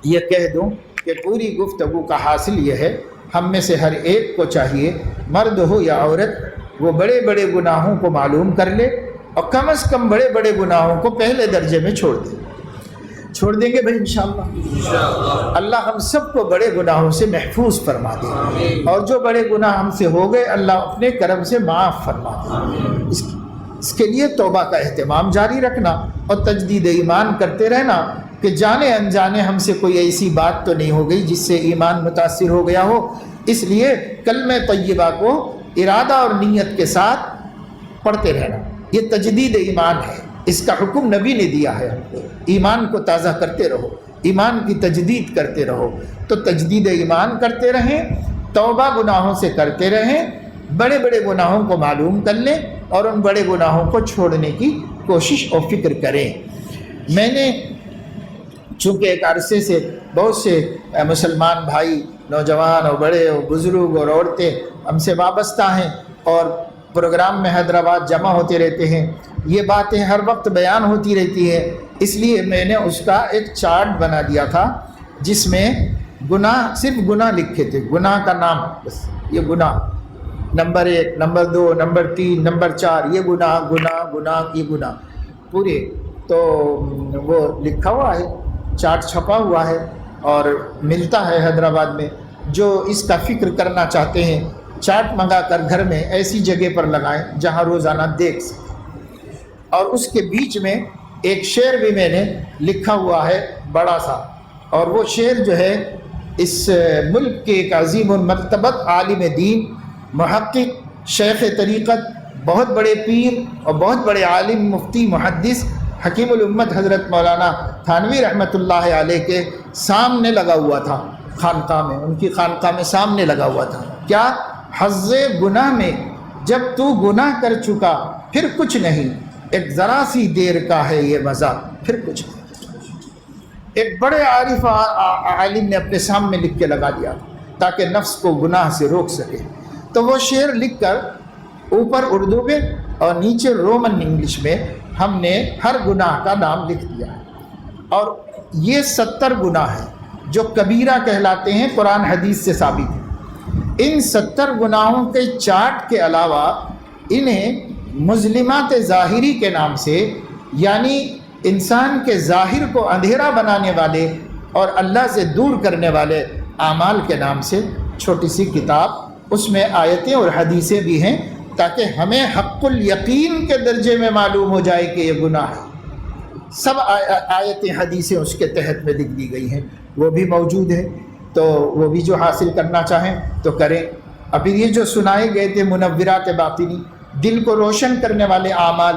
یہ کہہ دوں کہ پوری گفتگو کا حاصل یہ ہے، ہم میں سے ہر ایک کو چاہیے، مرد ہو یا عورت، وہ بڑے بڑے گناہوں کو معلوم کر لے، اور کم از کم بڑے بڑے گناہوں کو پہلے درجے میں چھوڑ دیں گے بھائی انشاءاللہ۔ اللہ ہم سب کو بڑے گناہوں سے محفوظ فرما دے، اور جو بڑے گناہ ہم سے ہو گئے اللہ اپنے کرم سے معاف فرما دے۔ اس کے لیے توبہ کا اہتمام جاری رکھنا اور تجدید ایمان کرتے رہنا کہ جانے انجانے ہم سے کوئی ایسی بات تو نہیں ہو گئی جس سے ایمان متاثر ہو گیا ہو۔ اس لیے کلمہ طیبہ کو ارادہ اور نیت کے ساتھ پڑھتے رہنا، یہ تجدید ایمان ہے، اس کا حکم نبی نے دیا ہے ہم کو، ایمان کو تازہ کرتے رہو، ایمان کی تجدید کرتے رہو۔ تو تجدید ایمان کرتے رہیں، توبہ گناہوں سے کرتے رہیں، بڑے بڑے گناہوں کو معلوم کر لیں اور ان بڑے گناہوں کو چھوڑنے کی کوشش اور فکر کریں۔ میں نے چونکہ ایک عرصے سے بہت سے مسلمان بھائی، نوجوان اور بڑے اور بزرگ اور عورتیں ہم سے وابستہ ہیں اور پروگرام میں حیدرآباد جمع ہوتے رہتے ہیں، یہ باتیں ہر وقت بیان ہوتی رہتی ہیں، اس لیے میں نے اس کا ایک چارٹ بنا دیا تھا جس میں گناہ، صرف گناہ لکھے تھے، گناہ کا نام، بس یہ گناہ، نمبر 1، نمبر 2، نمبر 3، نمبر 4، یہ گناہ گناہ گناہ یہ گناہ پورے، تو وہ لکھا ہوا ہے، چارٹ چھپا ہوا ہے اور ملتا ہے حیدرآباد میں۔ جو اس کا فکر کرنا چاہتے ہیں چارٹ منگا کر گھر میں ایسی جگہ پر لگائیں جہاں روزانہ دیکھ سکیں۔ اور اس کے بیچ میں ایک شعر بھی میں نے لکھا ہوا ہے بڑا سا، اور وہ شعر جو ہے اس ملک کے ایک عظیم المرتبت عالم دین، محقق، شیخ طریقت، بہت بڑے پیر اور بہت بڑے عالم، مفتی، محدث، حکیم الامت حضرت مولانا تھانوی رحمۃ اللہ علیہ کے سامنے لگا ہوا تھا، خانقاہ میں، ان کی خانقاہ میں سامنے لگا ہوا تھا۔ کیا؟ حظ گناہ میں جب تو گناہ کر چکا پھر کچھ نہیں، ایک ذرا سی دیر کا ہے یہ مزہ پھر کچھ نہیں۔ ایک بڑے عارف عالم نے اپنے سامنے لکھ کے لگا دیا تاکہ نفس کو گناہ سے روک سکے۔ تو وہ شعر لکھ کر اوپر اردو میں اور نیچے رومن انگلش میں ہم نے ہر گناہ کا نام لکھ دیا ہے، اور یہ 70 گناہ ہیں جو کبیرہ کہلاتے ہیں، قرآن حدیث سے ثابت ہے۔ ان 70 گناہوں کے چارٹ کے علاوہ انہیں مظلمات ظاہری کے نام سے، یعنی انسان کے ظاہر کو اندھیرا بنانے والے اور اللہ سے دور کرنے والے اعمال کے نام سے چھوٹی سی کتاب، اس میں آیتیں اور حدیثیں بھی ہیں تاکہ ہمیں حق الیقین کے درجے میں معلوم ہو جائے کہ یہ گناہ ہے۔ سب آیتیں حدیثیں اس کے تحت میں لکھ دی گئی ہیں، وہ بھی موجود ہے، تو وہ بھی جو حاصل کرنا چاہیں تو کریں۔ ابھی یہ جو سنائے گئے تھے منورات باطنی، دل کو روشن کرنے والے اعمال،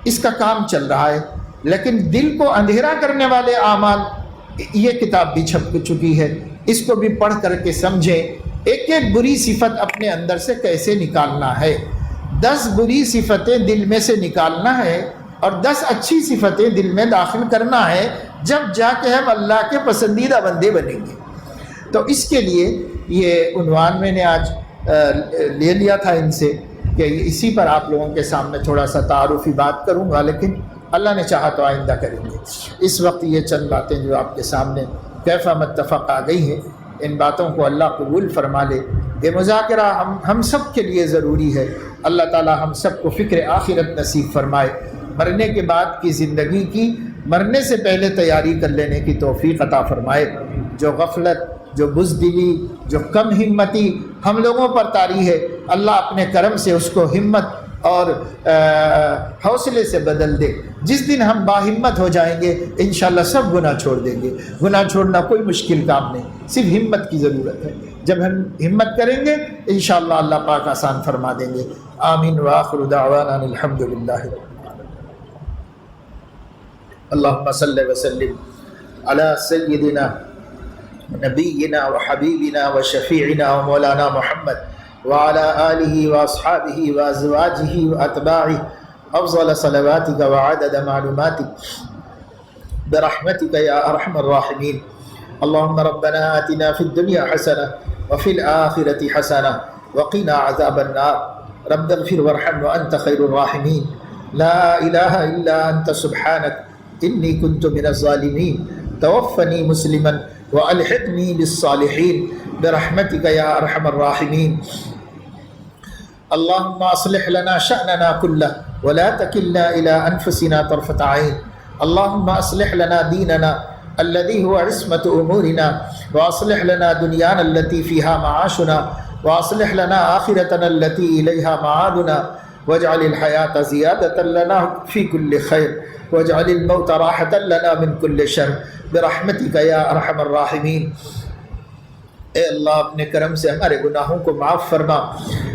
اس کا کام چل رہا ہے، لیکن دل کو اندھیرا کرنے والے اعمال، یہ کتاب بھی چھپ چکی ہے، اس کو بھی پڑھ کر کے سمجھیں ایک ایک بری صفت اپنے اندر سے کیسے نکالنا ہے۔ 10 بری صفتیں دل میں سے نکالنا ہے اور 10 اچھی صفتیں دل میں داخل کرنا ہے، جب جا کے ہم اللہ کے پسندیدہ بندے بنیں گے۔ تو اس کے لیے یہ عنوان میں نے آج لے لیا تھا ان سے کہ اسی پر آپ لوگوں کے سامنے تھوڑا سا تعارفی بات کروں گا، لیکن اللہ نے چاہا تو آئندہ کریں گے۔ اس وقت یہ چند باتیں جو آپ کے سامنے کیفا متفق آ گئی ہیں، ان باتوں کو اللہ قبول فرما لے۔ یہ مذاکرہ ہم سب کے لیے ضروری ہے۔ اللہ تعالی ہم سب کو فکر آخرت نصیب فرمائے، مرنے کے بعد کی زندگی کی مرنے سے پہلے تیاری کر لینے کی توفیق عطا فرمائے۔ جو غفلت، جو بزدلی، جو کم ہمتی ہم لوگوں پر طاری ہے، اللہ اپنے کرم سے اس کو ہمت اور حوصلے سے بدل دے۔ جس دن ہم باہمت ہو جائیں گے انشاءاللہ سب گناہ چھوڑ دیں گے۔ گناہ چھوڑنا کوئی مشکل کام نہیں، صرف ہمت کی ضرورت ہے۔ جب ہم ہمت کریں گے انشاءاللہ اللہ پاک آسان فرما دیں گے۔ آمین وآخر دعوانا الحمدللہ۔ اللہم صلی وسلم علی سیدنا نبینا وحبیبنا وشفیعنا ومولانا محمد وعلى آلہ واصحابہ وازواجہ واتباعہ افضل صلواتک وعدد معلوماتک برحمتک یا ارحم الراحمین۔ اللہم ربنا آتنا فی الدنیا حسنہ وفي الآخرة حسنة وقنا عذاب النار رب اغفر وارحم وأنت خير الراحمين لا إله إلا أنت سبحانك إني كنت من الظالمين توفني مسلما وألحقني بالصالحين برحمتك يا أرحم الراحمين اللهم أصلح لنا شأننا كله ولا تكلنا إلى أنفسنا طرفة عين اللهم أصلح لنا ديننا الذي هو عصمة أمورنا وأصلح لنا دنيانا التي فيها معاشنا وأصلح لنا آخرتنا التي إليها معادنا واجعل الحياة زيادة لنا في كل خير واجعل الموت راحة لنا من كل شر برحمتك يا أرحم الراحمين۔ اے اللہ اپنے کرم سے ہمارے گناہوں کو معاف فرما،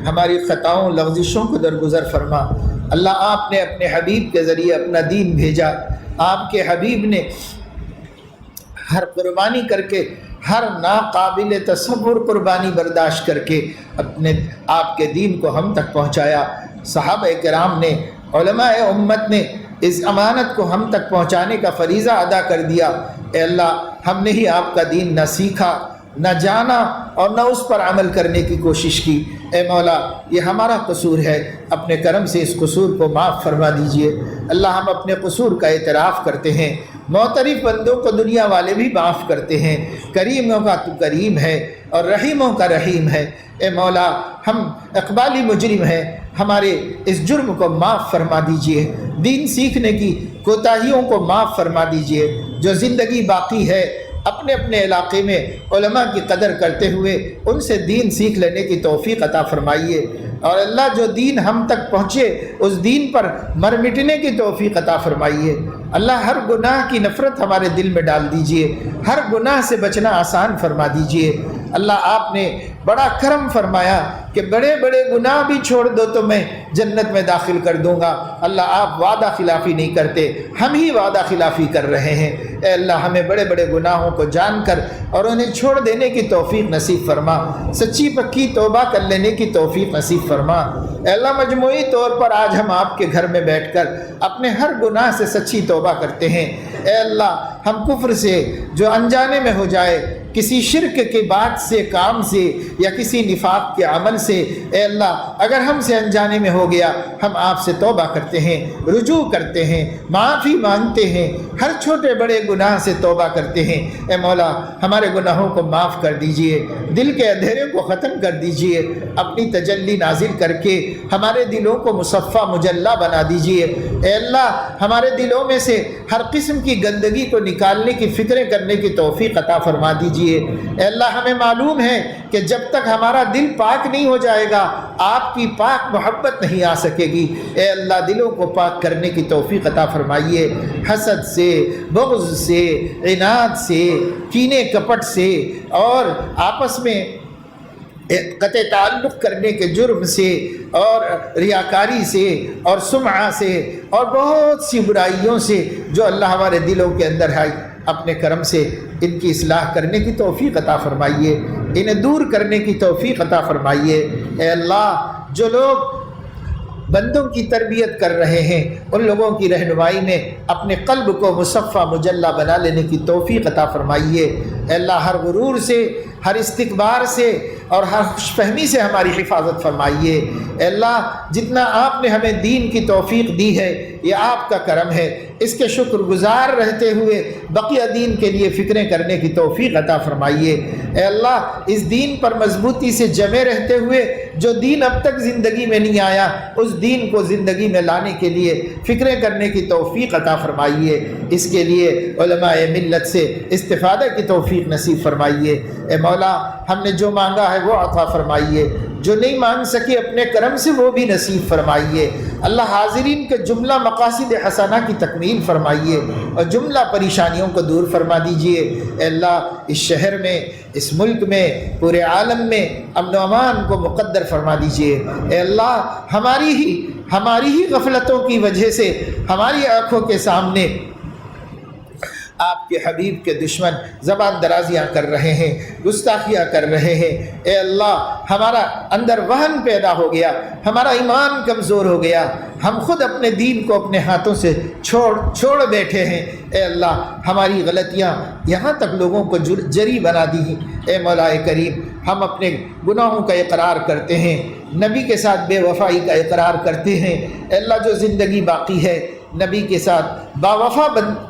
ہماری خطاؤں لغزشوں کو درگزر فرما۔ اللہ آپ نے اپنے حبیب کے ذریعے اپنا دین بھیجا، آپ کے حبیب نے ہر قربانی کر کے، ہر ناقابل تصور قربانی برداشت کر کے اپنے آپ کے دین کو ہم تک پہنچایا۔ صحابہ کرام نے، علماء امت نے اس امانت کو ہم تک پہنچانے کا فریضہ ادا کر دیا۔ اے اللہ ہم نے ہی آپ کا دین نہ سیکھا، نہ جانا اور نہ اس پر عمل کرنے کی کوشش کی۔ اے مولا یہ ہمارا قصور ہے، اپنے کرم سے اس قصور کو معاف فرما دیجئے۔ اللہ ہم اپنے قصور کا اعتراف کرتے ہیں، معترف بندوں کو دنیا والے بھی معاف کرتے ہیں۔ کریموں کا تو کریم ہے اور رحیموں کا رحیم ہے۔ اے مولا ہم اقبالی مجرم ہیں، ہمارے اس جرم کو معاف فرما دیجئے، دین سیکھنے کی کوتاہیوں کو معاف فرما دیجئے۔ جو زندگی باقی ہے اپنے اپنے علاقے میں علماء کی قدر کرتے ہوئے ان سے دین سیکھ لینے کی توفیق عطا فرمائیے، اور اللہ جو دین ہم تک پہنچے اس دین پر مر مٹنے کی توفیق عطا فرمائیے۔ اللہ ہر گناہ کی نفرت ہمارے دل میں ڈال دیجئے، ہر گناہ سے بچنا آسان فرما دیجئے۔ اللہ آپ نے بڑا کرم فرمایا کہ بڑے بڑے گناہ بھی چھوڑ دو تو میں جنت میں داخل کر دوں گا۔ اللہ آپ وعدہ خلافی نہیں کرتے، ہم ہی وعدہ خلافی کر رہے ہیں۔ اے اللہ ہمیں بڑے بڑے گناہوں کو جان کر اور انہیں چھوڑ دینے کی توفیق نصیب فرما، سچی پکی توبہ کر لینے کی توفیق نصیب فرما۔ اے اللہ مجموعی طور پر آج ہم آپ کے گھر میں بیٹھ کر اپنے ہر گناہ سے سچی توبہ کرتے ہیں۔ اے اللہ ہم کفر سے جو انجانے میں ہو جائے، کسی شرک کی بات سے، کام سے، یا کسی نفاق کے عمل سے، اے اللہ اگر ہم سے انجانے میں ہو گیا، ہم آپ سے توبہ کرتے ہیں، رجوع کرتے ہیں، معافی مانگتے ہیں، ہر چھوٹے بڑے گناہ سے توبہ کرتے ہیں۔ اے مولا ہمارے گناہوں کو معاف کر دیجئے، دل کے اندھیرے کو ختم کر دیجئے، اپنی تجلی نازل کر کے ہمارے دلوں کو مصفہ مجلہ بنا دیجئے۔ اے اللہ ہمارے دلوں میں سے ہر قسم کی گندگی کو نکالنے کی فکریں کرنے کی توفیق عطا فرما دیجئے۔ اے اللہ ہمیں معلوم ہے کہ جب تک ہمارا دل پاک نہیں ہو جائے گا آپ کی پاک محبت نہیں آ سکے گی۔ اے اللہ دلوں کو پاک کرنے کی توفیق عطا فرمائیے، حسد سے، بغض سے، عناد سے، کینے کپٹ سے اور آپس میں قطع تعلق کرنے کے جرم سے اور ریاکاری سے اور سمعہ سے اور بہت سی برائیوں سے جو اللہ ہمارے دلوں کے اندر ہے، اپنے کرم سے ان کی اصلاح کرنے کی توفیق عطا فرمائیے، انہیں دور کرنے کی توفیق عطا فرمائیے۔ اے اللہ جو لوگ بندوں کی تربیت کر رہے ہیں ان لوگوں کی رہنمائی میں اپنے قلب کو مصفہ مجلہ بنا لینے کی توفیق عطا فرمائیے۔ اے اللہ ہر غرور سے، ہر استکبار سے اور ہر خوش فہمی سے ہماری حفاظت فرمائیے۔ اے اللہ جتنا آپ نے ہمیں دین کی توفیق دی ہے یہ آپ کا کرم ہے، اس کے شکر گزار رہتے ہوئے بقیہ دین کے لیے فکریں کرنے کی توفیق عطا فرمائیے۔ اے اللہ اس دین پر مضبوطی سے جمے رہتے ہوئے جو دین اب تک زندگی میں نہیں آیا اس دین کو زندگی میں لانے کے لیے فکریں کرنے کی توفیق عطا فرمائیے۔ اس کے لیے علماء ملت سے استفادہ کی توفیق نصیب فرمائیے۔ اے مولا ہم نے جو مانگا ہے وہ عطا فرمائیے، جو نہیں مانگ سکے اپنے کرم سے وہ بھی نصیب فرمائیے۔ اللہ حاضرین کے جملہ مقاصد حسنہ کی تکمیل فرمائیے اور جملہ پریشانیوں کو دور فرما دیجئے۔ اے اللہ اس شہر میں، اس ملک میں، پورے عالم میں امن و امان کو مقدر فرما دیجئے۔ اے اللہ ہماری ہی غفلتوں کی وجہ سے ہماری آنکھوں کے سامنے آپ کے حبیب کے دشمن زبان درازیاں کر رہے ہیں، گستاخیاں کر رہے ہیں۔ اے اللہ ہمارا اندر وہن پیدا ہو گیا، ہمارا ایمان کمزور ہو گیا، ہم خود اپنے دین کو اپنے ہاتھوں سے چھوڑ بیٹھے ہیں۔ اے اللہ ہماری غلطیاں یہاں تک لوگوں کو جری بنا دی ہیں۔ اے مولا کریم ہم اپنے گناہوں کا اقرار کرتے ہیں، نبی کے ساتھ بے وفائی کا اقرار کرتے ہیں۔ اے اللہ جو زندگی باقی ہے نبی کے ساتھ باوفا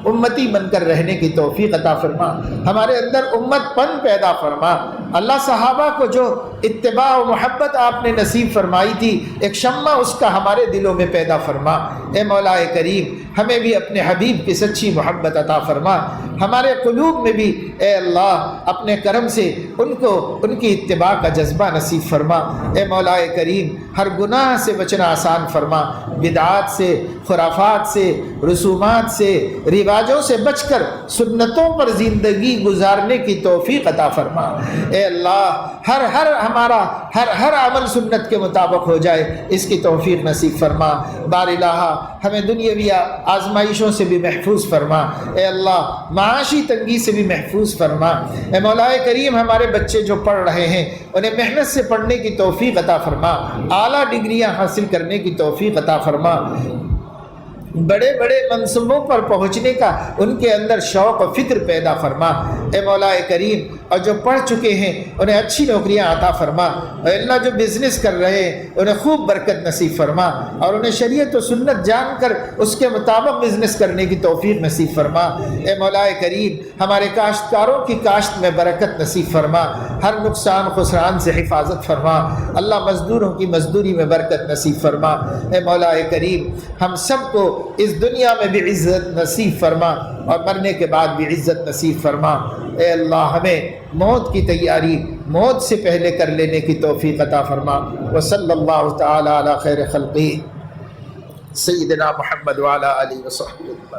امتی بن کر رہنے کی توفیق عطا فرما، ہمارے اندر امت پن پیدا فرما۔ اللہ صحابہ کو جو اتباع و محبت آپ نے نصیب فرمائی تھی، ایک شمع اس کا ہمارے دلوں میں پیدا فرما۔ اے مولا کریم ہمیں بھی اپنے حبیب کی سچی محبت عطا فرما، ہمارے قلوب میں بھی اے اللہ اپنے کرم سے ان کو ان کی اتباع کا جذبہ نصیب فرما۔ اے مولا کریم ہر گناہ سے بچنا آسان فرما، بدعات سے، خرافات سے، رسومات سے، رواجوں سے بچ کر سنتوں پر زندگی گزارنے کی توفیق عطا فرما۔ اے اللہ ہر عمل سنت کے مطابق ہو جائے، اس کی توفیق نصیب فرما۔ بار الہ ہمیں دنیاوی آزمائشوں سے بھی محفوظ فرما، اے اللہ معاشی تنگی سے بھی محفوظ فرما۔ اے مولا کریم ہمارے بچے جو پڑھ رہے ہیں انہیں محنت سے پڑھنے کی توفیق عطا فرما، اعلیٰ ڈگریاں حاصل کرنے کی توفیق عطا فرما، بڑے بڑے منصبوں پر پہنچنے کا ان کے اندر شوق و فکر پیدا فرما۔ اے مولا کریم اور جو پڑھ چکے ہیں انہیں اچھی نوکریاں عطا فرما، اے اللہ جو بزنس کر رہے ہیں انہیں خوب برکت نصیب فرما، اور انہیں شریعت و سنت جان کر اس کے مطابق بزنس کرنے کی توفیق نصیب فرما۔ اے مولا کریم ہمارے کاشتکاروں کی کاشت میں برکت نصیب فرما، ہر نقصان خسران سے حفاظت فرما، اللہ مزدوروں کی مزدوری میں برکت نصیب فرما۔ اے مولا کریم ہم سب کو اس دنیا میں بھی عزت نصیب فرما اور مرنے کے بعد بھی عزت نصیب فرما۔ اے اللہ ہمیں موت کی تیاری موت سے پہلے کر لینے کی توفیق عطا فرما۔ وصلی اللہ تعالی علی خیر خلقہ سیدنا محمد وعلی آلہ وصحبہ۔